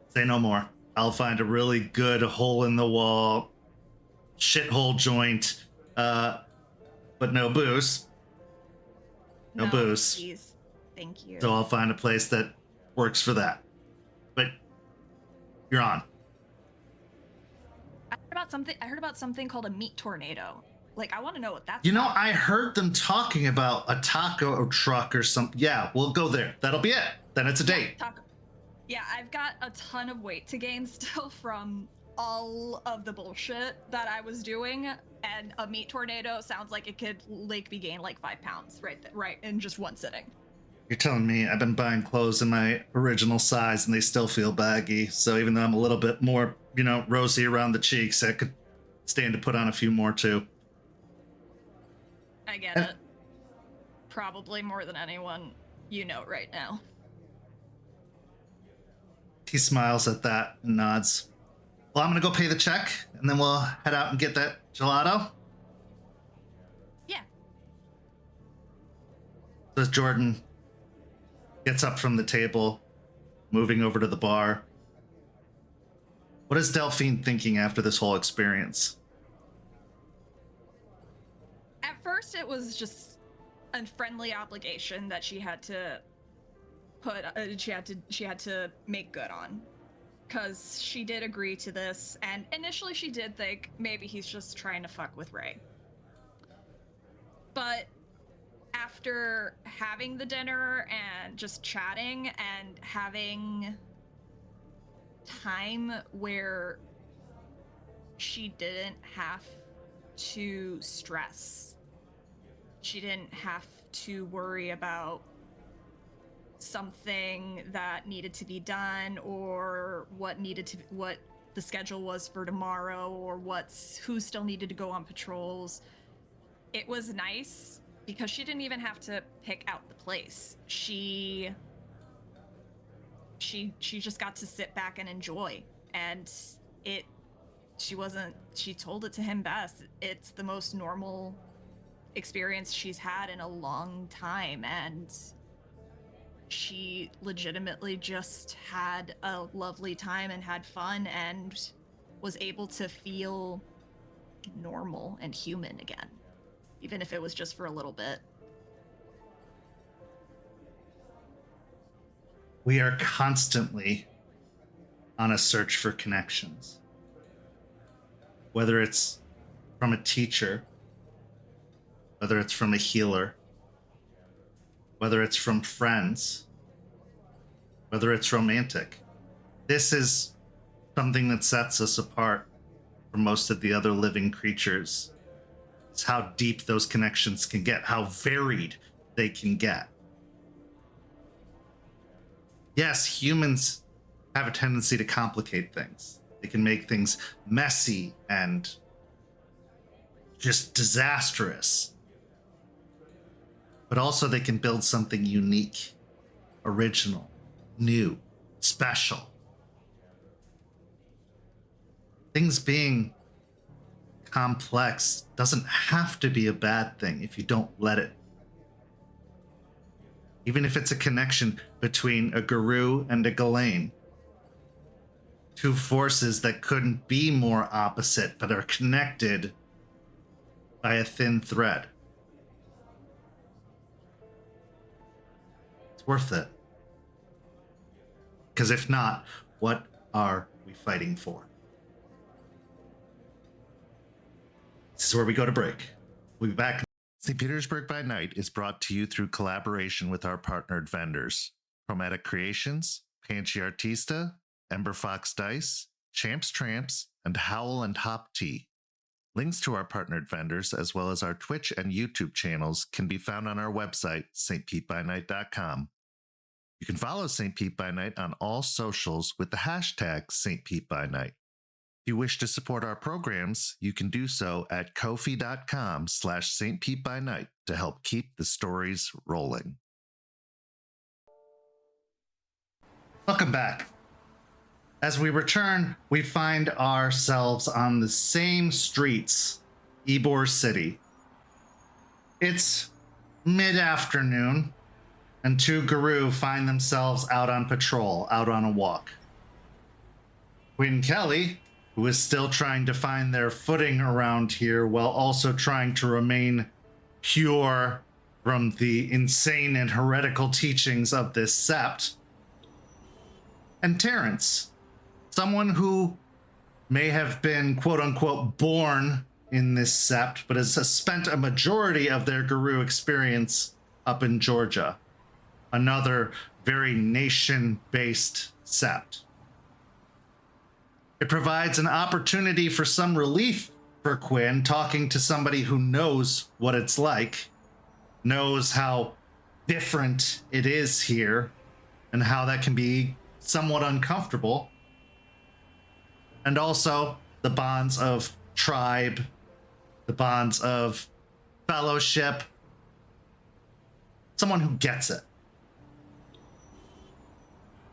Say no more. I'll find a really good hole-in-the-wall shithole joint, but no booze. No booze. Please. Thank you. So I'll find a place that works for that. But you're on. I heard about something called a meat tornado. Like, I want to know what that's You know, about. I heard them talking about a taco truck or something. Yeah, we'll go there. That'll be it. Then it's a date. Yeah, I've got a ton of weight to gain still from all of the bullshit that I was doing, and a meat tornado sounds like it could make me gain like 5 pounds right in just one sitting. You're telling me I've been buying clothes in my original size and they still feel baggy. So even though I'm a little bit more, rosy around the cheeks, I could stand to put on a few more too. I get it. Probably more than anyone you know right now. He smiles at that and nods. Well, I'm gonna go pay the check, and then we'll head out and get that gelato. Yeah. So as Jordan gets up from the table, moving over to the bar, What is Delphine thinking after this whole experience? At first, it was just a friendly obligation that she had to put. She had to make good on, because she did agree to this, and initially she did think maybe he's just trying to fuck with Ray. But after having the dinner and just chatting and having time where she didn't have to stress, she didn't have to worry about something that needed to be done, or what the schedule was for tomorrow, or who still needed to go on patrols. It was nice because she didn't even have to pick out the place. She just got to sit back and enjoy, and she told it to him best. It's the most normal experience she's had in a long time, and she legitimately just had a lovely time and had fun and was able to feel normal and human again, even if it was just for a little bit. We are constantly on a search for connections. Whether it's from a teacher, whether it's from a healer, whether it's from friends, whether it's romantic. This is something that sets us apart from most of the other living creatures. It's how deep those connections can get, how varied they can get. Yes, humans have a tendency to complicate things. They can make things messy and just disastrous. But also they can build something unique, original, new, special. Things being complex doesn't have to be a bad thing if you don't let it. Even if it's a connection between a Guru and a Ghislaine. Two forces that couldn't be more opposite, but are connected by a thin thread. It's worth it. Because if not, what are we fighting for? This is where we go to break. We'll be back. St. Petersburg by Night is brought to you through collaboration with our partnered vendors, Chromatic Creations, Panchi Artista, Ember Fox Dice, Champs Tramps, and Howl and Hop Tea. Links to our partnered vendors, as well as our Twitch and YouTube channels, can be found on our website, stpetebynight.com. You can follow St. Pete by Night on all socials with the hashtag St. Pete by Night. If you wish to support our programs, you can do so at ko-fi.com/St. Pete by Night to help keep the stories rolling. Welcome back. As we return, we find ourselves on the same streets, Ybor City. It's mid-afternoon, and two Guru find themselves out on patrol, out on a walk. Quinn Kelly, who is still trying to find their footing around here while also trying to remain pure from the insane and heretical teachings of this sept. And Terrance, someone who may have been quote-unquote born in this sept, but has spent a majority of their Guru experience up in Georgia, another very nation-based sept. It provides an opportunity for some relief for Quinn, talking to somebody who knows what it's like, knows how different it is here, and how that can be somewhat uncomfortable. And also the bonds of tribe, the bonds of fellowship, someone who gets it.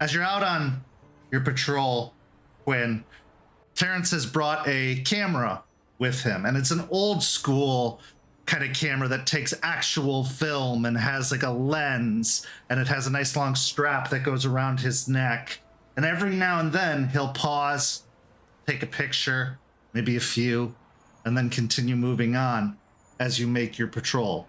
As you're out on your patrol, Quinn, Terrance has brought a camera with him, and it's an old school kind of camera that takes actual film and has like a lens, and it has a nice long strap that goes around his neck. And every now and then he'll pause take a picture, maybe a few, and then continue moving on as you make your patrol.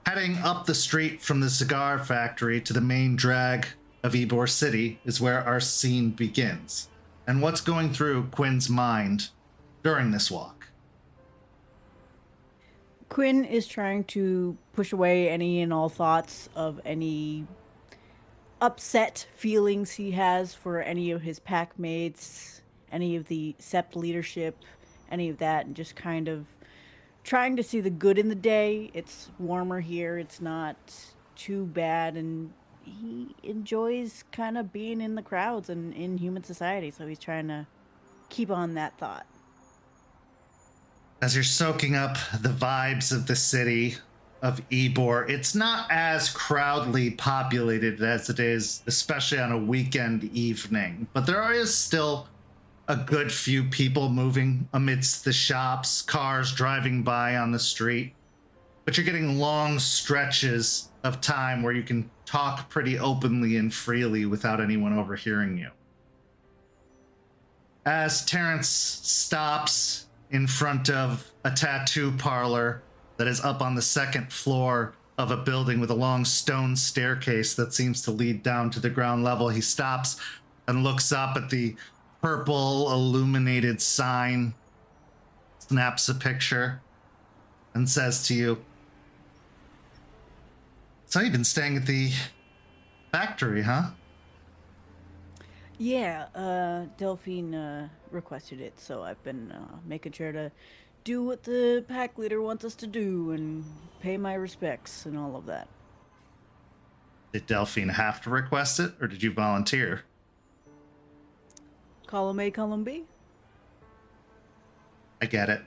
Heading up the street from the cigar factory to the main drag of Ybor City is where our scene begins. And what's going through Quinn's mind during this walk? Quinn is trying to push away any and all thoughts of any upset feelings he has for any of his pack mates, any of the Sept leadership, any of that, and just kind of trying to see the good in the day. It's warmer here, it's not too bad, and he enjoys kind of being in the crowds and in human society, so he's trying to keep on that thought. As you're soaking up the vibes of the city of Ybor, it's not as crowdly populated as it is, especially on a weekend evening, but there is still a good few people moving amidst the shops, cars driving by on the street. But you're getting long stretches of time where you can talk pretty openly and freely without anyone overhearing you. As Terrance stops in front of a tattoo parlor that is up on the second floor of a building with a long stone staircase that seems to lead down to the ground level, he stops and looks up at the purple illuminated sign, snaps a picture, and says to you, "So you've been staying at the factory, huh?" Yeah, Delphine requested it, so I've been making sure to do what the pack leader wants us to do and pay my respects and all of that. Did Delphine have to request it, or did you volunteer? Column A, column B. I get it.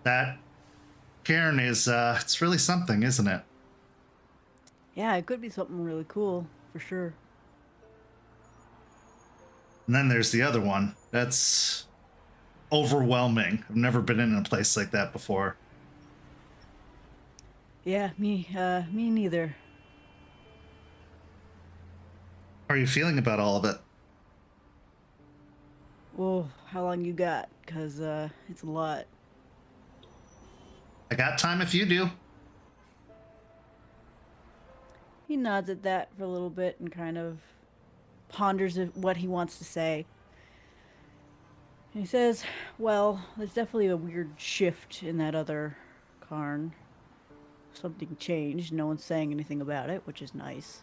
That cairn is, it's really something, isn't it? Yeah, it could be something really cool, for sure. And then there's the other one. That's overwhelming. I've never been in a place like that before. Yeah, me neither. How are you feeling about all of it? Well, how long you got? Because it's a lot. I got time if you do. He nods at that for a little bit and kind of ponders what he wants to say. And he says, well, there's definitely a weird shift in that other cairn. Something changed. No one's saying anything about it, which is nice.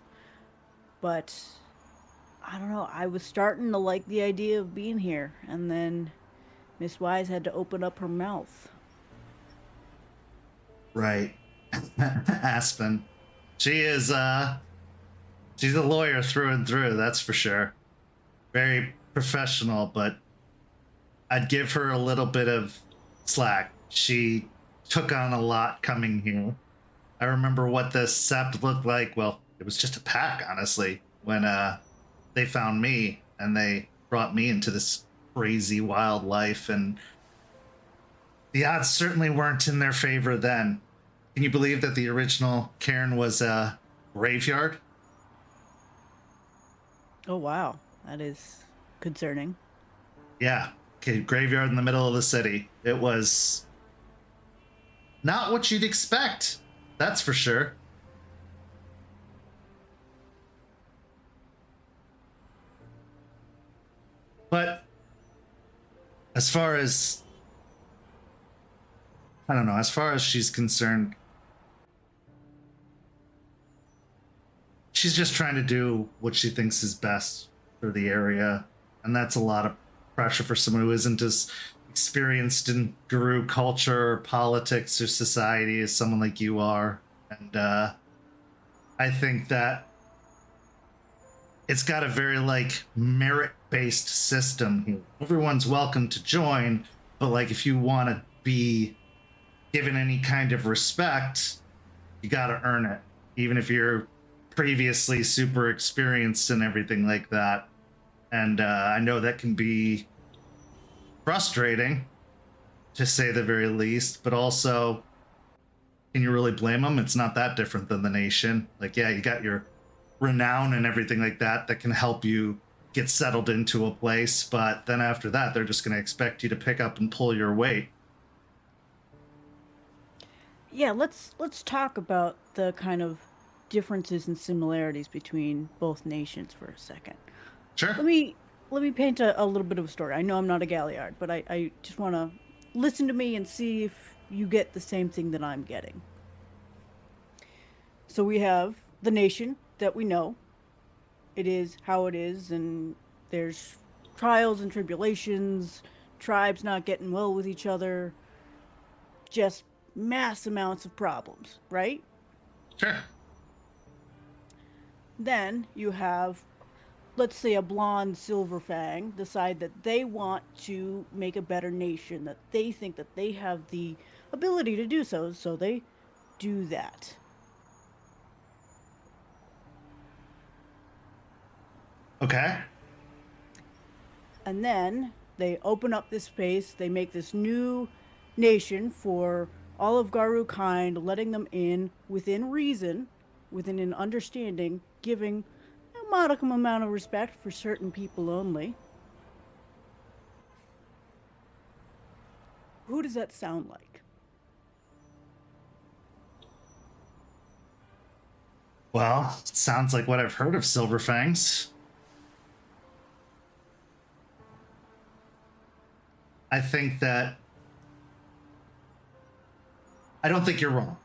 But I don't know. I was starting to like the idea of being here, and then Miss Wise had to open up her mouth. Right. Aspen. She is, she's a lawyer through and through, that's for sure. Very professional, but I'd give her a little bit of slack. She took on a lot coming here. I remember what the Sept looked like. Well, it was just a pack, honestly, when they found me and they brought me into this crazy wild life, and the odds certainly weren't in their favor then. Can you believe that the original cairn was a graveyard? Oh, wow. That is concerning. Yeah, okay, graveyard in the middle of the city. It was not what you'd expect, that's for sure. But as far as, I don't know, as far as she's concerned, she's just trying to do what she thinks is best for the area. And that's a lot of pressure for someone who isn't as experienced in guru culture or politics or society as someone like you are. And I think that it's got a very like merit-based system here. Everyone's welcome to join, but like if you want to be given any kind of respect, you got to earn it, even if you're previously super experienced and everything like that. And I know that can be frustrating, to say the very least, but also, can you really blame them? It's not that different than the nation. Like, yeah, you got your renown and everything like that that can help you get settled into a place, but then after that, they're just going to expect you to pick up and pull your weight. Yeah, let's talk about the kind of differences and similarities between both nations for a second. Sure. Let me paint a little bit of a story. I know I'm not a Galliard, but I just want to listen to me and see if you get the same thing that I'm getting. So we have the nation that we know. It is how it is, and there's trials and tribulations, tribes not getting well with each other, just mass amounts of problems, right? Sure. Then you have, let's say, a blonde Silverfang decide that they want to make a better nation, that they think that they have the ability to do so, so they do that. Okay. And then they open up this space, they make this new nation for all of Garu kind, letting them in within reason, within an understanding, giving a modicum amount of respect for certain people only. Who does that sound like? Well, it sounds like what I've heard of Silverfangs. I think that I don't think you're wrong.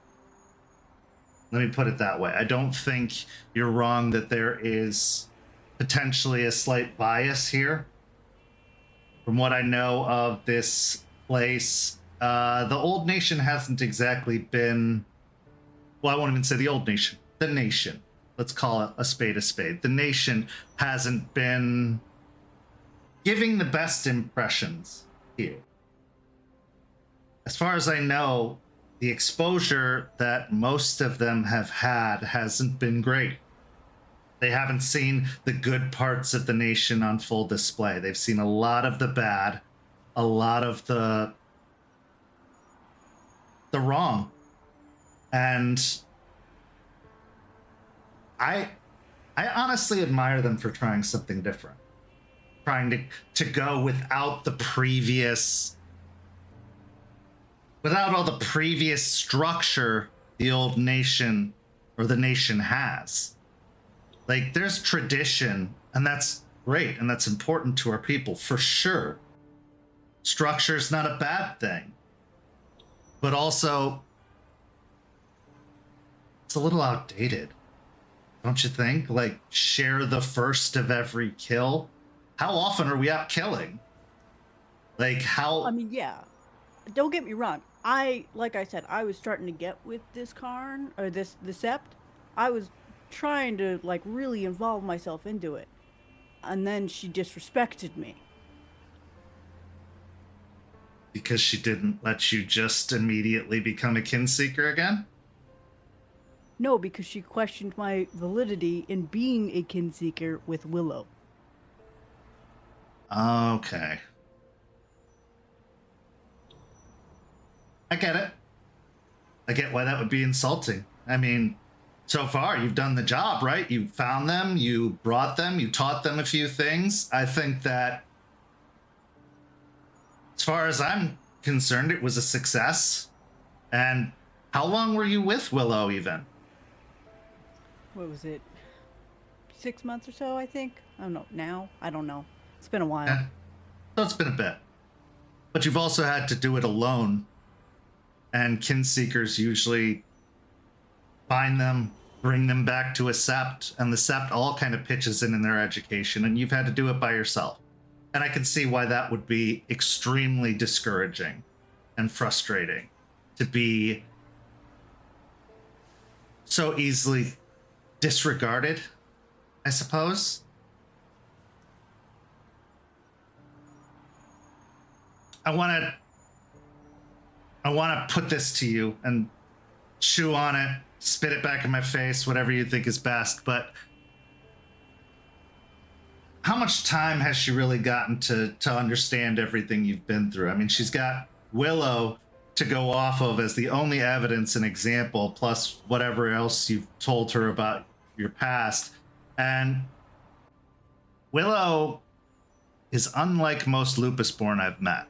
Let me put it that way. I don't think you're wrong that there is potentially a slight bias here. From what I know of this place, the old nation hasn't exactly been, well, I won't even say the old nation, the nation. Let's call it a spade a spade. The nation hasn't been giving the best impressions here. As far as I know, the exposure that most of them have had hasn't been great. They haven't seen the good parts of the nation on full display. They've seen a lot of the bad, a lot of the wrong. And I honestly admire them for trying something different. Trying to go without the previous, without all the previous structure the old nation or the nation has. Like, there's tradition, and that's great, and that's important to our people, for sure. Structure's not a bad thing. But also, it's a little outdated. Don't you think? Like, share the first of every kill. How often are we out killing? Like, how... I mean, yeah. Don't get me wrong. Like I said, I was starting to get with this Karn, or the Sept. I was trying to, like, really involve myself into it. And then she disrespected me. Because she didn't let you just immediately become a kinseeker again? No, because she questioned my validity in being a kinseeker with Willow. Okay. I get it. I get why that would be insulting. I mean, so far you've done the job, right? You found them, you brought them, you taught them a few things. I think that, as far as I'm concerned, it was a success. And how long were you with Willow even? What was it? 6 months or so, I think? I don't know. Now? I don't know. It's been a while. Yeah. So it's been a bit. But you've also had to do it alone. And kinseekers usually find them, bring them back to a sept, and the sept all kind of pitches in their education, and you've had to do it by yourself. And I can see why that would be extremely discouraging and frustrating, to be so easily disregarded, I suppose. I want to put this to you and chew on it, spit it back in my face, whatever you think is best. But how much time has she really gotten to understand everything you've been through? I mean, she's got Willow to go off of as the only evidence and example, plus whatever else you've told her about your past. And Willow is unlike most Lupusborn I've met.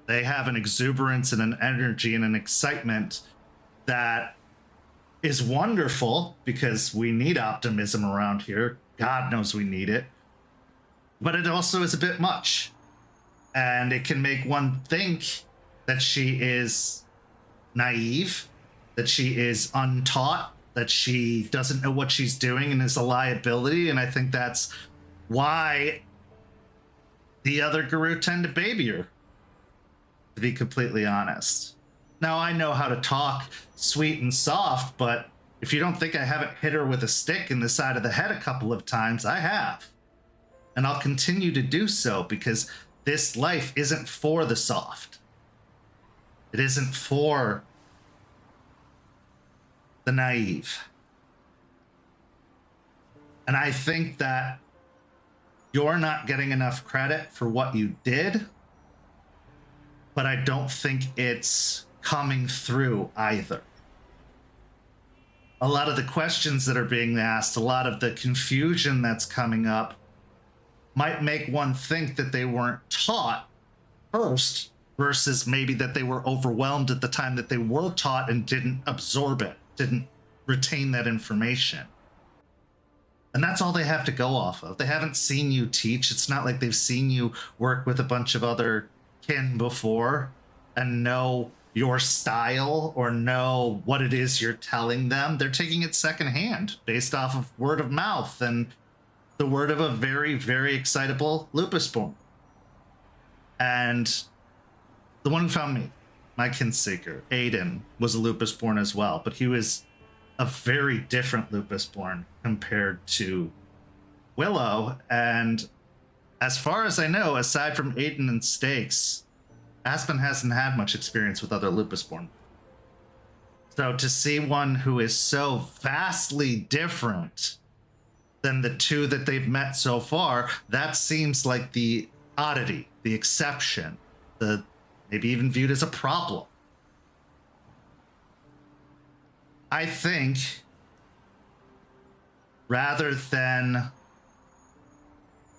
They have an exuberance and an energy and an excitement that is wonderful because we need optimism around here. God knows we need it. But it also is a bit much. And it can make one think that she is naive, that she is untaught, that she doesn't know what she's doing and is a liability. And I think that's why the other guru tend to baby her, to be completely honest. Now, I know how to talk sweet and soft, but if you don't think I haven't hit her with a stick in the side of the head a couple of times, I have. And I'll continue to do so because this life isn't for the soft. It isn't for the naive. And I think that you're not getting enough credit for what you did, but I don't think it's coming through either. A lot of the questions that are being asked, a lot of the confusion that's coming up might make one think that they weren't taught first versus maybe that they were overwhelmed at the time that they were taught and didn't absorb it, didn't retain that information. And that's all they have to go off of. They haven't seen you teach. It's not like they've seen you work with a bunch of other kin before and know your style or know what it is you're telling them. They're taking it secondhand based off of word of mouth and the word of a very, very excitable Lupusborn. And the one who found me, my kinseeker, Aiden, was a Lupusborn as well, but he was a very different Lupusborn compared to Willow. And as far as I know, aside from Aiden and Stakes, Aspen hasn't had much experience with other Lupusborn. So to see one who is so vastly different than the two that they've met so far, that seems like the oddity, the exception, the maybe even viewed as a problem. I think rather than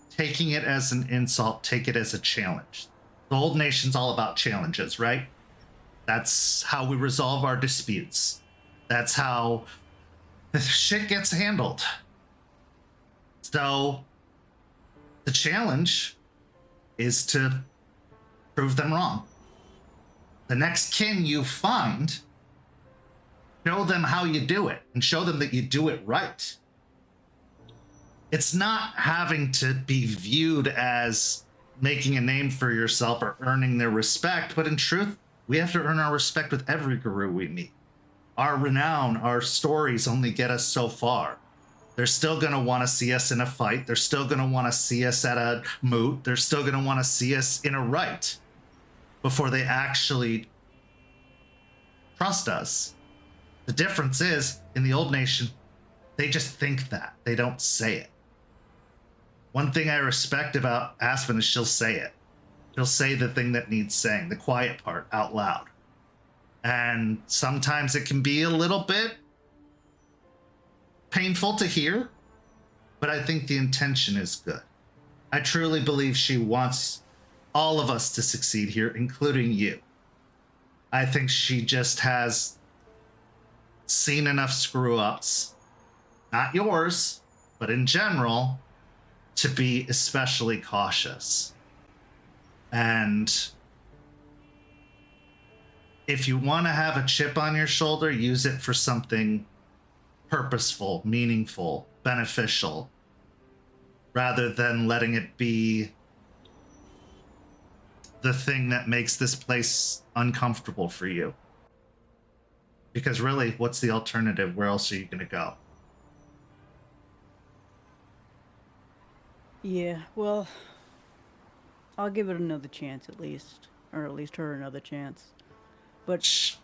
taking it as an insult, take it as a challenge. The old nation's all about challenges, right? That's how we resolve our disputes. That's how the shit gets handled. So the challenge is to prove them wrong. The next kin you find, show them how you do it and show them that you do it right. It's not having to be viewed as making a name for yourself or earning their respect, but in truth, we have to earn our respect with every guru we meet. Our renown, our stories only get us so far. They're still going to want to see us in a fight. They're still going to want to see us at a moot. They're still going to want to see us in a right before they actually trust us. The difference is, in the old nation, they just think that. They don't say it. One thing I respect about Aspen is she'll say it. She'll say the thing that needs saying, the quiet part, out loud. And sometimes it can be a little bit painful to hear, but I think the intention is good. I truly believe she wants all of us to succeed here, including you. I think she just has seen enough screw-ups, not yours, but in general, to be especially cautious. And if you want to have a chip on your shoulder, use it for something purposeful, meaningful, beneficial, rather than letting it be the thing that makes this place uncomfortable for you. Because really, what's the alternative? Where else are you going to go? Yeah, well, I'll give it another chance at least, or at least her another chance. But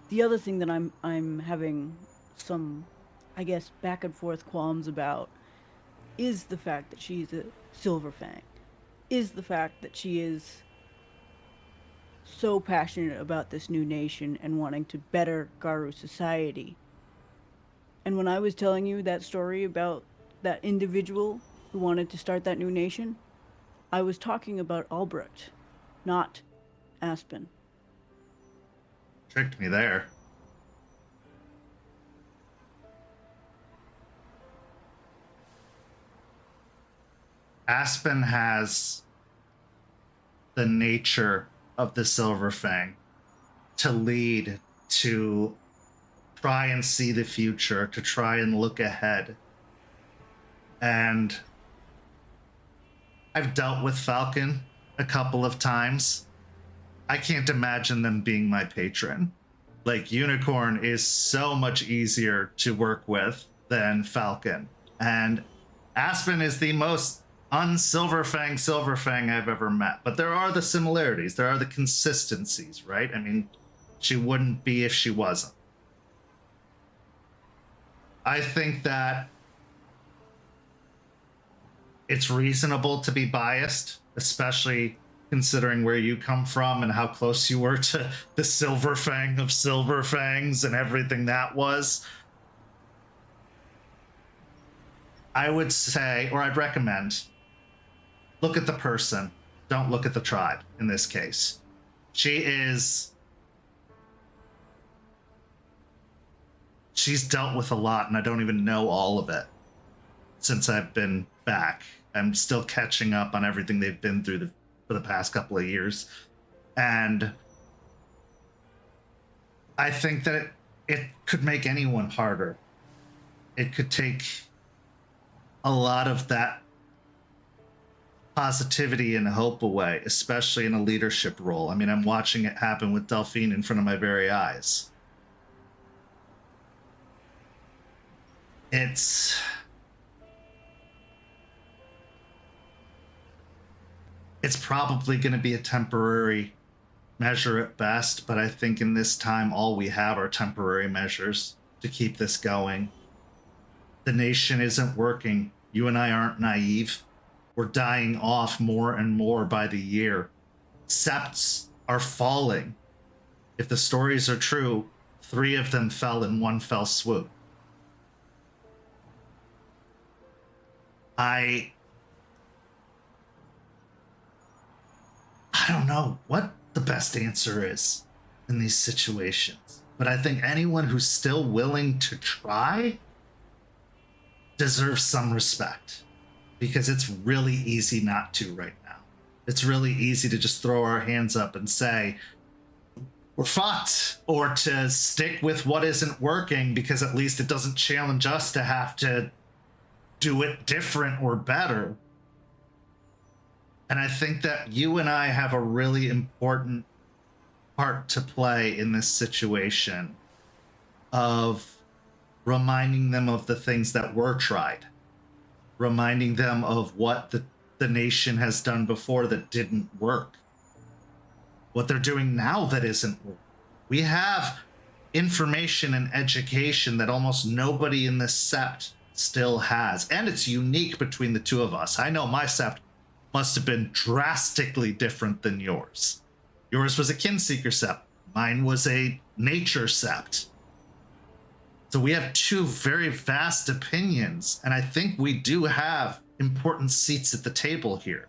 the other thing that I'm having some, I guess, back and forth qualms about is the fact that she's a Silverfang. Is the fact that she is so passionate about this new nation and wanting to better Garu society. And when I was telling you that story about that individual who wanted to start that new nation, I was talking about Albrecht, not Aspen. Tricked me there. Aspen has the nature of the Silver Fang to lead, to try and see the future, to try and look ahead. And I've dealt with Falcon a couple of times. I can't imagine them being my patron. Like, Unicorn is so much easier to work with than Falcon. And Aspen is the most Silver Fang I've ever met. But there are the similarities, there are the consistencies, right? I mean, she wouldn't be if she wasn't. I think that it's reasonable to be biased, especially considering where you come from and how close you were to the Silver Fang of Silver Fangs and everything that was. I would say, or I'd recommend, look at the person. Don't look at the tribe in this case. She's dealt with a lot, and I don't even know all of it since I've been back. I'm still catching up on everything they've been through for the past couple of years. And I think that it could make anyone harder. It could take a lot of that positivity and hope away, especially in a leadership role. I mean, I'm watching it happen with Delphine in front of my very eyes. It's probably going to be a temporary measure at best, but I think in this time, all we have are temporary measures to keep this going. The nation isn't working. You and I aren't naive. We're dying off more and more by the year. Septs are falling. If the stories are true, 3 of them fell in one fell swoop. I don't know what the best answer is in these situations, but I think anyone who's still willing to try deserves some respect, because it's really easy not to right now. It's really easy to just throw our hands up and say, we're fucked, or to stick with what isn't working because at least it doesn't challenge us to have to do it different or better. And I think that you and I have a really important part to play in this situation of reminding them of the things that were tried, reminding them of what the nation has done before that didn't work, what they're doing now that isn't working. We have information and education that almost nobody in this sept still has, and it's unique between the two of us. I know my sept must have been drastically different than yours. Yours was a Kinseeker sept. Mine was a nature sept. So we have 2 very vast opinions, and I think we do have important seats at the table here.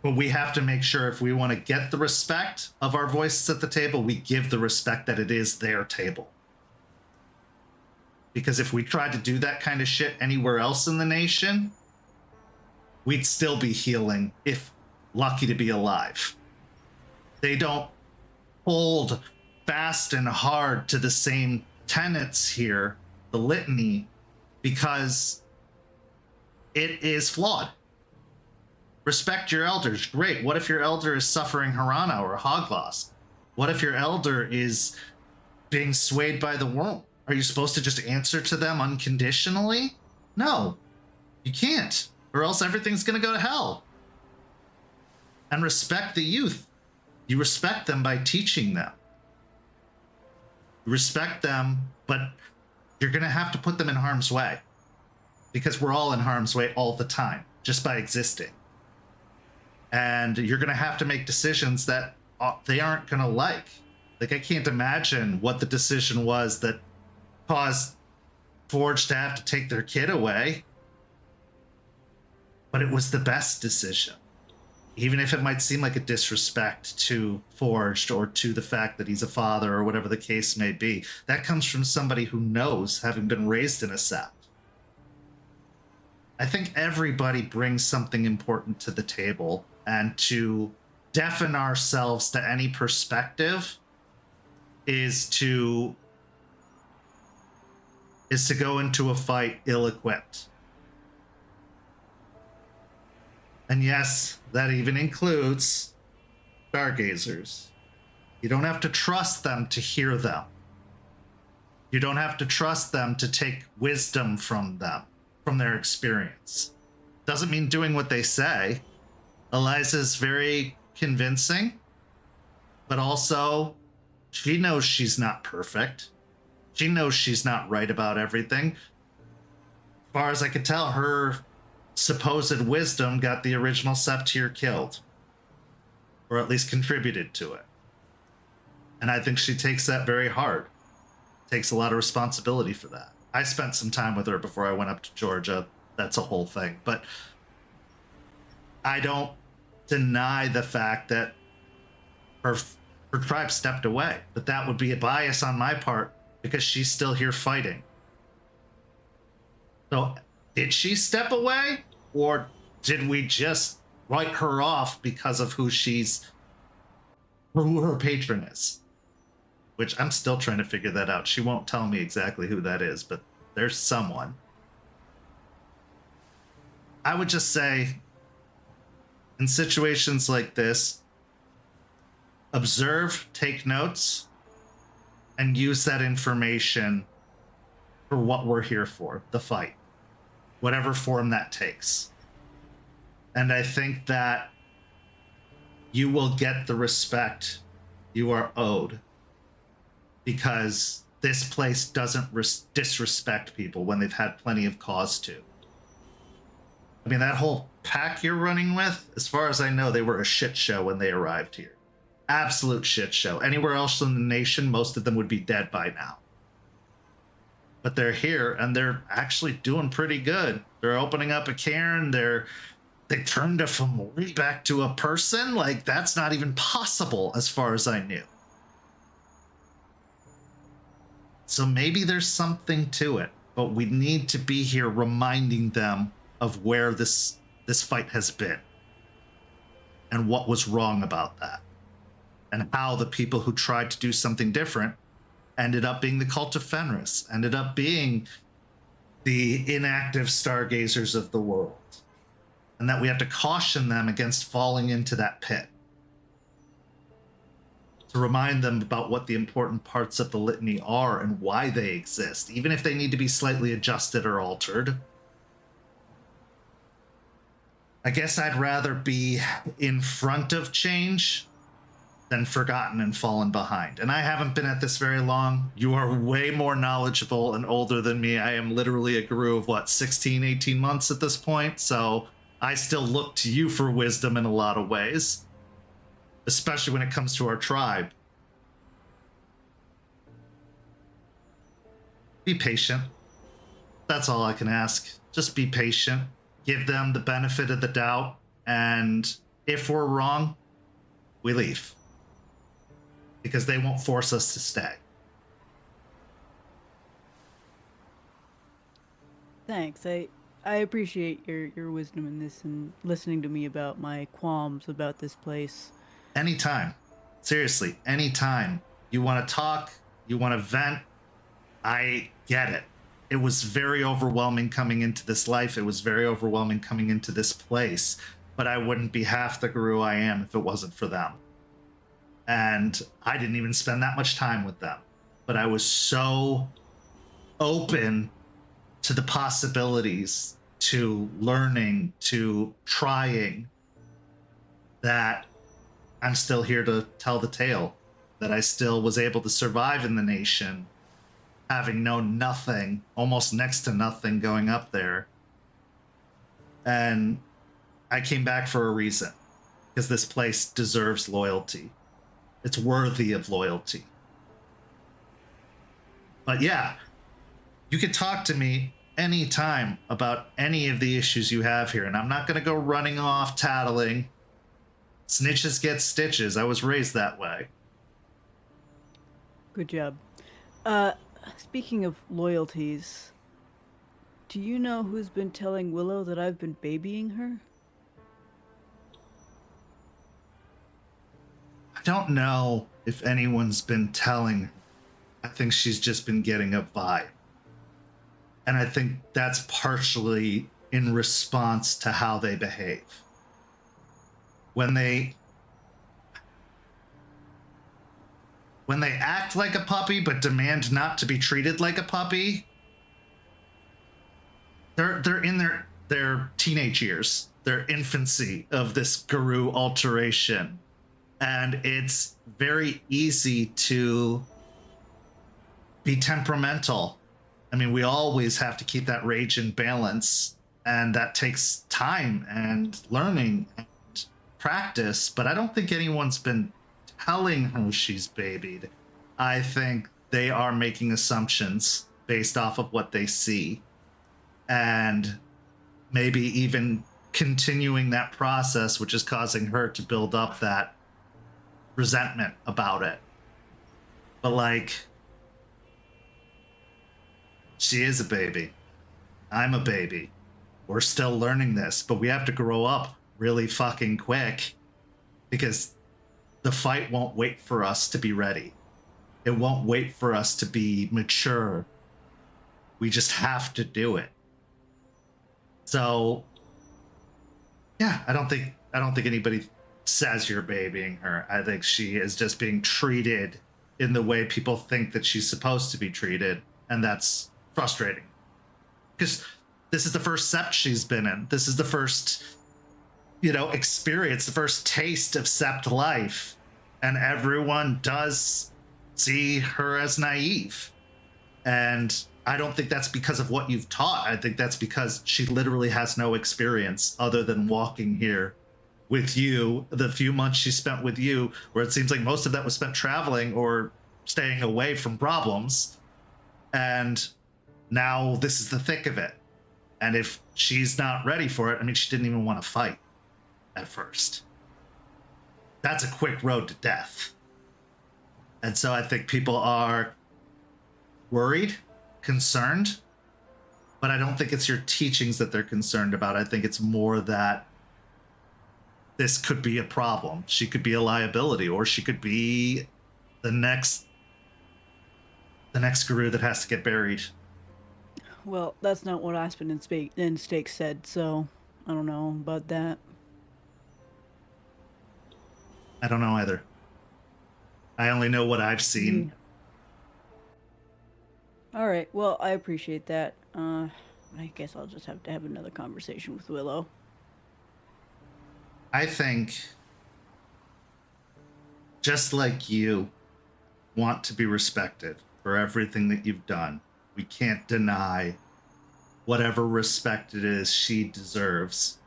But we have to make sure, if we want to get the respect of our voices at the table, we give the respect that it is their table. Because if we tried to do that kind of shit anywhere else in the nation, we'd still be healing, if lucky to be alive. They don't hold fast and hard to the same tenets here, the litany, because it is flawed. Respect your elders. Great. What if your elder is suffering Harana or Hogloss? What if your elder is being swayed by the womb? Are you supposed to just answer to them unconditionally? No, you can't, or else everything's going to go to hell. And respect the youth. You respect them by teaching them. You respect them, but you're going to have to put them in harm's way, because we're all in harm's way all the time, just by existing. And you're going to have to make decisions that they aren't going to like. Like, I can't imagine what the decision was that caused Forge to have to take their kid away. But it was the best decision. Even if it might seem like a disrespect to Forged or to the fact that he's a father or whatever the case may be, that comes from somebody who knows, having been raised in a sept. I think everybody brings something important to the table, and to deafen ourselves to any perspective is to go into a fight ill-equipped. And yes, that even includes stargazers. You don't have to trust them to hear them. You don't have to trust them to take wisdom from them, from their experience. Doesn't mean doing what they say. Eliza's very convincing, but also she knows she's not perfect. She knows she's not right about everything. As far as I could tell, her supposed wisdom got the original Septier killed, or at least contributed to it. And I think she takes that very hard. Takes a lot of responsibility for that. I spent some time with her before I went up to Georgia. That's a whole thing. But I don't deny the fact that her tribe stepped away. But that would be a bias on my part because she's still here fighting. So did she step away, or did we just write her off because of who her patron is? Which I'm still trying to figure that out. She won't tell me exactly who that is, but there's someone. I would just say, in situations like this, observe, take notes, and use that information for what we're here for, the fight. Whatever form that takes. And I think that you will get the respect you are owed, because this place doesn't disrespect people when they've had plenty of cause to. I mean, that whole pack you're running with, as far as I know, they were a shit show when they arrived here. Absolute shit show. Anywhere else in the nation, most of them would be dead by now. But they're here, and they're actually doing pretty good. They're opening up a cairn. They turned a Fomori back to a person. Like, that's not even possible as far as I knew. So maybe there's something to it, but we need to be here reminding them of where this fight has been and what was wrong about that, and how the people who tried to do something different ended up being the Cult of Fenris, ended up being the inactive stargazers of the world, and that we have to caution them against falling into that pit. To remind them about what the important parts of the litany are and why they exist, even if they need to be slightly adjusted or altered. I guess I'd rather be in front of change than forgotten and fallen behind. And I haven't been at this very long. You are way more knowledgeable and older than me. I am literally a guru of 16, 18 months at this point. So I still look to you for wisdom in a lot of ways, especially when it comes to our tribe. Be patient. That's all I can ask. Just be patient. Give them the benefit of the doubt. And if we're wrong, we leave. Because they won't force us to stay. Thanks. I appreciate your wisdom in this and listening to me about my qualms about this place. Anytime. Seriously, anytime. You want to talk, you want to vent, I get it. It was very overwhelming coming into this life. It was very overwhelming coming into this place. But I wouldn't be half the guru I am if it wasn't for them. And I didn't even spend that much time with them. But I was so open to the possibilities, to learning, to trying, that I'm still here to tell the tale. That I still was able to survive in the nation, having known nothing, almost next to nothing going up there. And I came back for a reason, because this place deserves loyalty. It's worthy of loyalty. But yeah, You can talk to me anytime about any of the issues you have here, and I'm not going to go running off tattling. Snitches get stitches. I was raised that way. Good job. Speaking of loyalties, do you know who's been telling Willow that I've been babying her? I don't know if anyone's been telling her. I think she's just been getting a vibe. And I think that's partially in response to how they behave. When they act like a puppy but demand not to be treated like a puppy, they're in their teenage years, their infancy of this guru alteration. And it's very easy to be temperamental. I mean, we always have to keep that rage in balance, and that takes time and learning and practice, but I don't think anyone's been telling her she's babied. I think they are making assumptions based off of what they see, and maybe even continuing that process, which is causing her to build up that resentment about it. But like, she is a baby. I'm a baby. We're still learning this, but we have to grow up really fucking quick because the fight won't wait for us to be ready. It won't wait for us to be mature. We just have to do it. So, yeah, I don't think anybody says you're babying her. I think she is just being treated in the way people think that she's supposed to be treated, and that's frustrating. Because this is the first sept she's been in. This is the first, experience, the first taste of sept life. And everyone does see her as naive. And I don't think that's because of what you've taught. I think that's because she literally has no experience other than walking here with you, the few months she spent with you, where it seems like most of that was spent traveling or staying away from problems. And now this is the thick of it. And if she's not ready for it, I mean, she didn't even want to fight at first. That's a quick road to death. And so I think people are worried, concerned, but I don't think it's your teachings that they're concerned about. I think it's more that this could be a problem. She could be a liability, or she could be the next guru that has to get buried. Well, that's not what Aspen and Steak said, so I don't know about that. I don't know either. I only know what I've seen. All right, well, I appreciate that. I guess I'll just have to have another conversation with Willow. I think, just like you want to be respected for everything that you've done, we can't deny whatever respect it is she deserves,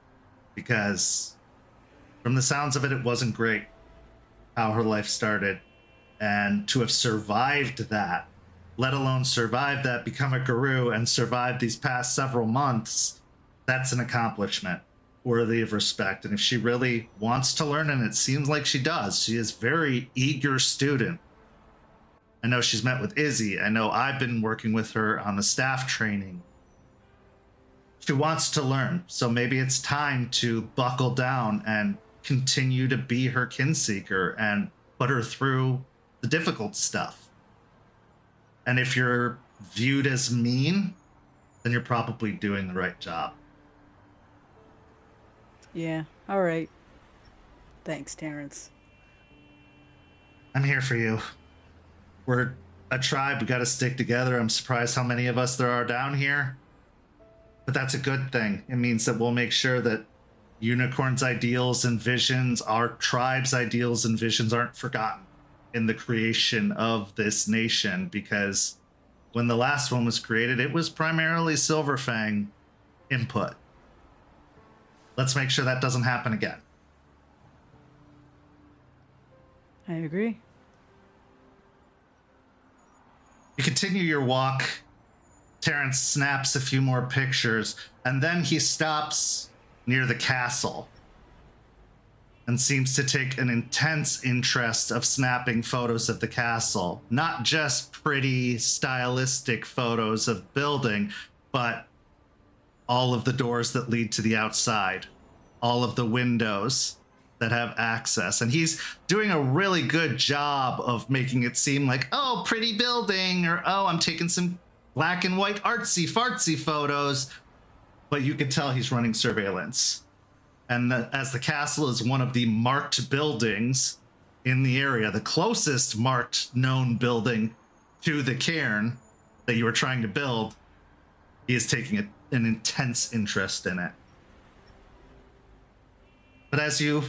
because from the sounds of it, it wasn't great how her life started. And to have survived that, let alone survive that, become a guru, and survive these past several months, that's an accomplishment worthy of respect. And if she really wants to learn, and it seems like she does, she is a very eager student. I know she's met with Izzy. I know I've been working with her on the staff training. She wants to learn, so maybe it's time to buckle down and continue to be her kinseeker and put her through the difficult stuff. And if you're viewed as mean, then you're probably doing the right job. Yeah, all right. Thanks, Terrance. I'm here for you. We're a tribe. We got to stick together. I'm surprised how many of us there are down here. But that's a good thing. It means that we'll make sure that Unicorn's ideals and visions, our tribe's ideals and visions, aren't forgotten in the creation of this nation, because when the last one was created, it was primarily Silverfang input. Let's make sure that doesn't happen again. I agree. You continue your walk, Terrance snaps a few more pictures, and then he stops near the castle and seems to take an intense interest of snapping photos of the castle. Not just pretty stylistic photos of building, but all of the doors that lead to the outside, all of the windows that have access. And he's doing a really good job of making it seem like, oh, pretty building, or oh, I'm taking some black and white artsy fartsy photos. But you can tell he's running surveillance. And as the castle is one of the marked buildings in the area, the closest marked known building to the cairn that you were trying to build, he is taking an intense interest in it. But as you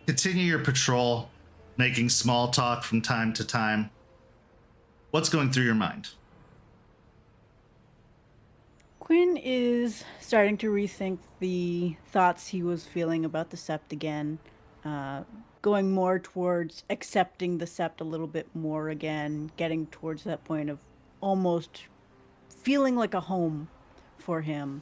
continue your patrol, making small talk from time to time, what's going through your mind? Quinn is starting to rethink the thoughts he was feeling about the Sept again, going more towards accepting the Sept a little bit more again, getting towards that point of almost feeling like a home for him.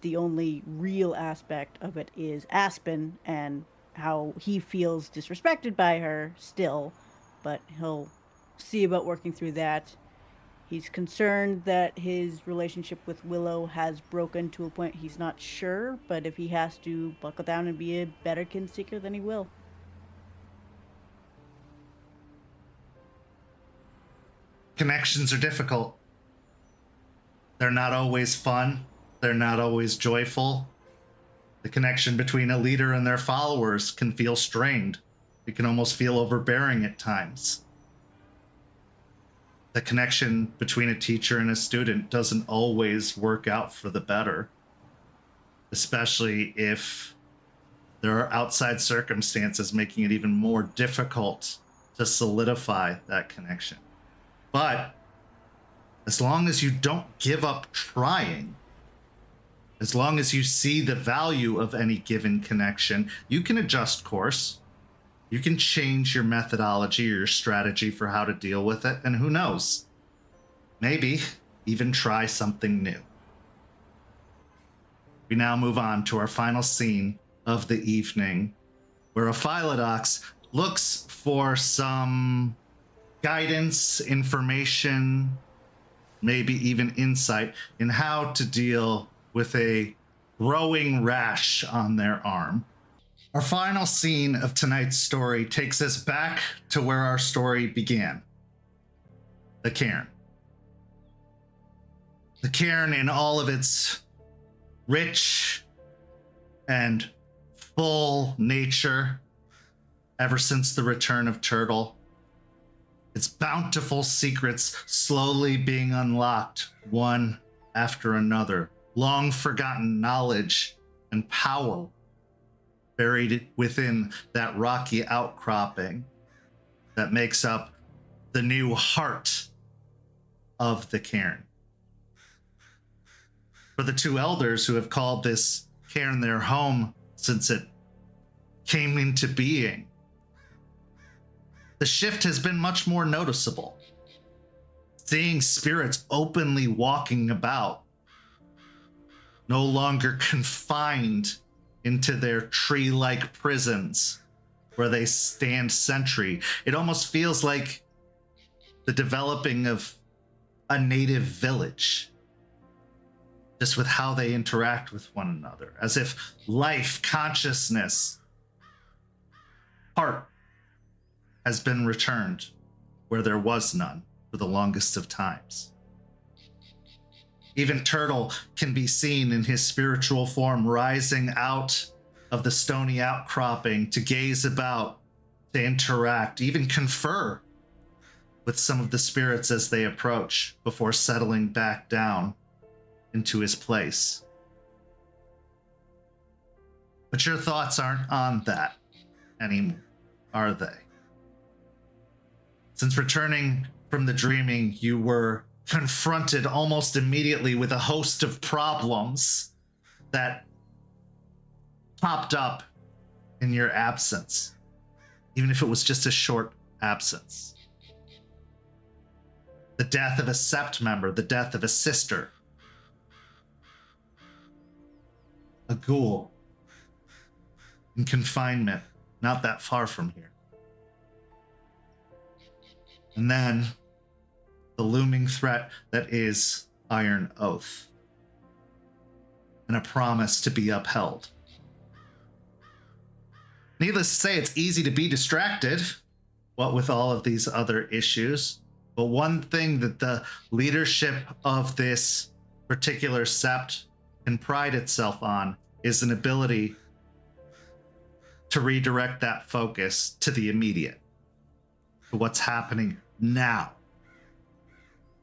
The only real aspect of it is Aspen and how he feels disrespected by her still, but he'll see about working through that. He's concerned that his relationship with Willow has broken to a point he's not sure, but if he has to buckle down and be a better kin seeker, then he will. Connections are difficult. They're not always fun. They're not always joyful. The connection between a leader and their followers can feel strained. It can almost feel overbearing at times. The connection between a teacher and a student doesn't always work out for the better, especially if there are outside circumstances making it even more difficult to solidify that connection. But as long as you don't give up trying, as long as you see the value of any given connection, you can adjust course. You can change your methodology or your strategy for how to deal with it, and who knows, maybe even try something new. We now move on to our final scene of the evening, where a Philodox looks for some guidance, information, maybe even insight in how to deal with a growing rash on their arm. Our final scene of tonight's story takes us back to where our story began. The cairn. The cairn in all of its rich and full nature ever since the return of Turtle. Its bountiful secrets slowly being unlocked one after another. Long forgotten knowledge and power buried within that rocky outcropping that makes up the new heart of the cairn. For the two elders who have called this cairn their home since it came into being, the shift has been much more noticeable. Seeing spirits openly walking about, no longer confined into their tree-like prisons where they stand sentry. It almost feels like the developing of a native village, just with how they interact with one another, as if life, consciousness, heart has been returned where there was none for the longest of times. Even Turtle can be seen in his spiritual form rising out of the stony outcropping to gaze about, to interact, even confer with some of the spirits as they approach before settling back down into his place. But your thoughts aren't on that anymore, are they? Since returning from the dreaming, you were confronted almost immediately with a host of problems that popped up in your absence, even if it was just a short absence. the death of a sept member, the death of a sister, a ghoul in confinement, not that far from here. And then the looming threat that is Iron Oath, and a promise to be upheld. Needless to say, it's easy to be distracted, what with all of these other issues. But one thing that the leadership of this particular sept can pride itself on is an ability to redirect that focus to the immediate, to what's happening now.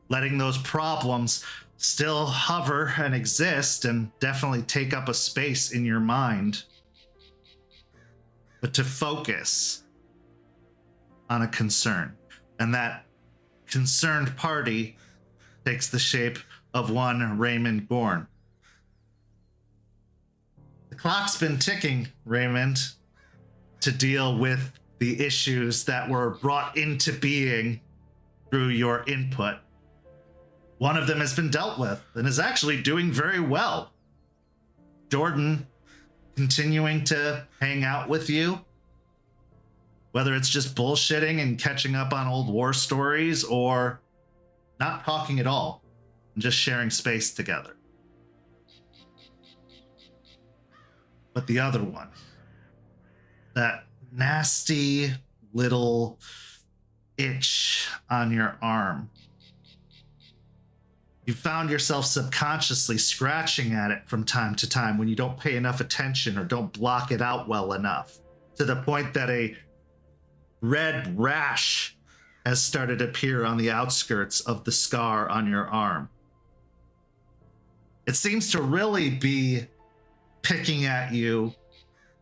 Letting those problems still hover and exist and definitely take up a space in your mind, but to focus on a concern. And that concerned party takes the shape of one Raymond Gorn. The clock's been ticking, Raymond, to deal with the issues that were brought into being through your input. One of them has been dealt with and is actually doing very well. Jordan continuing to hang out with you, whether it's just bullshitting and catching up on old war stories or not talking at all and just sharing space together. But the other one, that nasty little itch on your arm, you found yourself subconsciously scratching at it from time to time when you don't pay enough attention or don't block it out well enough, to the point that a red rash has started to appear on the outskirts of the scar on your arm. It seems to really be picking at you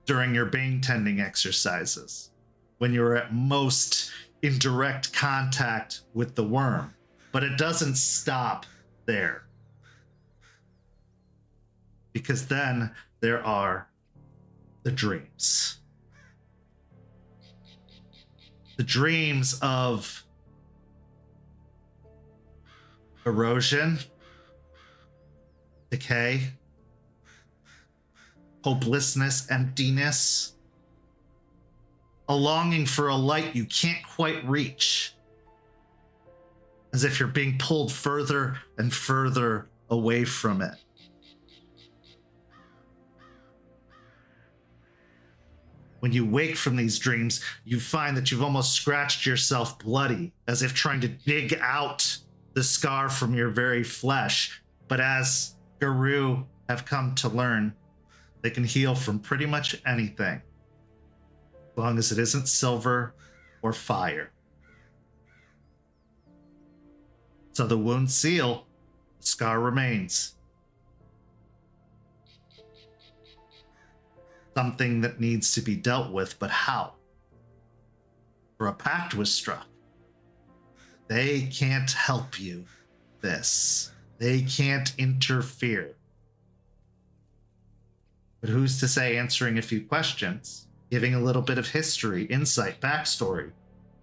during your bane tending exercises, when you're at most in direct contact with the worm, but it doesn't stop there. Because then there are the dreams. The dreams of erosion, decay, hopelessness, emptiness, a longing for a light you can't quite reach, as if you're being pulled further and further away from it. When you wake from these dreams, you find that you've almost scratched yourself bloody, as if trying to dig out the scar from your very flesh. But as Guru have come to learn, they can heal from pretty much anything, as long as it isn't silver or fire. So the wounds seal, the scar remains. Something that needs to be dealt with, but how? For a pact was struck. They can't help you this. They can't interfere. But who's to say answering a few questions, giving a little bit of history, insight, backstory,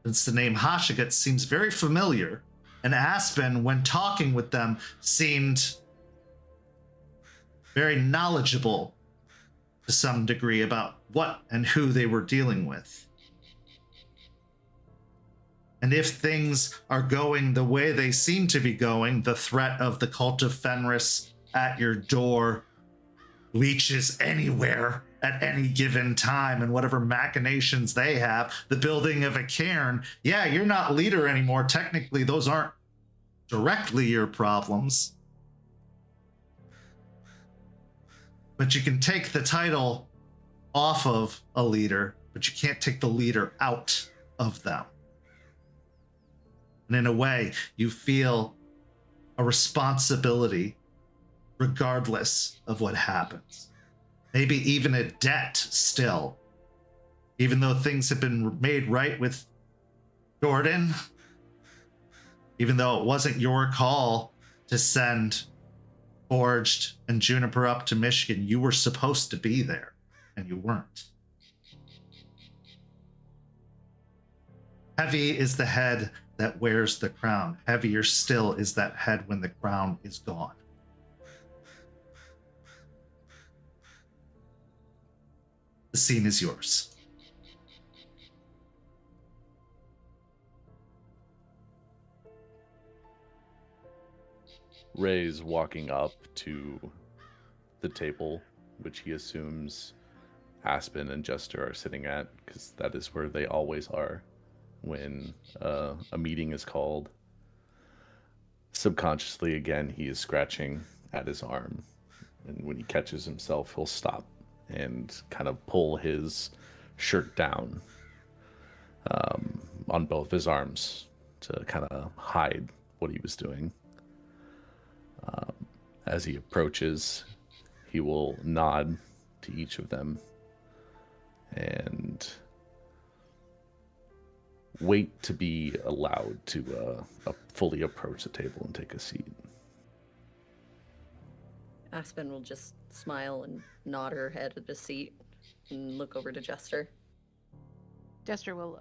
since the name Hashugut seems very familiar, and Aspen, when talking with them, seemed very knowledgeable to some degree about what and who they were dealing with. And if things are going the way they seem to be going, the threat of the cult of Fenris at your door, leeches anywhere at any given time, and whatever machinations they have, the building of a cairn, yeah, you're not leader anymore. Technically, those aren't directly your problems. But you can take the title off of a leader, but you can't take the leader out of them. And in a way, you feel a responsibility regardless of what happens. Maybe even a debt still. Even though things have been made right with Jordan, even though it wasn't your call to send Forged and Juniper up to Michigan, you were supposed to be there, and you weren't. Heavy is the head that wears the crown. Heavier still is that head when the crown is gone. The scene is yours. Ray's walking up to the table, which he assumes Aspen and Jester are sitting at, because that is where they always are when a meeting is called. Subconsciously, again, he is scratching at his arm, and when he catches himself, he'll stop and kind of pull his shirt down on both his arms to kind of hide what he was doing. As he approaches, he will nod to each of them and wait to be allowed to fully approach the table and take a seat. Aspen will just smile and nod her head at the seat and look over to Jester. Jester will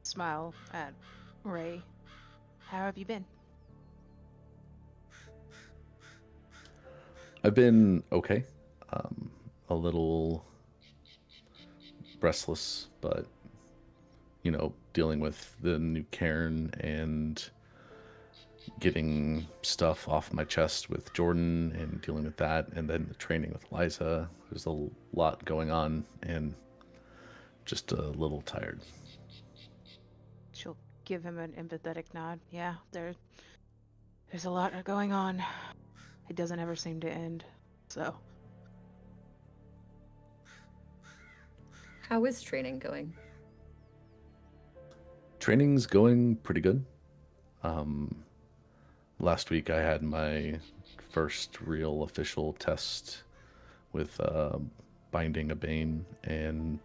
smile at Ray. How have you been? I've been okay. A little restless, but, you know, dealing with the new cairn and getting stuff off my chest with Jordan and dealing with that, and then the training with Liza. There's a lot going on and just a little tired. She'll give him an empathetic nod. Yeah, there's a lot going on. It doesn't ever seem to end, so. How is training going? Training's going pretty good. Last week I had my first real official test with binding a bane, and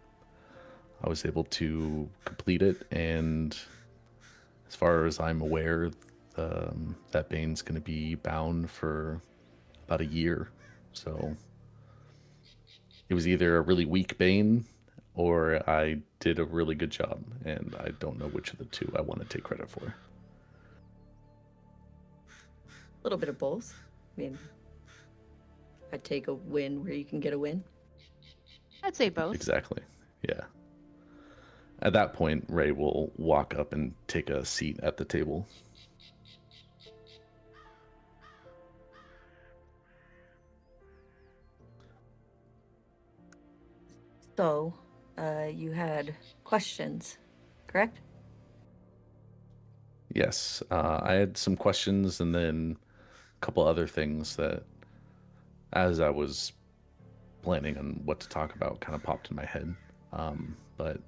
I was able to complete it, and as far as I'm aware, that bane's going to be bound for about a year. So it was either a really weak bane or I did a really good job, and I don't know which of the two I want to take credit for. A little bit of both. I mean, I'd take a win where you can get a win. I'd say both. Exactly. Yeah. At that point, Ray will walk up and take a seat at the table. So, you had questions, correct? Yes. I had some questions and then a couple other things that, as I was planning on what to talk about, kind of popped in my head. But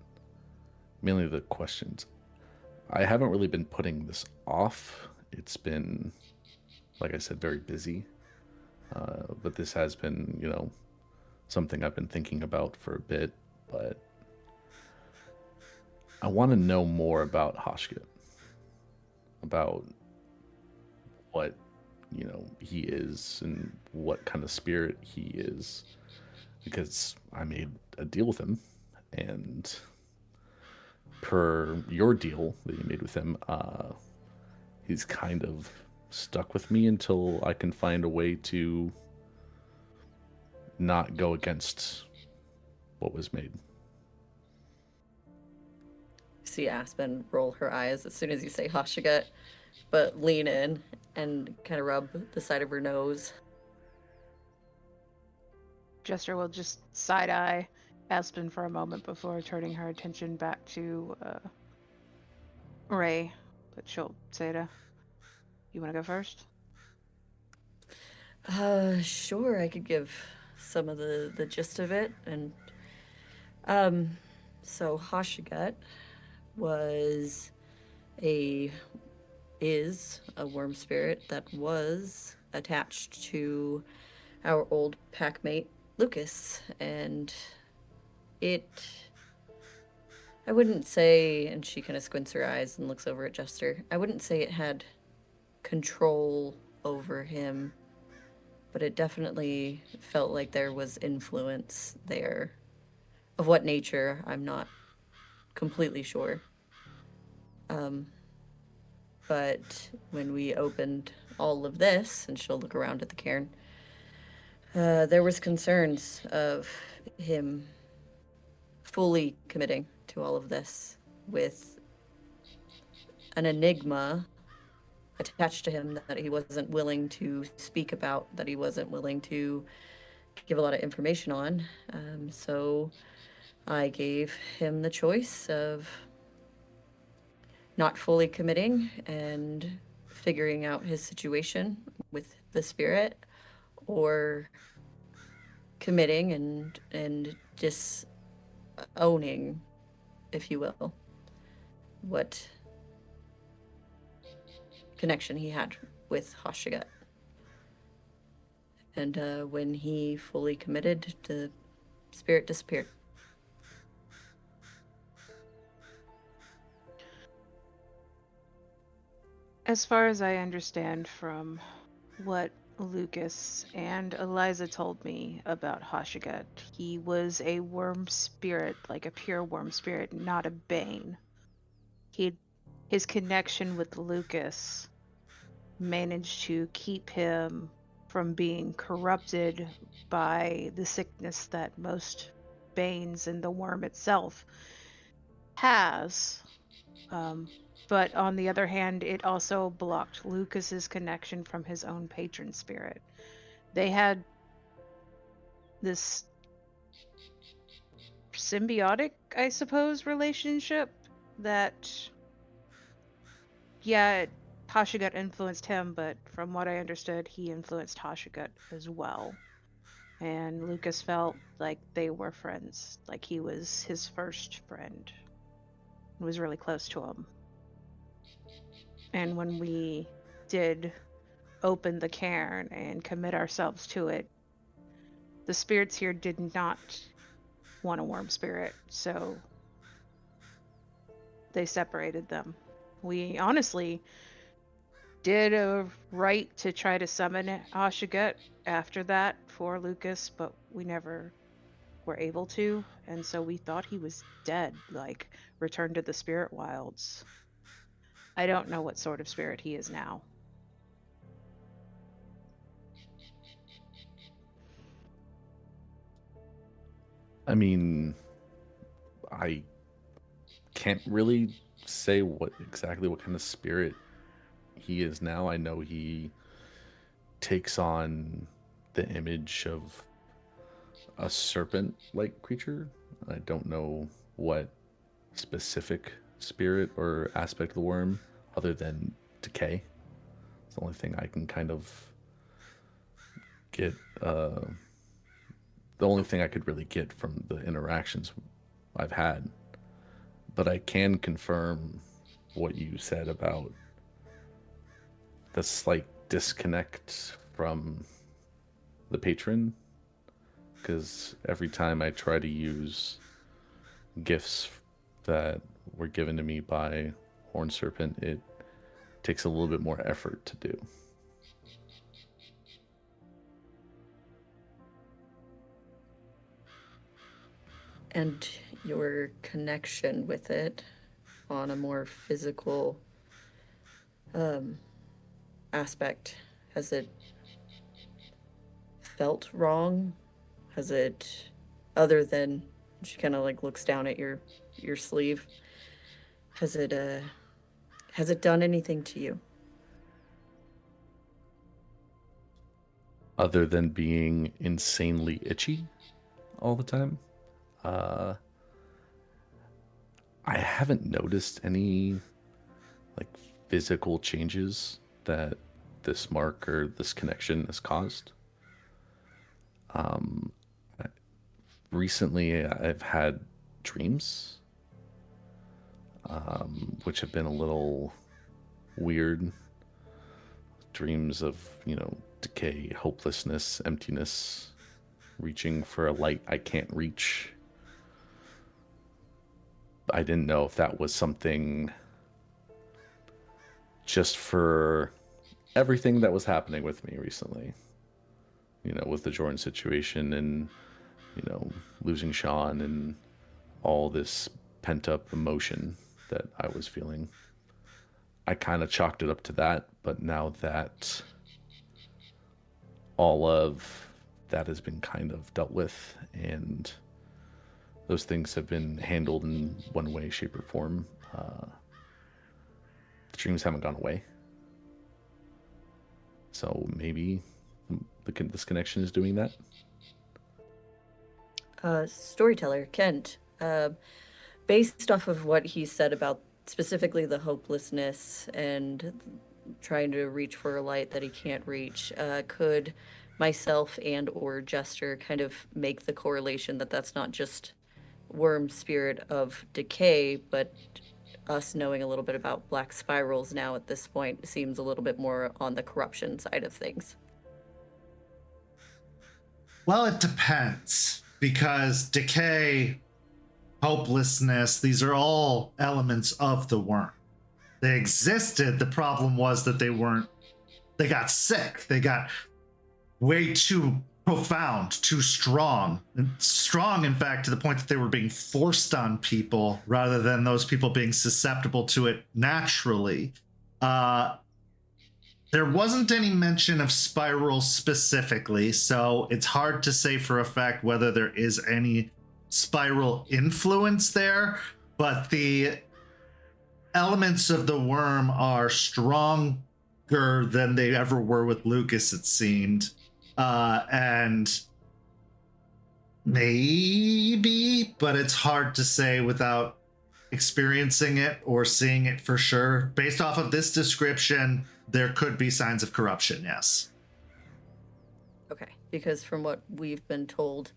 mainly the questions. I haven't really been putting this off. It's been, like I said, very busy. But this has been, you know, something I've been thinking about for a bit. But I want to know more about Hashugut. About what, you know, he is and what kind of spirit he is. Because I made a deal with him, and per your deal that you made with him, he's kind of stuck with me until I can find a way to not go against what was made. See Aspen roll her eyes as soon as you say Hashugut, but lean in and kind of rub the side of her nose. Jester will just side-eye Aspen for a moment before turning her attention back to Ray. But she'll say to, you want to go first? Sure, I could give some of the gist of it. And so Hashugut is a worm spirit that was attached to our old packmate Lucas, and I wouldn't say, and she kind of squints her eyes and looks over at Jester, I wouldn't say it had control over him, but it definitely felt like there was influence there. Of what nature, I'm not completely sure. But when we opened all of this, and she'll look around at the cairn, there was concerns of him fully committing to all of this with an enigma attached to him that he wasn't willing to speak about, that he wasn't willing to give a lot of information on. So I gave him the choice of not fully committing and figuring out his situation with the spirit, or committing and just owning, if you will, what connection he had with Hashugut. And when he fully committed, the spirit disappeared. As far as I understand from what Lucas and Eliza told me about Hashugut, he was a worm spirit, like a pure worm spirit, not a bane. His connection with Lucas managed to keep him from being corrupted by the sickness that most banes and the worm itself has. But on the other hand, it also blocked Lucas's connection from his own patron spirit. They had this symbiotic, I suppose, relationship that, yeah, Hashugut influenced him, but from what I understood, he influenced Hashugut as well. And Lucas felt like they were friends, like he was his first friend, and was really close to him. And when we did open the cairn and commit ourselves to it, the spirits here did not want a worm spirit, so they separated them. We honestly did a rite to try to summon Hashugut after that for Lucas, but we never were able to, and so we thought he was dead, like returned to the spirit wilds. I don't know what sort of spirit he is now. I mean, I can't really say what kind of spirit he is now. I know he takes on the image of a serpent-like creature. I don't know what specific spirit or aspect of the worm, other than decay. It's the only thing I can kind of get. The only thing I could really get from the interactions I've had. But I can confirm what you said about the slight disconnect from the patron, because every time I try to use gifts that were given to me by Horn Serpent, it takes a little bit more effort to do. And your connection with it on a more physical aspect, has it felt wrong? Has it, other than, she kind of like looks down at your sleeve, has it done anything to you? Other than being insanely itchy all the time, I haven't noticed any like physical changes that this mark or this connection has caused. Recently I've had dreams, which have been a little weird. Dreams of, decay, hopelessness, emptiness, reaching for a light I can't reach. I didn't know if that was something just for everything that was happening with me recently, with the Jordan situation and, losing Sean and all this pent up emotion that I was feeling. I kind of chalked it up to that, but now that all of that has been kind of dealt with and those things have been handled in one way, shape, or form, the dreams haven't gone away. So maybe this connection is doing that. Storyteller, Kent, based off of what he said about specifically the hopelessness and trying to reach for a light that he can't reach, could myself and or Jester kind of make the correlation that that's not just worm spirit of decay, but us knowing a little bit about black spirals now at this point seems a little bit more on the corruption side of things? Well, it depends, because decay, hopelessness, these are all elements of the worm. They existed. The problem was that they got sick. They got way too profound, too strong. And strong, in fact, to the point that they were being forced on people rather than those people being susceptible to it naturally. There wasn't any mention of spirals specifically, so it's hard to say for a fact whether there is any spiral influence there, but the elements of the worm are stronger than they ever were with Lucas, it seemed. And maybe, but it's hard to say without experiencing it or seeing it for sure. Based off of this description, there could be signs of corruption, yes. Okay, because from what we've been told,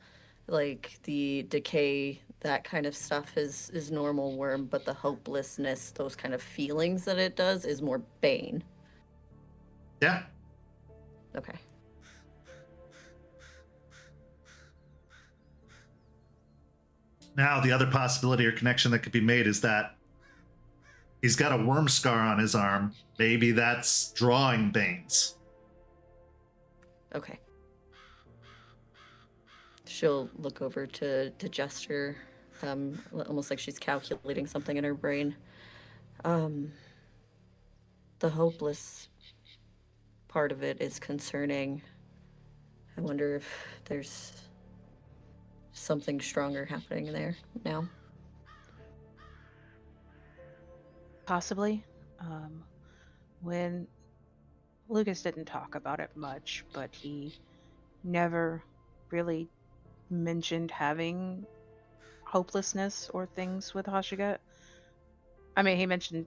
like the decay, that kind of stuff is normal worm, but the hopelessness, those kind of feelings that it does is more bane. Yeah. Okay. Now, the other possibility or connection that could be made is that he's got a worm scar on his arm. Maybe that's drawing Banes. Okay. She'll look over to Jester, almost like she's calculating something in her brain. The hopeless part of it is concerning. I wonder if there's something stronger happening there now. Possibly. When Lucas didn't talk about it much, but he never really mentioned having hopelessness or things with Hashugut. I mean, he mentioned,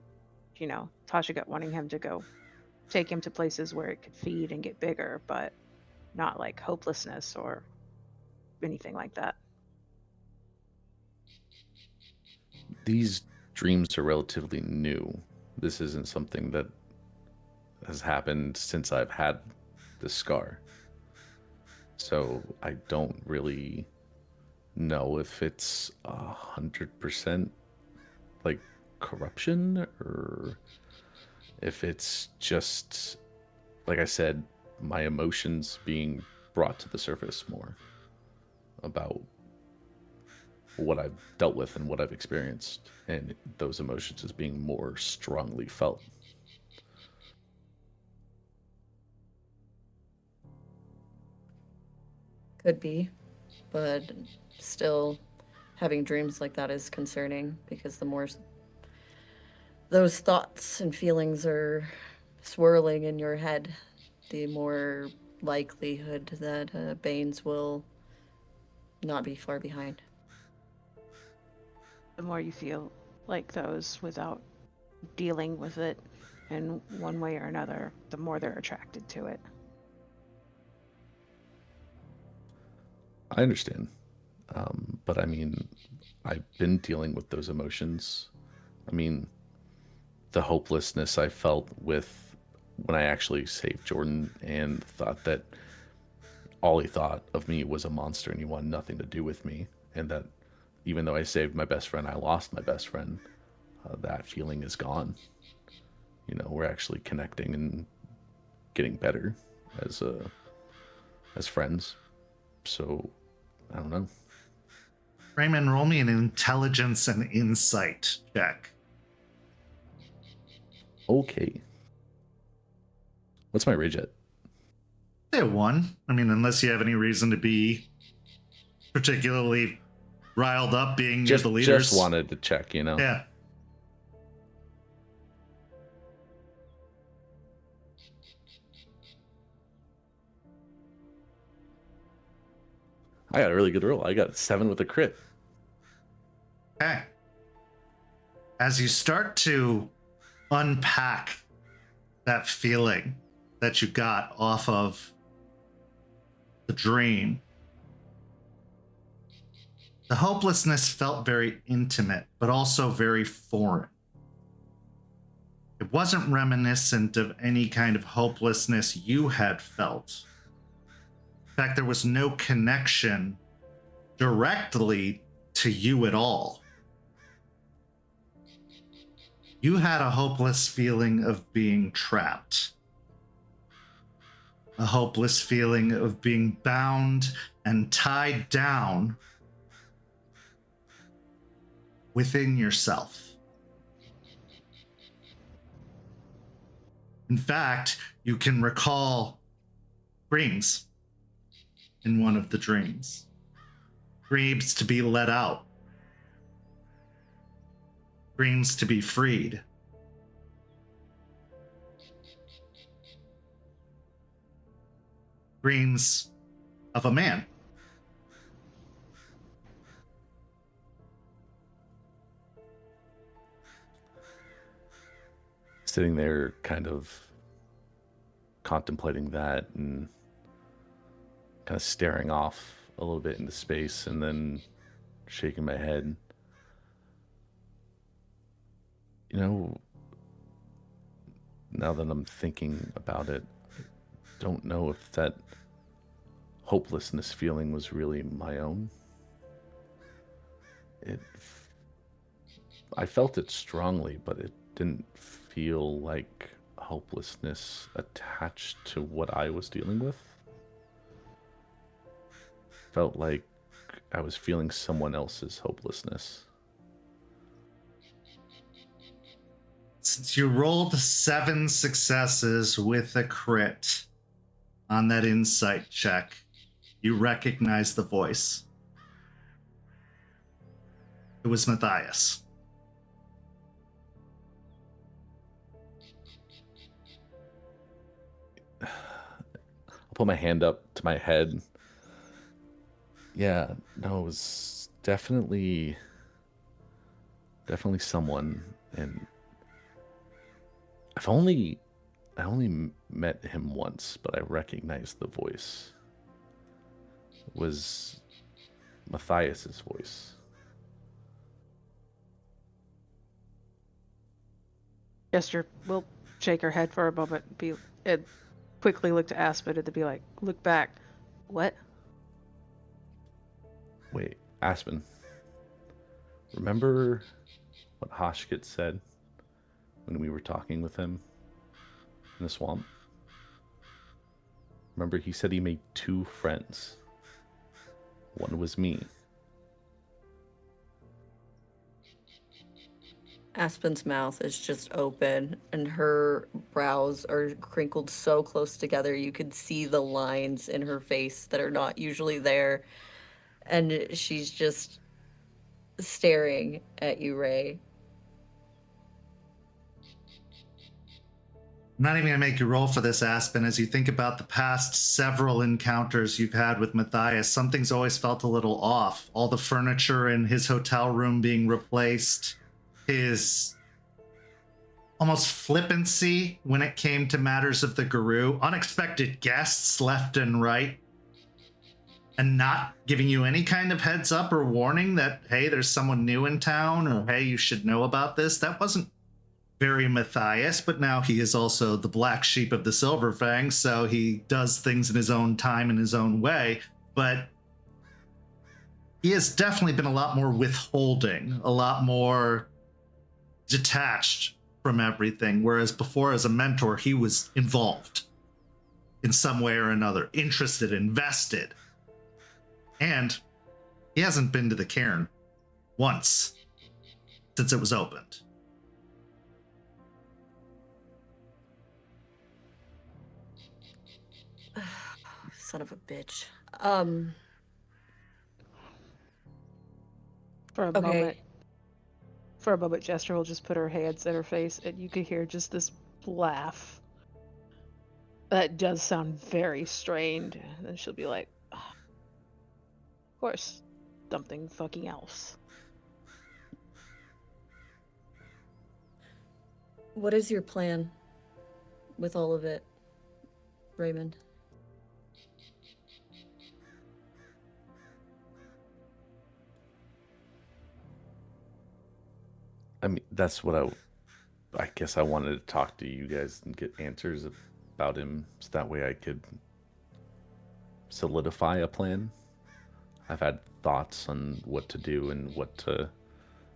Hashugut wanting him to go take him to places where it could feed and get bigger, but not like hopelessness or anything like that. These dreams are relatively new. This isn't something that has happened since I've had the scar. So I don't really know if it's 100% like corruption or if it's just, like I said, my emotions being brought to the surface more about what I've dealt with and what I've experienced, and those emotions as being more strongly felt. Could be, but still having dreams like that is concerning, because the more those thoughts and feelings are swirling in your head, the more likelihood that Banes will not be far behind. The more you feel like those without dealing with it in one way or another, the more they're attracted to it. I understand. But I mean, I've been dealing with those emotions. I mean, the hopelessness I felt with when I actually saved Jordan and thought that all he thought of me was a monster and he wanted nothing to do with me, and that even though I saved my best friend, I lost my best friend. That feeling is gone. We're actually connecting and getting better as friends. So, I don't know. Raymond, roll me an intelligence and insight check. Okay. What's my rage at? Say 1. I mean, unless you have any reason to be particularly riled up being near the leaders. Just wanted to check, you know? Yeah. I got a really good roll. I got 7 with a crit. Okay. As you start to unpack that feeling that you got off of the dream, the hopelessness felt very intimate, but also very foreign. It wasn't reminiscent of any kind of hopelessness you had felt. In fact, there was no connection directly to you at all. You had a hopeless feeling of being trapped. A hopeless feeling of being bound and tied down within yourself. In fact, you can recall screams in one of the dreams. Screams to be let out. Screams to be freed. Screams of a man. Sitting there kind of contemplating that and kind of staring off a little bit into space and then shaking my head. You know, now that I'm thinking about it, I don't know if that hopelessness feeling was really my own. I felt it strongly, but it didn't feel like hopelessness attached to what I was dealing with. Felt like I was feeling someone else's hopelessness. Since you rolled 7 successes with a crit on that insight check, you recognize the voice. It was Matthias. I'll put my hand up to my head. Yeah, no, it was definitely someone, and I only met him once, but I recognized the voice. It was Matthias's voice. Jester will shake her head for a moment and quickly look to Aspen and to be like, look back. What? Wait, Aspen. Remember what Hashugut said when we were talking with him in the swamp? Remember, he said he made 2 friends. One was me. Aspen's mouth is just open, and her brows are crinkled so close together you could see the lines in her face that are not usually there. And she's just staring at you, Ray. I'm not even going to make you roll for this, Aspen. As you think about the past several encounters you've had with Matthias, something's always felt a little off. All the furniture in his hotel room being replaced, his almost flippancy when it came to matters of the Guru, unexpected guests left and right, and not giving you any kind of heads up or warning that, hey, there's someone new in town, or hey, you should know about this. That wasn't very Matthias, but now he is also the black sheep of the Silver Fang, so he does things in his own time, in his own way. But he has definitely been a lot more withholding, a lot more detached from everything, whereas before, as a mentor, he was involved in some way or another, interested, invested. And he hasn't been to the cairn once since it was opened. Son of a bitch. For a Okay. moment. For a moment, Jester will just put her hands in her face, and you can hear just this laugh. That does sound very strained. And then she'll be like, of course, something fucking else. What is your plan with all of it, Raymond? I mean, that's what I guess I wanted to talk to you guys and get answers about him, so that way I could solidify a plan. I've had thoughts on what to do and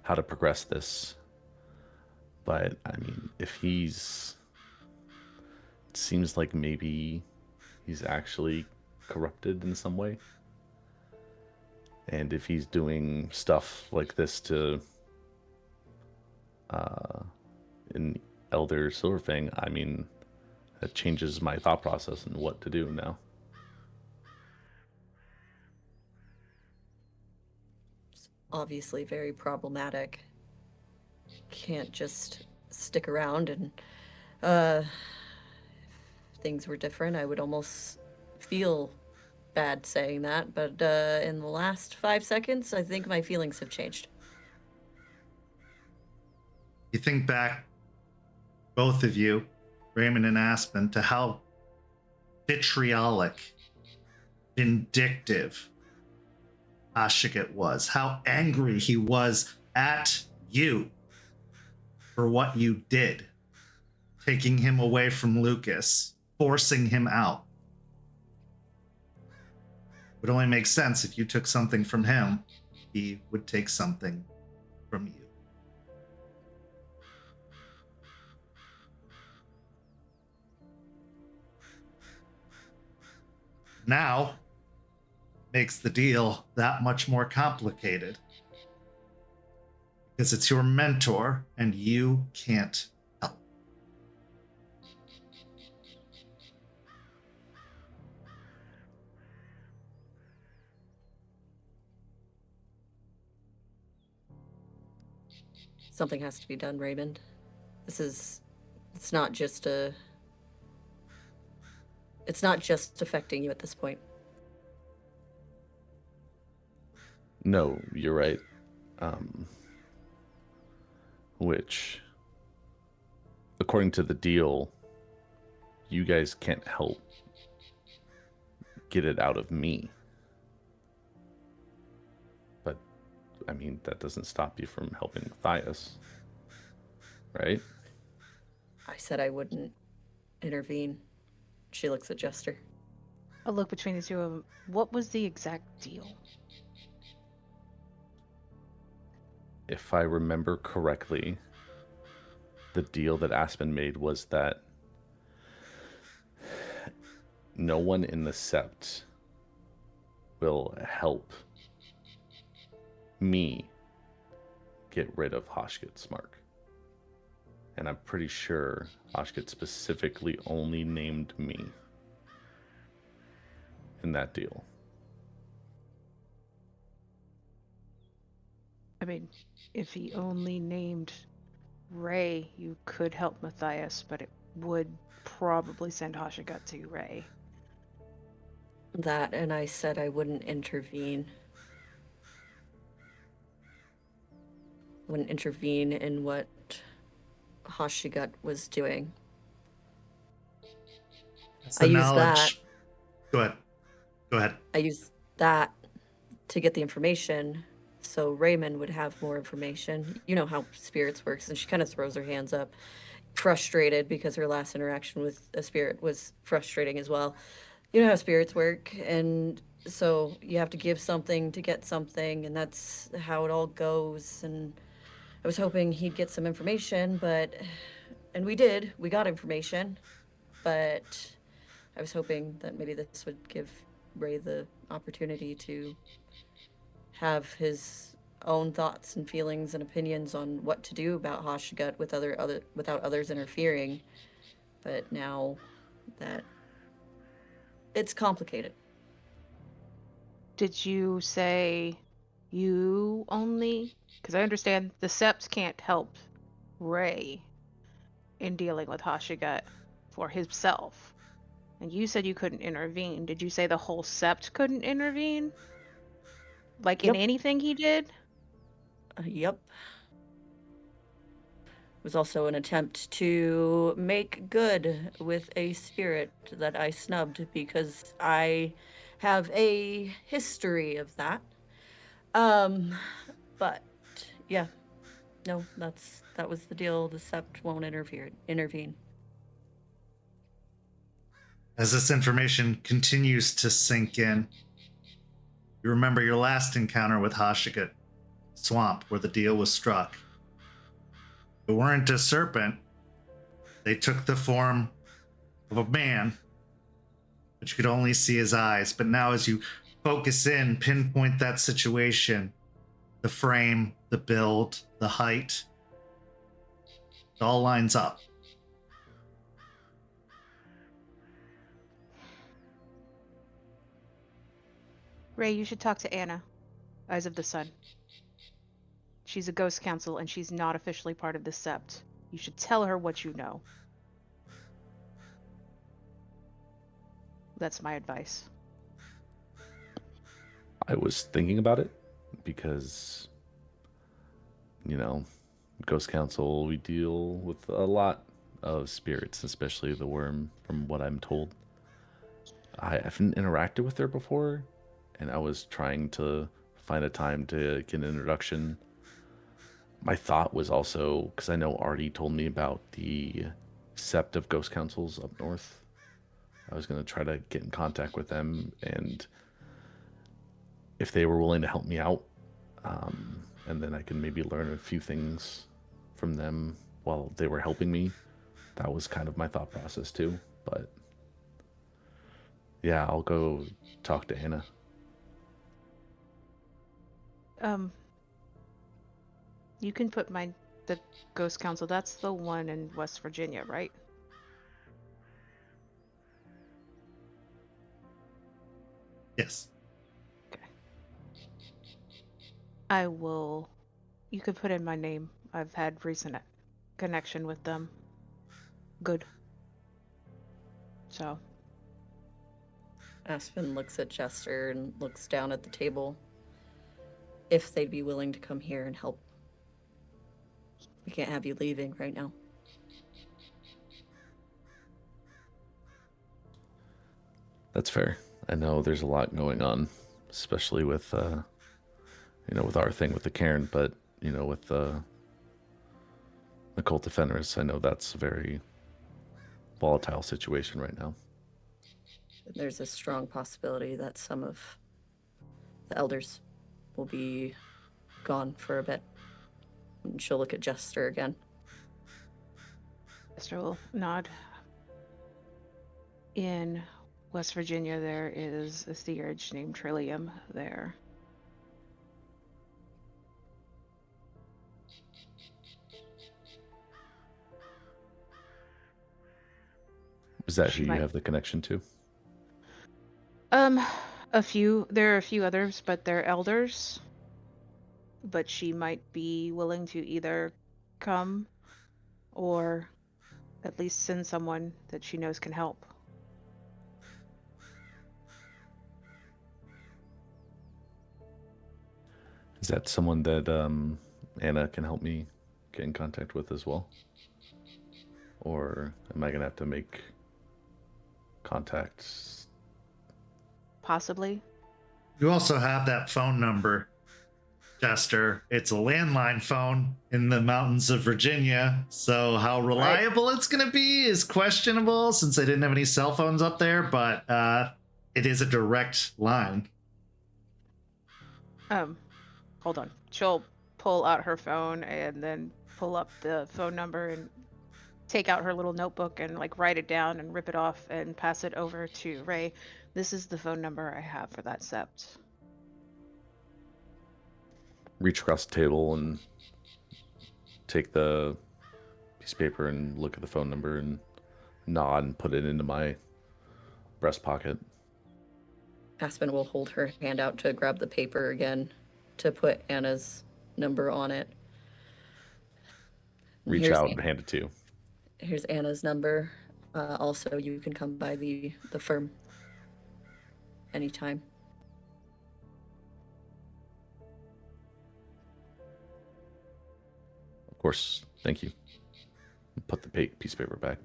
how to progress this. But I mean, if it seems like maybe he's actually corrupted in some way. And if he's doing stuff like this to an Elder Silverfang, I mean, that changes my thought process and what to do now. It's obviously very problematic. Can't just stick around, and if things were different, I would almost feel bad saying that, but in the last 5 seconds, I think my feelings have changed. You think back, both of you, Raymond and Aspen, to how vitriolic, vindictive Hashugut was, how angry he was at you for what you did, taking him away from Lucas, forcing him out. It would only make sense if you took something from him, he would take something from you. Now makes the deal that much more complicated, because it's your mentor and you can't help. Something has to be done, Raymond. It's not just affecting you at this point. No, you're right. Which, according to the deal, you guys can't help get it out of me. But, I mean, that doesn't stop you from helping Matthias, right? I said I wouldn't intervene. She looks at Jester. A look between the two of them. What was the exact deal? If I remember correctly, the deal that Aspen made was that no one in the Sept will help me get rid of Hashgut's mark. And I'm pretty sure Hashugut specifically only named me in that deal. I mean, if he only named Ray, you could help Matthias, but it would probably send Hashugut to Ray. That, and I said I wouldn't intervene. Wouldn't intervene in what Hashugut was doing. That's the knowledge. Go ahead. I used that to get the information, so Raymond would have more information. You know how spirits works, and she kind of throws her hands up, frustrated because her last interaction with a spirit was frustrating as well. You know how spirits work, and so you have to give something to get something, and that's how it all goes. And I was hoping he'd get some information, and we did. We got information, but I was hoping that maybe this would give Ray the opportunity to have his own thoughts and feelings and opinions on what to do about Hashugut without others interfering. But now that it's complicated. Did you say you only? Because I understand the Sept can't help Ray in dealing with Hashugut for himself. And you said you couldn't intervene. Did you say the whole Sept couldn't intervene? Like in Yep. anything he did? Yep. It was also an attempt to make good with a spirit that I snubbed because I have a history of that. But yeah, no, that was the deal. The Sept won't intervene. As this information continues to sink in, you remember your last encounter with Hashugut Swamp, where the deal was struck. They weren't a serpent. They took the form of a man, but you could only see his eyes. But now as you focus in, pinpoint that situation, the frame, the build, the height, it all lines up. Ray, you should talk to Anna, Eyes of the Sun. She's a ghost council and she's not officially part of the Sept. You should tell her what you know. That's my advice. I was thinking about it because, Ghost Council, we deal with a lot of spirits, especially the worm, from what I'm told. I haven't interacted with her before, and I was trying to find a time to get an introduction. My thought was also, because I know Artie told me about the Sept of Ghost Councils up north, I was going to try to get in contact with them, and if they were willing to help me out, and then I can maybe learn a few things from them while they were helping me. That was kind of my thought process too. But yeah, I'll go talk to Anna. You can put the Ghost Council. That's the one in West Virginia, right? Yes. Okay. You could put in my name. I've had recent connection with them. Good. So. Aspen looks at Jester and looks down at the table. If they'd be willing to come here and help. We can't have you leaving right now. That's fair. I know there's a lot going on, especially with, with our thing with the Cairn, but, with the Cult of Fenris, I know that's a very volatile situation right now. There's a strong possibility that some of the elders will be gone for a bit. And she'll look at Jester again. Jester will nod. In West Virginia, there is a theurge named Trillium there. Is that who you have the connection to? A few. There are a few others, but they're elders. But she might be willing to either come or at least send someone that she knows can help. Is that someone that Anna can help me get in contact with as well? Or am I going to have to make contacts? Possibly. You also have that phone number, Jester. It's a landline phone in the mountains of Virginia, so how reliable it's going to be is questionable since they didn't have any cell phones up there, but it is a direct line. Hold on. She'll pull out her phone and then pull up the phone number and take out her little notebook and write it down and rip it off and pass it over to Ray. This is the phone number I have for that Sept. Reach across the table and take the piece of paper and look at the phone number and nod and put it into my breast pocket. Aspen will hold her hand out to grab the paper again to put Anna's number on it. Reach out and hand it to you. Here's Anna's number. Also, you can come by the firm anytime. Of course. Thank you. Put the piece of paper back.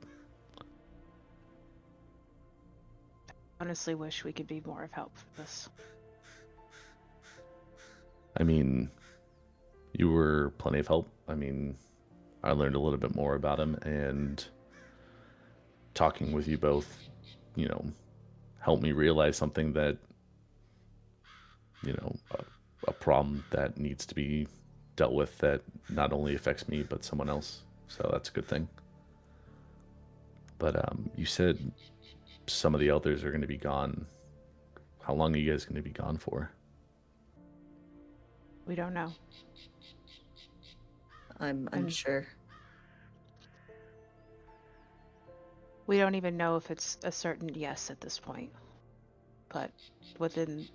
Honestly wish we could be more of help for this. I mean, you were plenty of help. I mean, I learned a little bit more about him, and talking with you both, you know, helped me realize something that, you know, a problem that needs to be dealt with that not only affects me, but someone else. So that's a good thing. But you said some of the elders are going to be gone. How long are you guys going to be gone for? We don't know. I'm unsure. We don't even know if it's a certain yes at this point. But within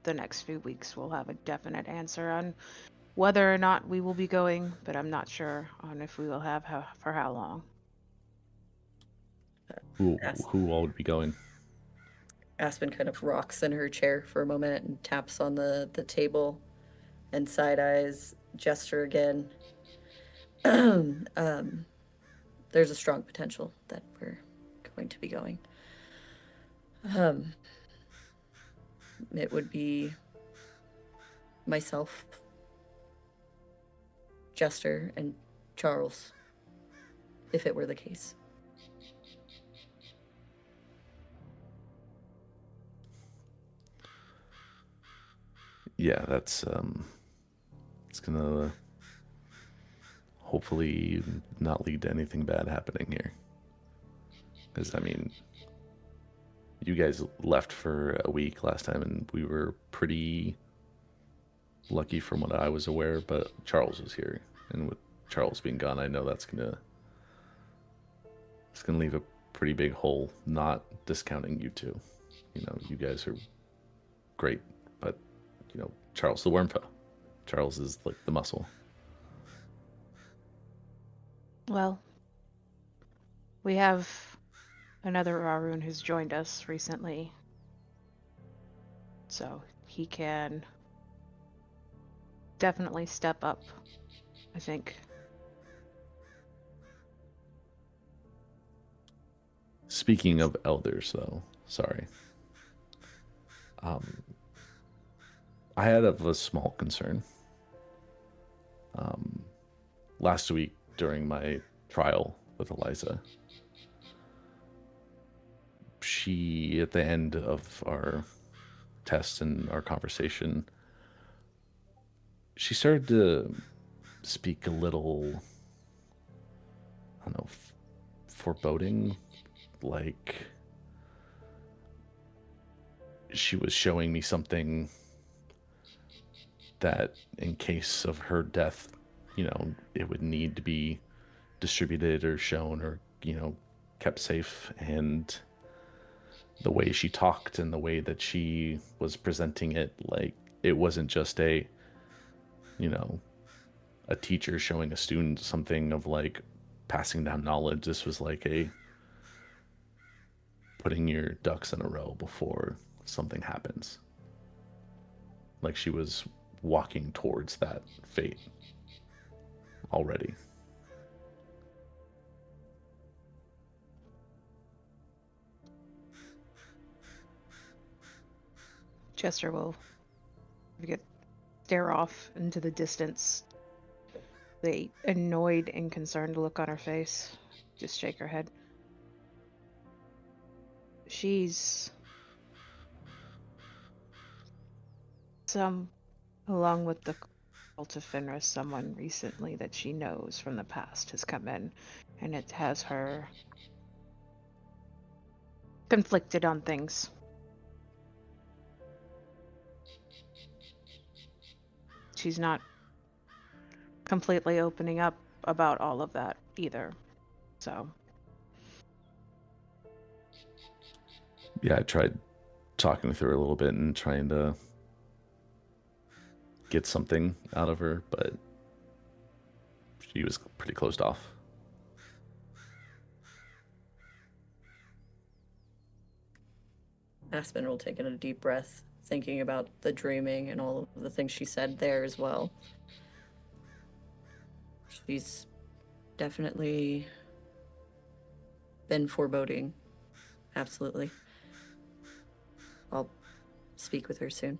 the next few weeks, we'll have a definite answer on whether or not we will be going, but I'm not sure on if we will have for how long. Who all would be going? Aspen kind of rocks in her chair for a moment and taps on the table and side eyes Jester again. There's a strong potential that we're going to be going. It would be myself, Jester, and Charles, if it were the case. Yeah, that's it's gonna hopefully not lead to anything bad happening here. Because I mean, you guys left for a week last time, and we were pretty lucky from what I was aware. But Charles was here, and with Charles being gone, I know it's gonna leave a pretty big hole. Not discounting you two, you know, you guys are great, but you know, Charles the Wormfoe. Charles is like the muscle. Well, we have another Rarun who's joined us recently, so he can definitely step up, I think. Speaking of elders, though, sorry. I had a small concern. Last week during my trial with Eliza, she, at the end of our test and our conversation, she started to speak a little, I don't know, foreboding, like she was showing me something that in case of her death, you know, it would need to be distributed or shown or, you know, kept safe. And the way she talked and the way that she was presenting it, like it wasn't just a, you know, a teacher showing a student something of like passing down knowledge. This was like a putting your ducks in a row before something happens. Like she was walking towards that fate already. Chester will stare off into the distance, the annoyed and concerned look on her face. Just shake her head. She's along with the cult of Fenris, someone recently that she knows from the past has come in, and it has her conflicted on things. She's not completely opening up about all of that either, so. Yeah, I tried talking with her a little bit and trying to get something out of her, but she was pretty closed off. Aspen will take in a deep breath, thinking about the dreaming and all of the things she said there as well. She's definitely been foreboding. Absolutely. I'll speak with her soon.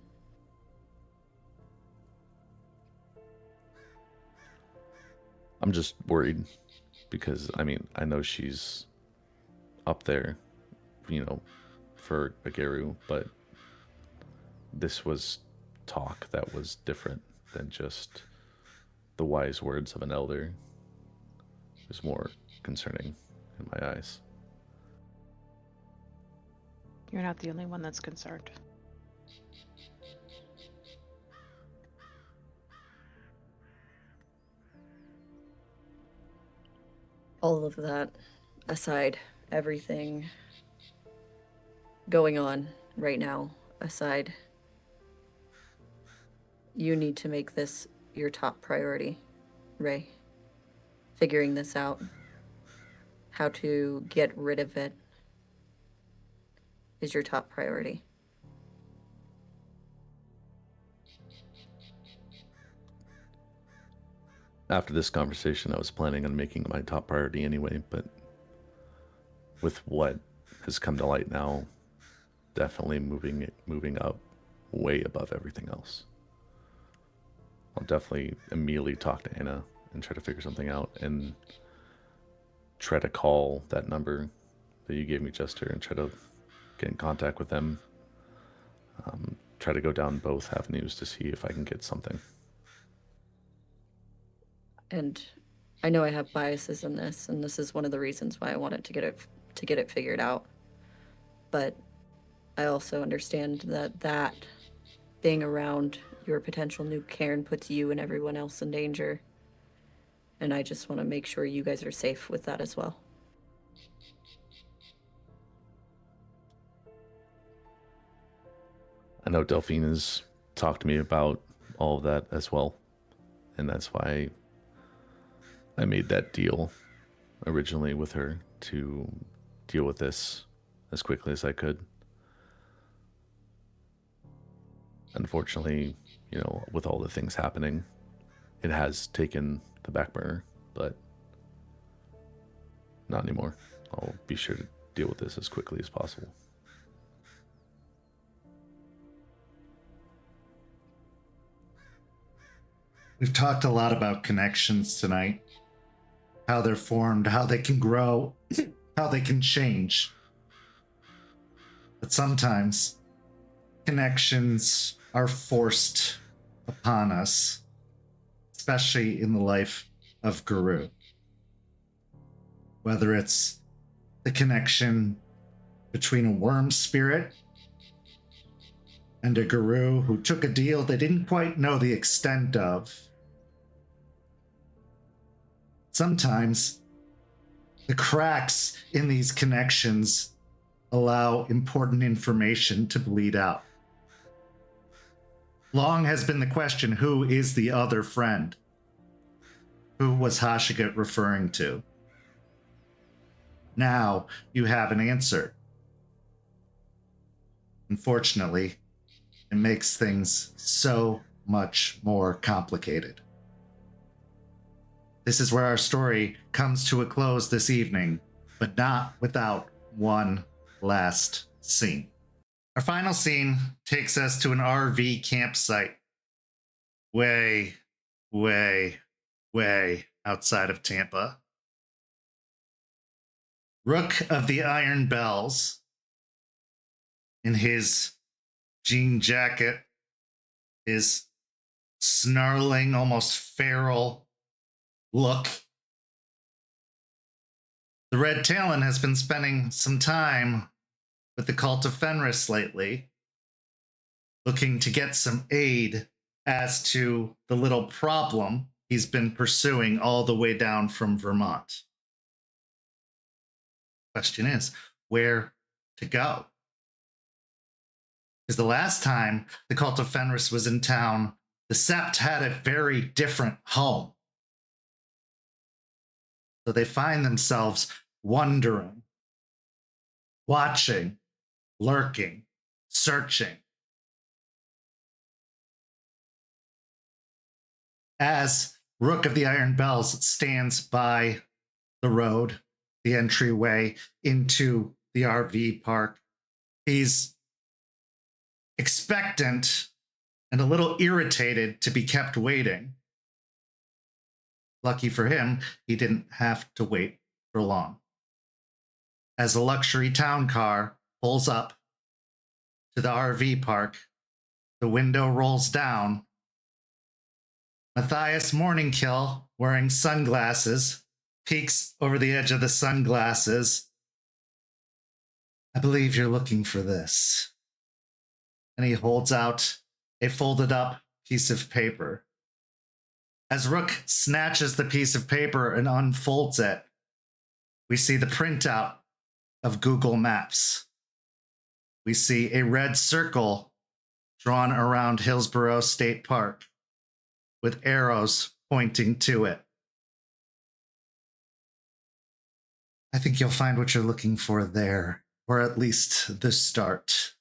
I'm just worried because, I mean, I know she's up there, for a Geru, but this was talk that was different than just the wise words of an elder. It was more concerning in my eyes. You're not the only one that's concerned. All of that aside, everything going on right now aside, you need to make this your top priority, Ray. Figuring this out, how to get rid of it, is your top priority. After this conversation, I was planning on making it my top priority anyway, but with what has come to light now, definitely moving up way above everything else. I'll definitely immediately talk to Anna and try to figure something out and try to call that number that you gave me, Jester, and try to get in contact with them. Try to go down both avenues to see if I can get something. And I know I have biases in this, and this is one of the reasons why I wanted to get it figured out. But I also understand that being around your potential new Cairn puts you and everyone else in danger. And I just want to make sure you guys are safe with that as well. I know Delphine has talked to me about all of that as well. And that's why I made that deal originally with her to deal with this as quickly as I could. Unfortunately, with all the things happening, it has taken the back burner, but not anymore. I'll be sure to deal with this as quickly as possible. We've talked a lot about connections tonight, how they're formed, how they can grow, how they can change. But sometimes connections are forced upon us, especially in the life of Guru. Whether it's the connection between a worm spirit and a Guru who took a deal they didn't quite know the extent of. Sometimes the cracks in these connections allow important information to bleed out. Long has been the question, who is the other friend? Who was Hashugut referring to? Now you have an answer. Unfortunately, it makes things so much more complicated. This is where our story comes to a close this evening, but not without one last scene. Our final scene takes us to an RV campsite way, way, way outside of Tampa. Rook of the Iron Bells, in his jean jacket, his snarling, almost feral look. The Red Talon has been spending some time with the Cult of Fenris lately, looking to get some aid as to the little problem he's been pursuing all the way down from Vermont. Question is, where to go? Because the last time the Cult of Fenris was in town, the Sept had a very different home. So they find themselves wondering, watching, lurking, searching. As Rook of the Iron Bells stands by the road, the entryway into the RV park, he's expectant and a little irritated to be kept waiting. Lucky for him, he didn't have to wait for long. As a luxury town car pulls up to the RV park, the window rolls down. Matthias Morningkill, wearing sunglasses, peeks over the edge of the sunglasses. I believe you're looking for this. And he holds out a folded up piece of paper. As Rook snatches the piece of paper and unfolds it, we see the printout of Google Maps. We see a red circle drawn around Hillsborough State Park with arrows pointing to it. I think you'll find what you're looking for there, or at least the start.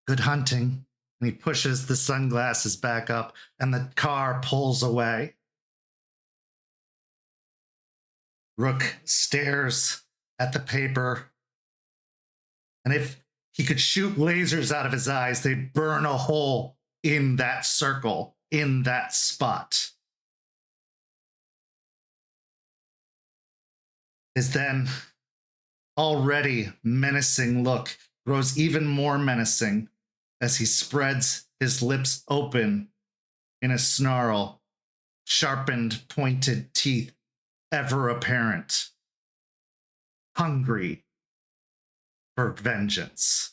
Good hunting. And he pushes the sunglasses back up, and the car pulls away. Rook stares at the paper, and if he could shoot lasers out of his eyes, they'd burn a hole in that circle, in that spot. His then already menacing look grows even more menacing as he spreads his lips open in a snarl, sharpened, pointed teeth ever apparent, hungry for vengeance.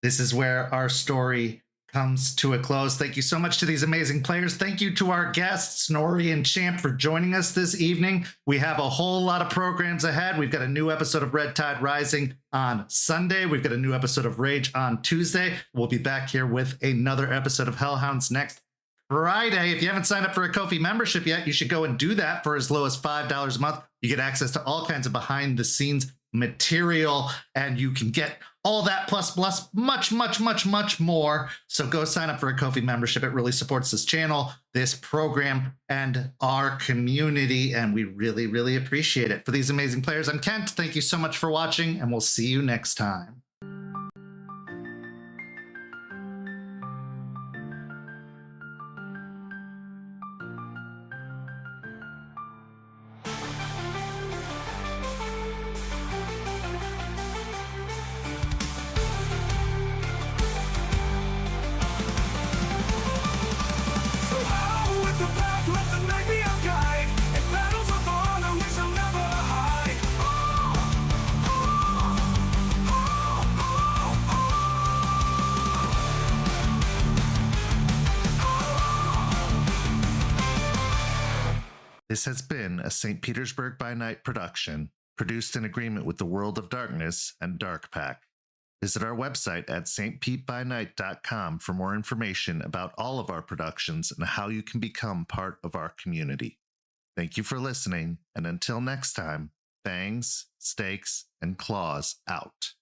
This is where our story comes to a close. Thank you so much to these amazing players. Thank you to our guests, Snorri and Champ, for joining us this evening. We have a whole lot of programs ahead. We've got a new episode of Red Tide Rising on Sunday. We've got a new episode of Rage on Tuesday. We'll be back here with another episode of Hellhounds next Friday. If you haven't signed up for a Ko-fi membership yet, you should go and do that for as low as $5 a month. You get access to all kinds of behind the scenes material, and you can get all that plus much more. So go sign up for a Ko-fi membership. It really supports this channel, this program, and our community, and we really appreciate it. For these amazing players, I'm Kent. Thank you so much for watching, and we'll see you next time. This has been a St. Petersburg by Night production, produced in agreement with the World of Darkness and Dark Pack. Visit our website at stpbynight.com for more information about all of our productions and how you can become part of our community. Thank you for listening, and until next time, fangs, stakes, and claws out.